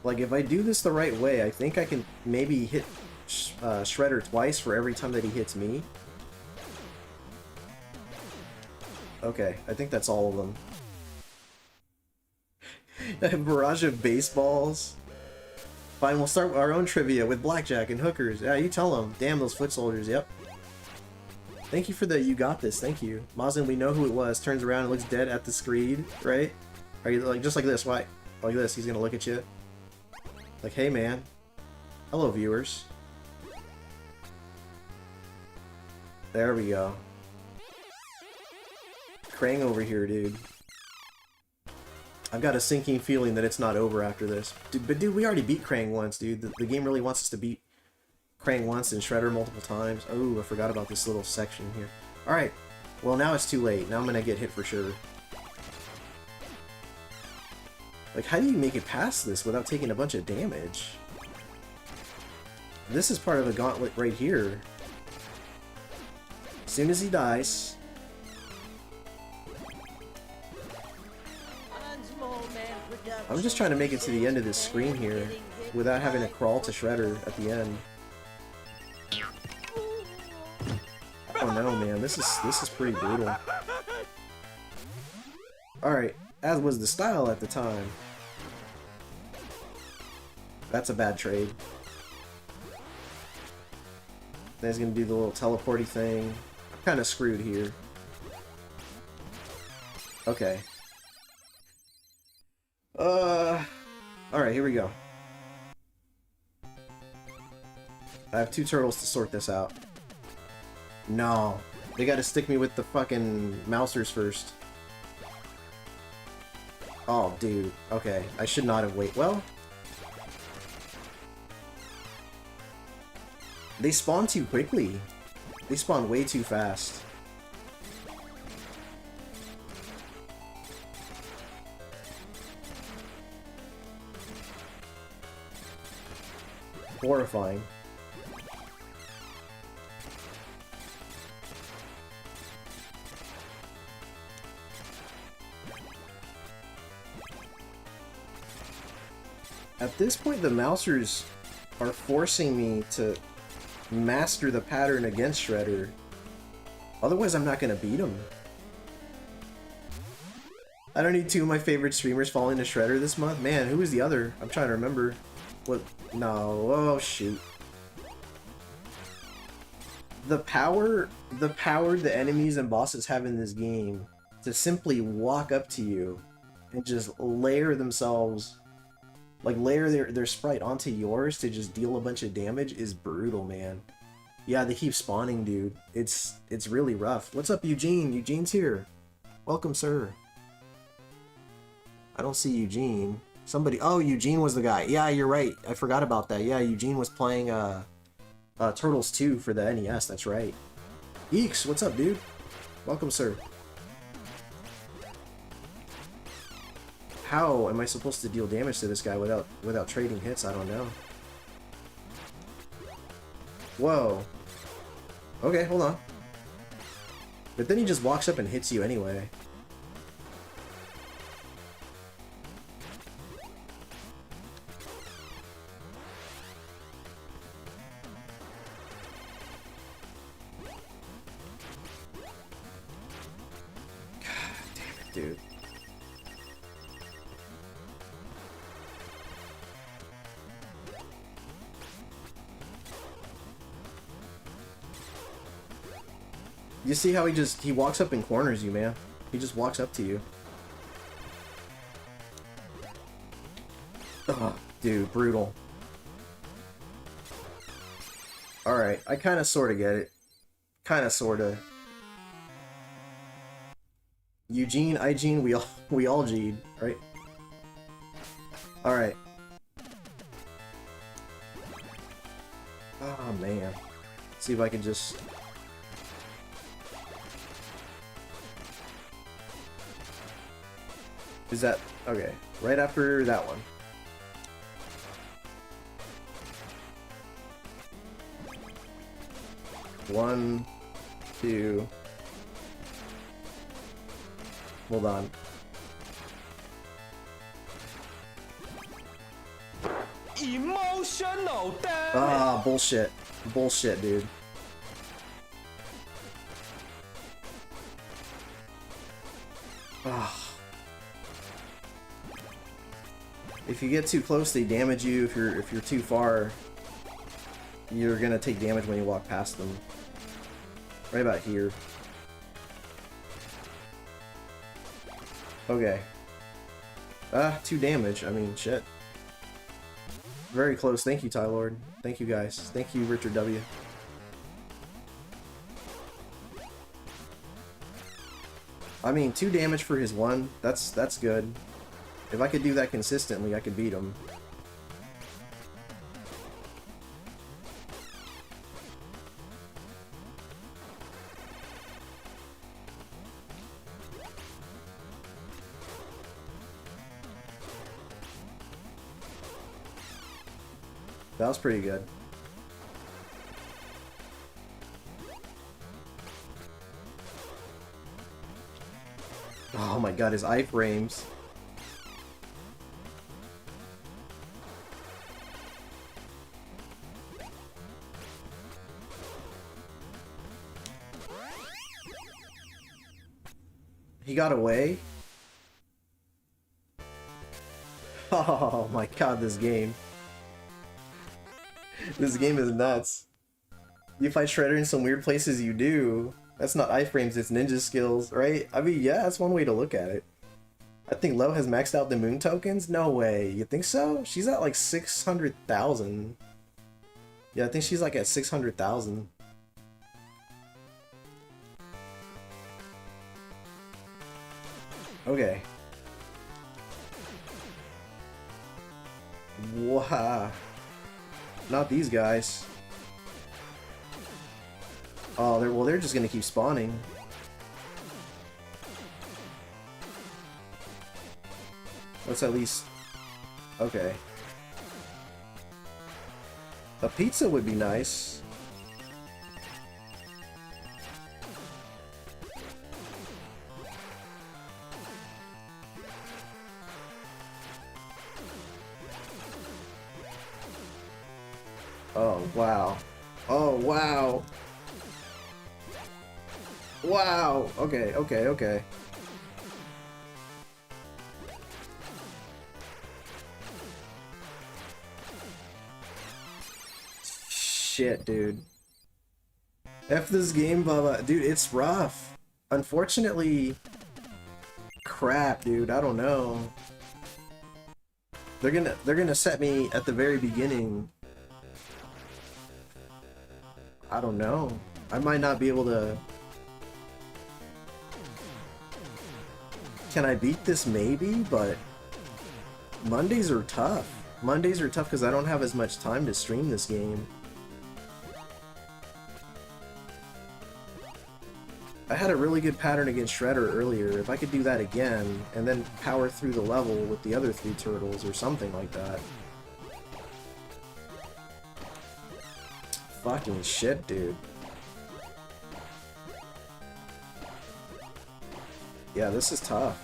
Like, if I do this the right way, I think I can maybe hit Shredder twice for every time that he hits me. Okay, I think that's all of them. A barrage of baseballs. Fine, we'll start our own trivia with blackjack and hookers. Yeah, you tell them. Damn those foot soldiers, yep. Thank you for the you got this, thank you. Mazin, we know who it was. Turns around and looks dead at the screen, right? Are you like just like this? Why? Like this, he's gonna look at you. Like, hey man. Hello viewers. There we go. Krang over here, dude. I've got a sinking feeling that it's not over after this. Dude, we already beat Krang once, dude. The game really wants us to beat Krang once and Shredder multiple times. Oh, I forgot about this little section here. Alright. Well, now it's too late. Now I'm gonna get hit for sure. Like, how do you make it past this without taking a bunch of damage? This is part of a gauntlet right here. soon as he dies. I'm just trying to make it to the end of this screen here without having to crawl to Shredder at the end. Oh no, man, this is pretty brutal. Alright, as was the style at the time. That's a bad trade. Then he's gonna do the little teleporty thing. I'm kinda screwed here. Okay. Alright, here we go. I have 2 turtles to sort this out. No. They gotta stick me with the fucking mousers first. Oh, dude. Okay. I should not have waited. Well... They spawn too quickly. They spawn way too fast. Horrifying. At this point, the mousers are forcing me to master the pattern against Shredder. Otherwise, I'm not gonna beat him. I don't need 2 of my favorite streamers falling to Shredder this month. Man, who was the other? I'm trying to remember. What? No. Oh, shoot. The power the enemies and bosses have in this game to simply walk up to you and just layer themselves, like layer their sprite onto yours to just deal a bunch of damage is brutal, man. Yeah, they keep spawning, dude. It's really rough. What's up, Eugene? Eugene's here. Welcome, sir. I don't see Eugene. Somebody... Oh, Eugene was the guy. Yeah, you're right. I forgot about that. Yeah, Eugene was playing Turtles 2 for the NES. That's right. Eeks, what's up, dude? Welcome, sir. How am I supposed to deal damage to this guy without trading hits? I don't know. Whoa. Okay, hold on. But then he just walks up and hits you anyway. God damn it, dude. You see how he walks up and corners you, man. He just walks up to you. Ugh, dude, brutal. Alright, I kinda sorta get it. Kinda sorta. Eugene, Igene, we all G'd, right? Alright. Oh man. Let's see if I can just... Is that... Okay, right after that one. One, two... Hold on. Emotional damage. Ah, bullshit. Bullshit, dude. Ah. If you get too close, they damage you. If you're too far, you're gonna take damage when you walk past them. Right about here. Okay. 2 damage. I mean, shit. Very close. Thank you, Tylord. Thank you, guys. Thank you, Richard W. I mean, 2 damage for his 1. That's good. If I could do that consistently, I could beat him. That was pretty good. Oh my god, his iframes. He got away? Oh my god, this game. This game is nuts. You fight Shredder in some weird places, you do. That's not iframes, it's ninja skills, right? I mean, yeah, that's one way to look at it. I think Lo has maxed out the moon tokens? No way. You think so? She's at like 600,000. Yeah, I think she's like at 600,000. Okay. Wow. Not these guys. Oh, they're just gonna keep spawning. Let's at least... Okay. A pizza would be nice. Oh, wow. Oh, wow. Wow. Okay, okay, okay. Shit, dude. F this game, Bubba. Dude, it's rough. Unfortunately... Crap, dude. I don't know. They're gonna set me at the very beginning. I don't know. I might not be able to... Can I beat this? Maybe, but... Mondays are tough. Mondays are tough because I don't have as much time to stream this game. I had a really good pattern against Shredder earlier. If I could do that again, and then power through the level with the other 3 turtles or something like that. Fucking shit, dude. Yeah, this is tough.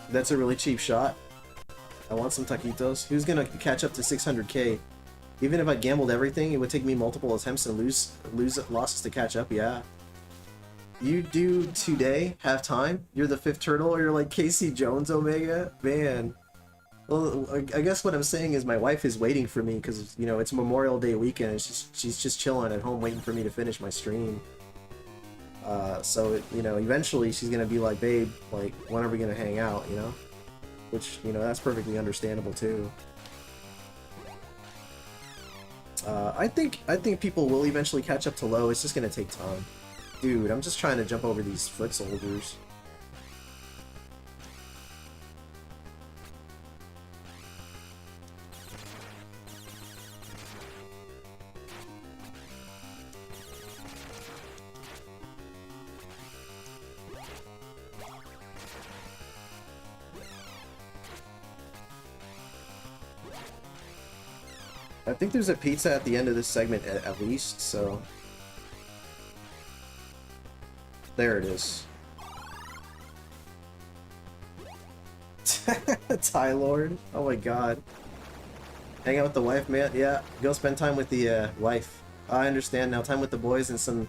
That's a really cheap shot. I want some taquitos. Who's gonna catch up to 600k? Even if I gambled everything, it would take me multiple attempts and lose losses to catch up, yeah. You do today have time? You're the 5th turtle, or you're like Casey Jones Omega? Man. Well, I guess what I'm saying is my wife is waiting for me because, you know, it's Memorial Day weekend and she's just chilling at home waiting for me to finish my stream. So, you know, eventually she's gonna be like, babe, like, when are we gonna hang out, you know? Which, you know, that's perfectly understandable too. I think people will eventually catch up to Lo. It's just gonna take time. Dude, I'm just trying to jump over these foot soldiers. I think there's a pizza at the end of this segment at least, so... There it is. Ty Lord? Oh my god. Hang out with the wife, man? Yeah, go spend time with the wife. I understand now. Time with the boys and some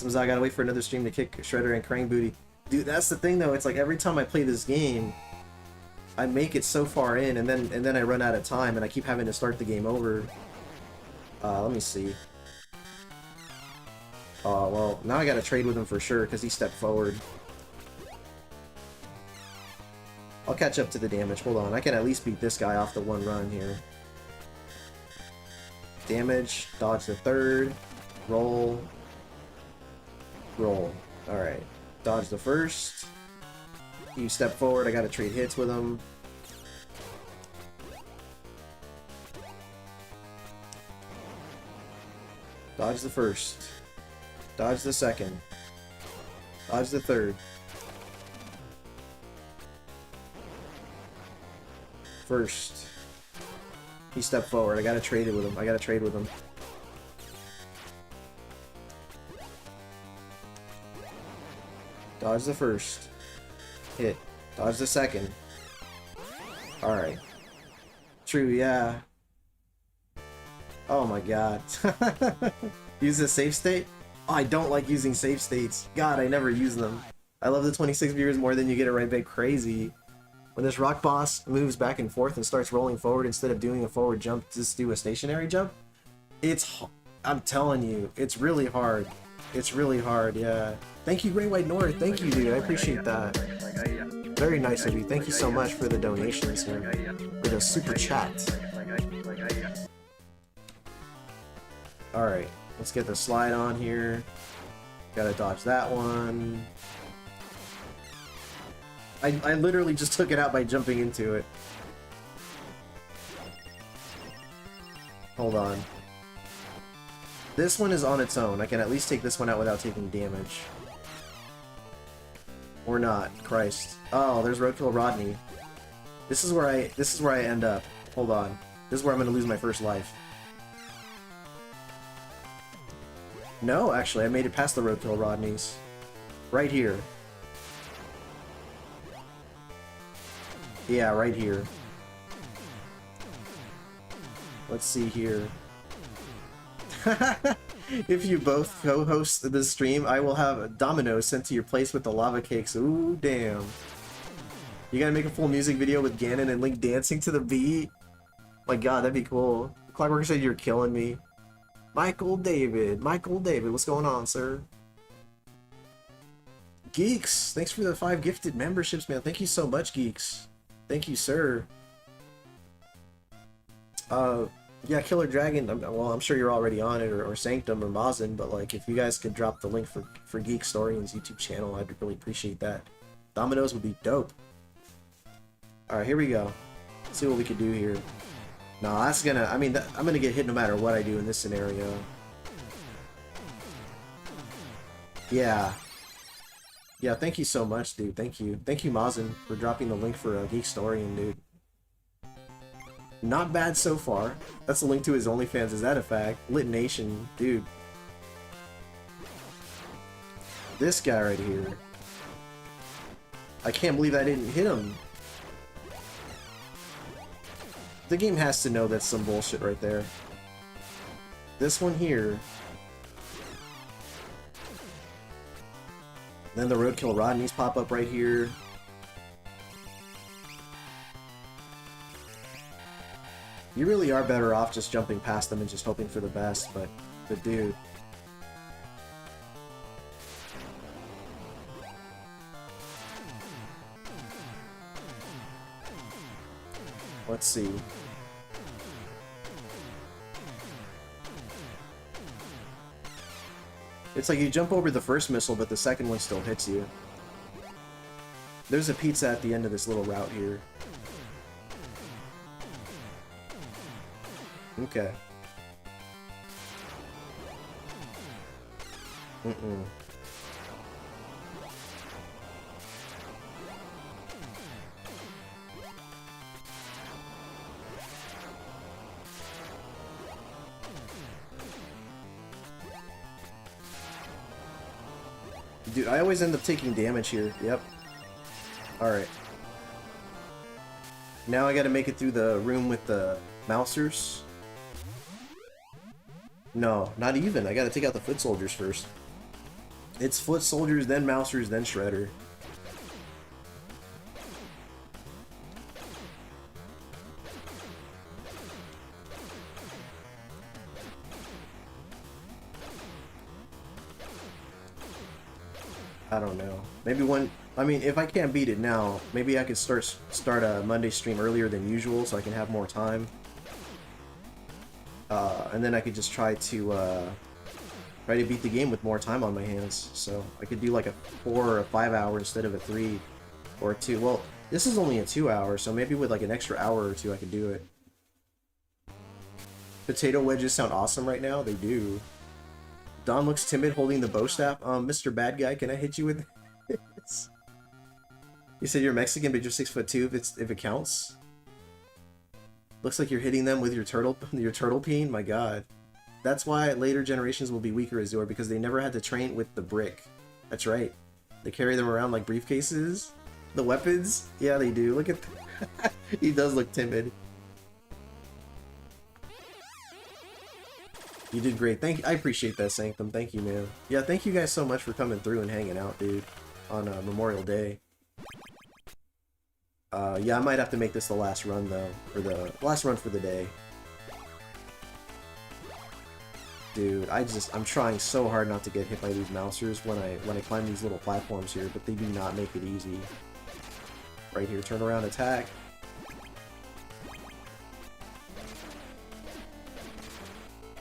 I gotta wait for another stream to kick Shredder and Krang booty. Dude, that's the thing though. It's like every time I play this game, I make it so far in, and then I run out of time, and I keep having to start the game over. Let me see. Oh, well, now I gotta trade with him for sure, because he stepped forward. I'll catch up to the damage. Hold on, I can at least beat this guy off the one run here. Damage, dodge the 3rd, roll, roll. Alright, dodge the 1st. You step forward, I gotta trade hits with him. Dodge the 1st. Dodge the 2nd. Dodge the 3rd. 1st. He stepped forward. I gotta trade it with him. I gotta trade with him. Dodge the first. Hit. Dodge the second. Alright. True, yeah. Oh my god. Use the save state? Oh, I don't like using save states. God, I never use them. I love the 26 viewers more than you get it right back. Crazy. When this rock boss moves back and forth and starts rolling forward instead of doing a forward jump, just do a stationary jump. I'm telling you, it's really hard. It's really hard, yeah. Thank you, Great White North. Thank you, dude. I appreciate that. Very nice of you. Thank you so much for the donations here. For the super chat. Alright, let's get the slide on here. Gotta dodge that one. I literally just took it out by jumping into it. Hold on. This one is on its own. I can at least take this one out without taking damage. Or not. Christ. Oh, there's Roadkill Rodney. This is where I end up. Hold on. This is where I'm gonna lose my first life. No, actually, I made it past the Roadkill Rodneys. Right here. Yeah, right here. Let's see here. If you both co-host the stream, I will have dominoes sent to your place with the lava cakes. Ooh, damn. You gotta make a full music video with Ganon and Link dancing to the beat? My god, that'd be cool. Clockwork said you're killing me. Michael David, what's going on, sir? Geeks, thanks for the 5 gifted memberships, man. Thank you so much, Geeks. Thank you, sir. Yeah, Killer Dragon, well, I'm sure you're already on it, or Sanctum, or Mazin, but, like, if you guys could drop the link for Geek Storian's YouTube channel, I'd really appreciate that. Dominoes would be dope. Alright, here we go. Let's see what we could do here. No, that's gonna, I'm gonna get hit no matter what I do in this scenario. Yeah. Yeah, thank you so much, dude. Thank you. Thank you, Mazin, for dropping the link for Geek Storian, dude. Not bad so far. That's a link to his OnlyFans, is that a fact? Lit Nation, dude. This guy right here. I can't believe I didn't hit him. The game has to know that's some bullshit right there. This one here. Then the Roadkill Rodneys pop up right here. You really are better off just jumping past them and just hoping for the best, but dude. Let's see. It's like you jump over the first missile, but the second one still hits you. There's a pizza at the end of this little route here. Okay. Dude, I always end up taking damage here. Yep. Alright. Now I gotta make it through the room with the mousers. No, not even. I gotta take out the foot soldiers first. It's foot soldiers, then mousers, then shredder. I don't know. Maybe one. I mean, if I can't beat it now, maybe I could start a Monday stream earlier than usual, so I can have more time. And then I could just try to beat the game with more time on my hands. So I could do like a 4 or a 5 hour instead of a 3 or a 2. Well, this is only a 2 hour, so maybe with like an extra hour or 2 I could do it. Potato wedges sound awesome right now. They do. Don looks timid holding the bow staff. Mr. Bad Guy, can I hit you with this? You said you're Mexican, but you're 6'2" if it counts. Looks like you're hitting them with your turtle peen. My god. That's why later generations will be weaker, Azure, because they never had to train with the brick. That's right. They carry them around like briefcases. The weapons? Yeah, they do. Look at he does look timid. You did great. Thank you. I appreciate that, Sanctum. Thank you, man. Yeah, thank you guys so much for coming through and hanging out, dude, on Memorial Day. Yeah, I might have to make this the last run, though, for the last run for the day. Dude, I'm trying so hard not to get hit by these mousers when I climb these little platforms here, but they do not make it easy. Right here, turn around, attack.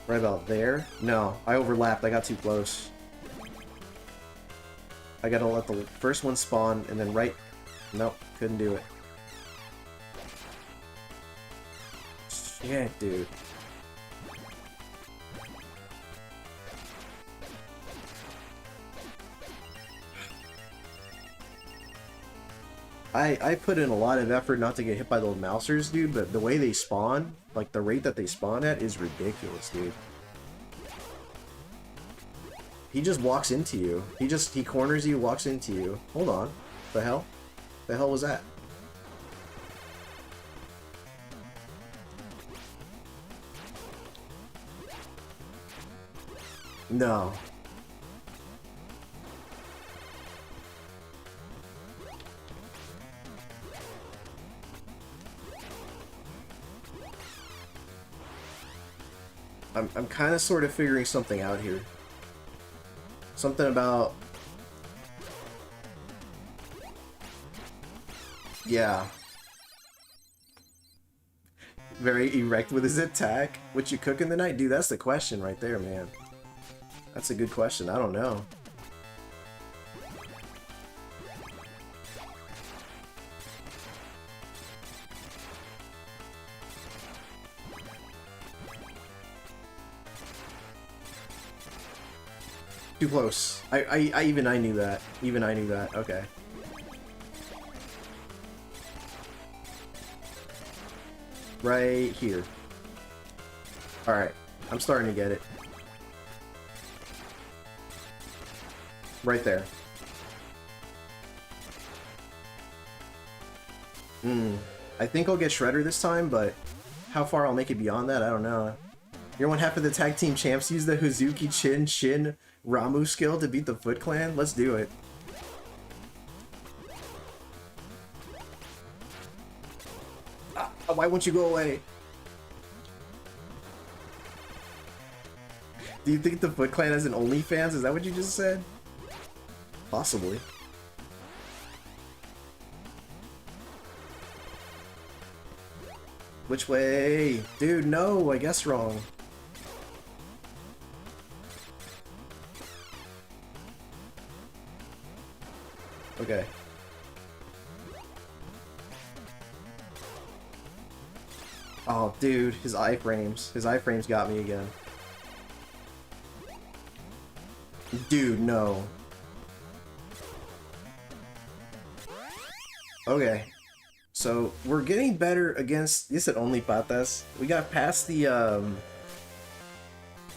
Right about there? No, I overlapped. I got too close. I gotta let the first one spawn, and then right... Nope, couldn't do it. Shit, dude. I put in a lot of effort not to get hit by those mousers, dude, but the way they spawn, like the rate that they spawn at is ridiculous, dude. He just walks into you. He corners you, walks into you. Hold on. The hell? The hell was that? No. I'm kind of sort of figuring something out here. Something about... Yeah. Very erect with his attack. What you cook in the night? Dude, that's the question right there, man. That's a good question. I don't know. Too close. Even I knew that. Even I knew that. Okay. Right here. Alright. I'm starting to get it. Right there. I think I'll get Shredder this time, but how far I'll make it beyond that, I don't know. You're one half of the tag team champs. Use the Hazuki Shin Ramu skill to beat the Foot Clan? Let's do it. Why won't you go away? Do you think the Foot Clan has an OnlyFans? Is that what you just said? Possibly. Which way? Dude, no, I guess wrong. Okay. Oh, dude, his iframes. His iframes got me again. Dude, no. Okay. So, we're getting better against... You said only patas. We got past the,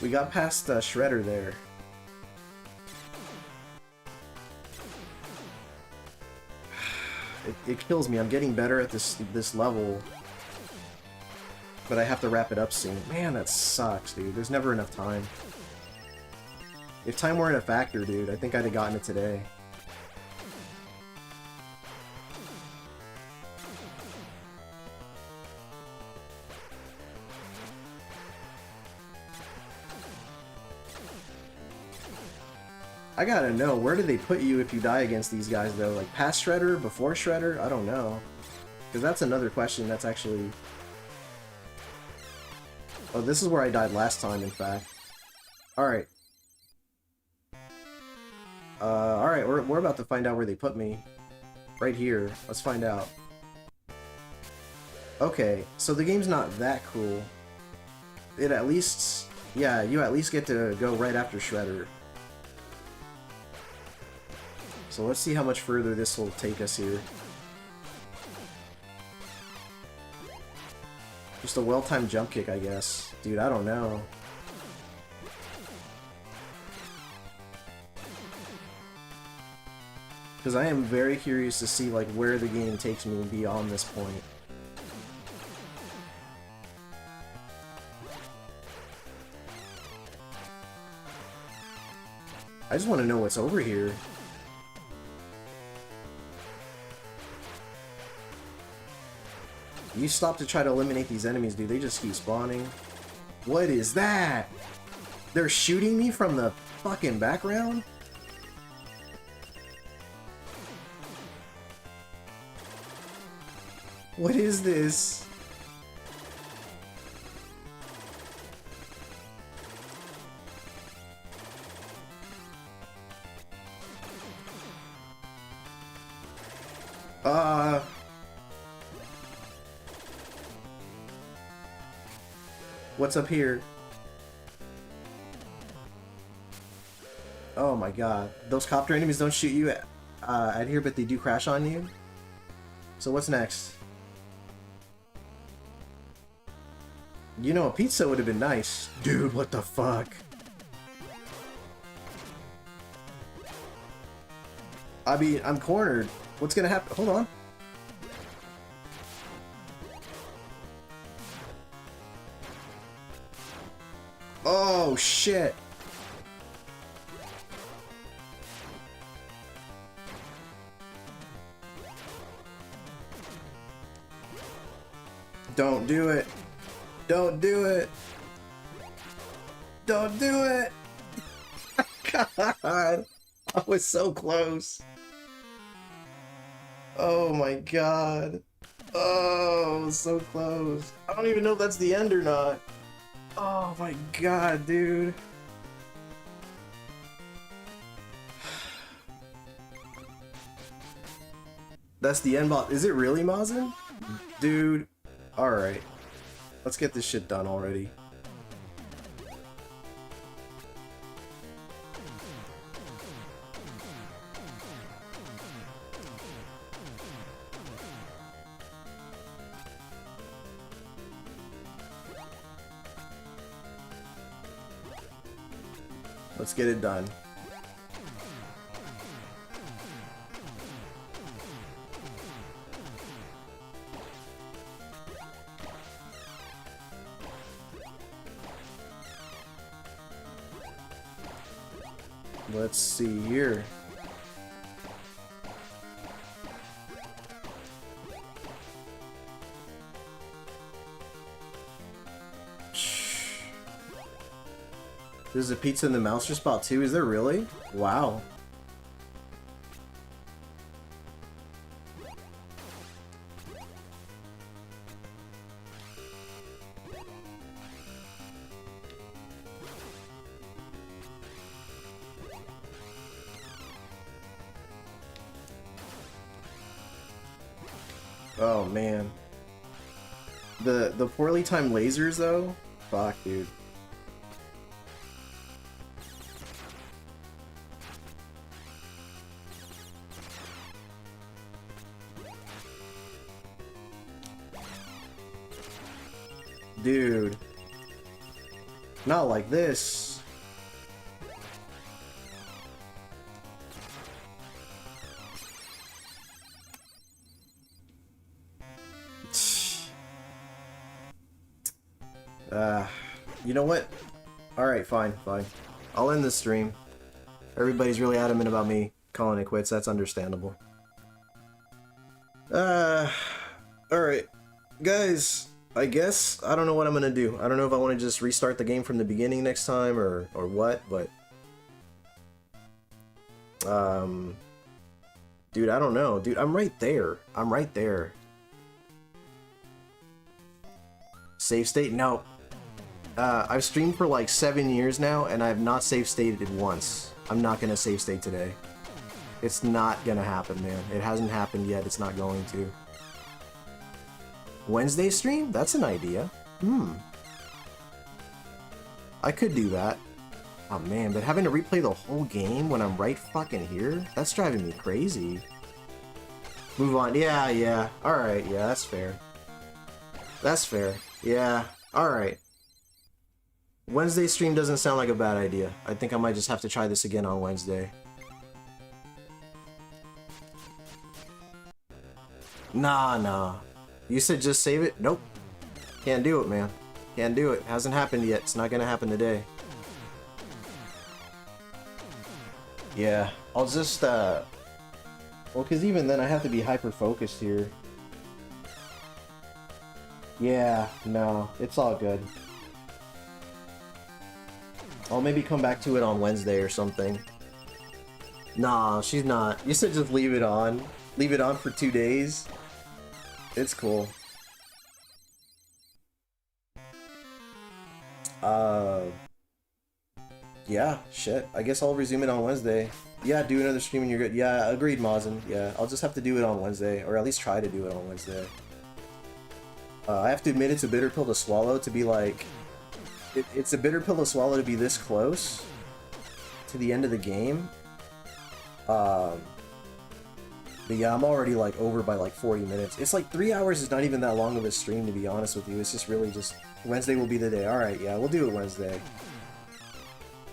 We got past Shredder there. It kills me. I'm getting better at this level. But I have to wrap it up soon. Man, that sucks, dude. There's never enough time. If time weren't a factor, dude, I think I'd have gotten it today. I gotta know, where do they put you if you die against these guys, though? Like, past Shredder? Before Shredder? I don't know. Because that's another question that's actually... Oh, this is where I died last time, in fact. Alright. Alright, we're about to find out where they put me. Right here. Let's find out. Okay, so the game's not that cool. It at least... Yeah, you at least get to go right after Shredder. So let's see how much further this will take us here. Just a well-timed jump kick, I guess. Dude, I don't know. Because I am very curious to see like where the game takes me beyond this point. I just want to know what's over here. You stop to try to eliminate these enemies, dude. They just keep spawning. What is that? They're shooting me from the fucking background? What is this? What's up here? Oh my god. Those copter enemies don't shoot you at here, but they do crash on you? So what's next? You know, a pizza would have been nice. Dude, what the fuck? I mean, I'm cornered. What's gonna happen? Hold on. Oh, shit. Don't do it. Don't do it. Don't do it. God, I was so close. Oh my god. Oh, so close. I don't even know if that's the end or not. Oh my god, dude. That's the end boss. Is it really, Mazin? Dude. Alright. Let's get this shit done already. Let's get it done. Let's see here. There's a pizza in the Mouser spot too, is there really? Wow. Oh man. The poorly timed lasers though? Fuck, dude. Dude. Not like this. You know what? Alright, fine. I'll end this stream. Everybody's really adamant about me calling it quits. That's understandable. Alright. Guys, I guess I don't know what I'm gonna do. I don't know if I want to just restart the game from the beginning next time or what, but dude, I don't know. Dude, I'm right there. Save state? No. I've streamed for like 7 years now and I've not save stated once. I'm not gonna save state today. It's not gonna happen, man. It hasn't happened yet. It's not going to. Wednesday stream? That's an idea. I could do that. Oh man, but having to replay the whole game when I'm right fucking here? That's driving me crazy. Move on. Yeah. Alright, yeah, that's fair. That's fair. Yeah, alright. Wednesday stream doesn't sound like a bad idea. I think I might just have to try this again on Wednesday. Nah. You said just save it? Nope. Can't do it, man. Can't do it. Hasn't happened yet. It's not gonna happen today. Yeah, I'll just, well, because even then I have to be hyper-focused here. Yeah, no, it's all good. I'll maybe come back to it on Wednesday or something. Nah, she's not. You said just leave it on. Leave it on for 2 days. It's cool. Yeah, shit. I guess I'll resume it on Wednesday. Yeah, do another stream and you're good. Yeah, agreed, Mazin. Yeah, I'll just have to do it on Wednesday, or at least try to do it on Wednesday. I have to admit it's a bitter pill to swallow to be like... It's a bitter pill to swallow to be this close to the end of the game. But yeah, I'm already like over by like 40 minutes. It's like 3 hours is not even that long of a stream, to be honest with you. It's just really just... Wednesday will be the day. Alright, yeah, we'll do it Wednesday.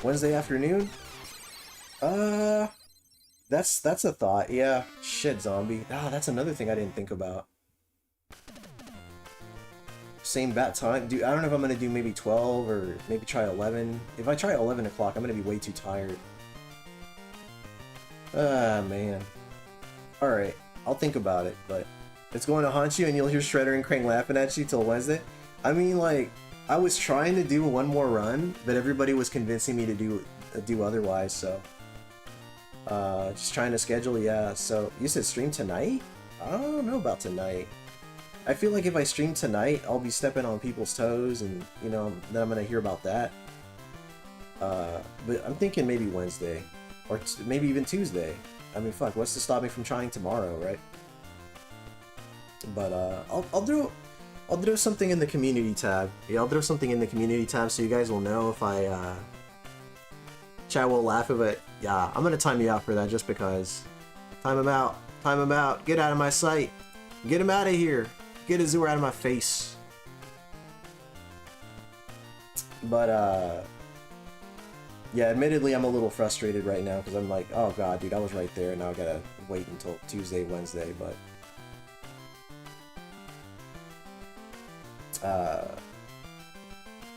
Wednesday afternoon? That's a thought. Yeah. Shit, zombie. Ah, that's another thing I didn't think about. Same bat time. Dude, I don't know if I'm gonna do maybe 12 or maybe try 11. If I try 11 o'clock, I'm gonna be way too tired. Ah, man. Alright, I'll think about it, but it's going to haunt you and you'll hear Shredder and Crane laughing at you till Wednesday. I mean, like, I was trying to do one more run, but everybody was convincing me to do otherwise, so... just trying to schedule, yeah. So, you said stream tonight? I don't know about tonight. I feel like if I stream tonight, I'll be stepping on people's toes, and, you know, then I'm gonna hear about that. But I'm thinking maybe Wednesday. Or maybe even Tuesday. I mean, fuck, what's to stop me from trying tomorrow, right? But, I'll throw something in the community tab. Yeah, I'll throw something in the community tab so you guys will know if I, chat will laugh at it. Yeah, I'm gonna time you out for that just because. Time him out. Time him out. Get out of my sight. Get him out of here. Get Azure out of my face. But, yeah, admittedly, I'm a little frustrated right now because I'm like, oh god, dude, I was right there and now I gotta wait until Tuesday, Wednesday, but...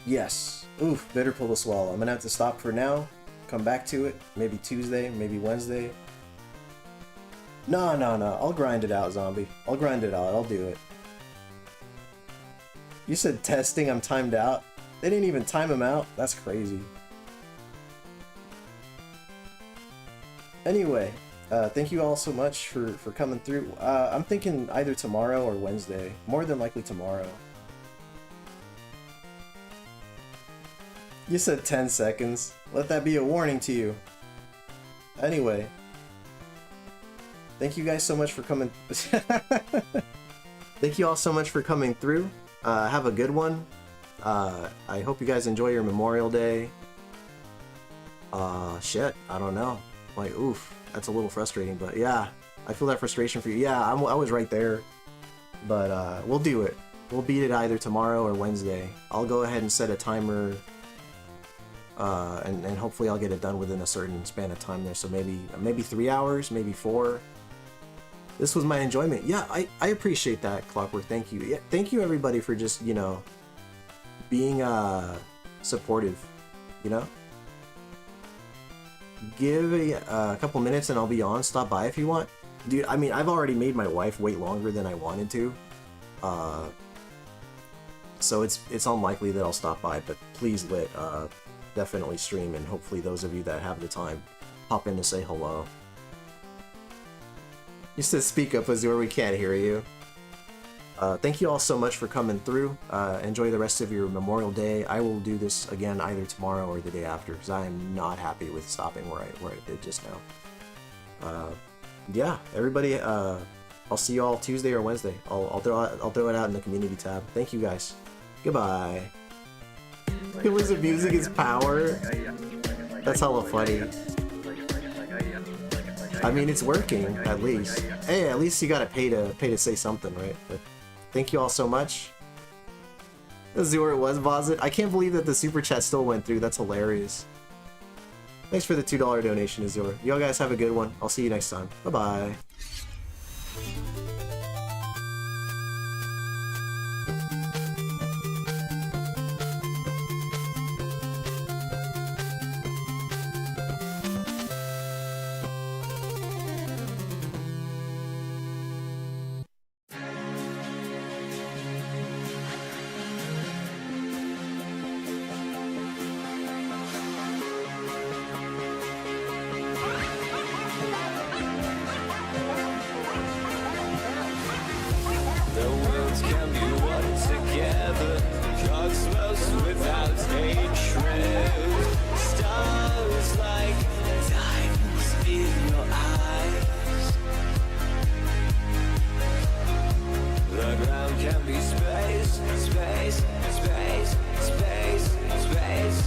yes. Oof, bitter pill to swallow. I'm gonna have to stop for now. Come back to it. Maybe Tuesday, maybe Wednesday. No. I'll grind it out, zombie. I'll grind it out. I'll do it. You said testing, I'm timed out. They didn't even time him out. That's crazy. Anyway, thank you all so much for coming through. I'm thinking either tomorrow or Wednesday. More than likely tomorrow. You said 10 seconds. Let that be a warning to you. Anyway. Thank you guys so much for coming. Thank you all so much for coming through. Have a good one. I hope you guys enjoy your Memorial Day. Shit. I don't know. Like, oof. That's a little frustrating, but yeah. I feel that frustration for you. Yeah, I was right there. But, we'll do it. We'll beat it either tomorrow or Wednesday. I'll go ahead and set a timer. And hopefully I'll get it done within a certain span of time there. So maybe 3 hours, maybe 4. This was my enjoyment. Yeah, I appreciate that, Clockwork. Thank you. Yeah, thank you everybody for just, you know, being supportive, you know? Give a couple minutes and I'll be on. Stop by if you want. Dude, I mean, I've already made my wife wait longer than I wanted to. So it's unlikely that I'll stop by, but please definitely stream, and hopefully those of you that have the time pop in to say hello. You said speak up, Azure, we can't hear you. Thank you all so much for coming through. Enjoy the rest of your Memorial Day. I will do this again either tomorrow or the day after, because I am not happy with stopping where I did just now. Yeah, everybody, I'll see you all Tuesday or Wednesday. I'll throw it out in the community tab. Thank you guys. Goodbye. He was abusing his power. That's hella funny. I mean, it's working, at least. Hey, at least you gotta pay to say something, right? But thank you all so much. Azure it was, Bozit. I can't believe that the super chat still went through. That's hilarious. Thanks for the $2 donation, Azure. Y'all guys have a good one. I'll see you next time. Bye-bye. The worlds can be one together, cosmos without hatred. Stars like diamonds in your eyes. The ground can be space, space, space, space, space.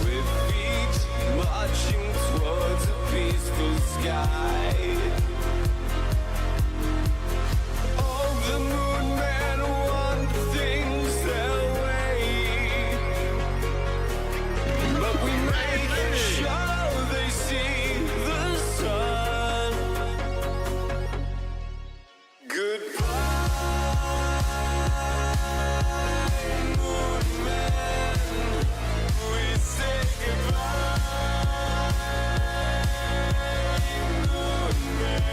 With feet marching towards a peaceful sky. The moon men want things their way, but we make sure they see the sun. Goodbye, moon men. We say goodbye, moon men.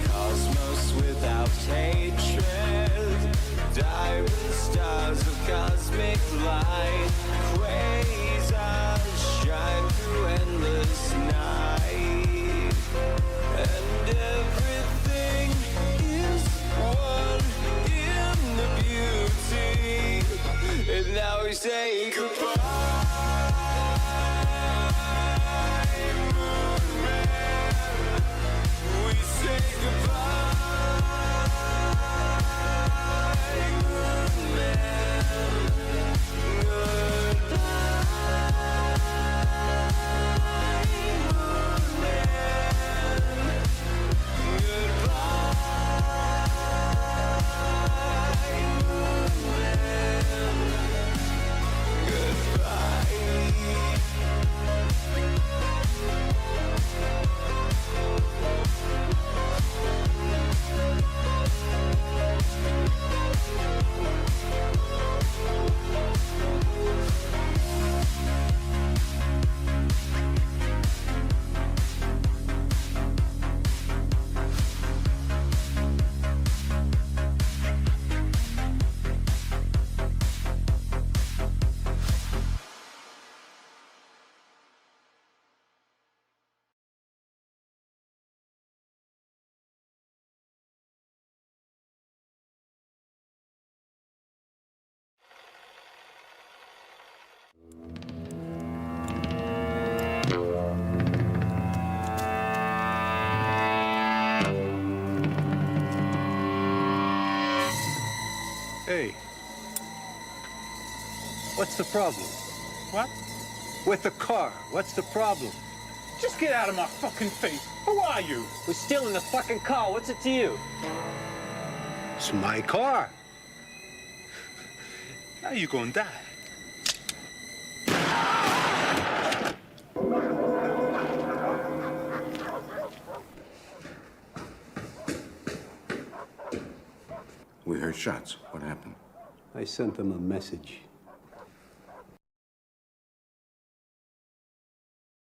Cosmos without hatred, diamond stars of cosmic light, quasars shine through endless night, and everything is one in the beauty. And now we say goodbye, moon man. We say goodbye, moon man. Goodbye, moon man. Goodbye, moon man. Goodbye. Hey, what's the problem? What? With the car, what's the problem? Just get out of my fucking face. Who are you? We're stealing the fucking car. What's it to you? It's my car. Now you gonna die. We heard shots. What happened? I sent them a message.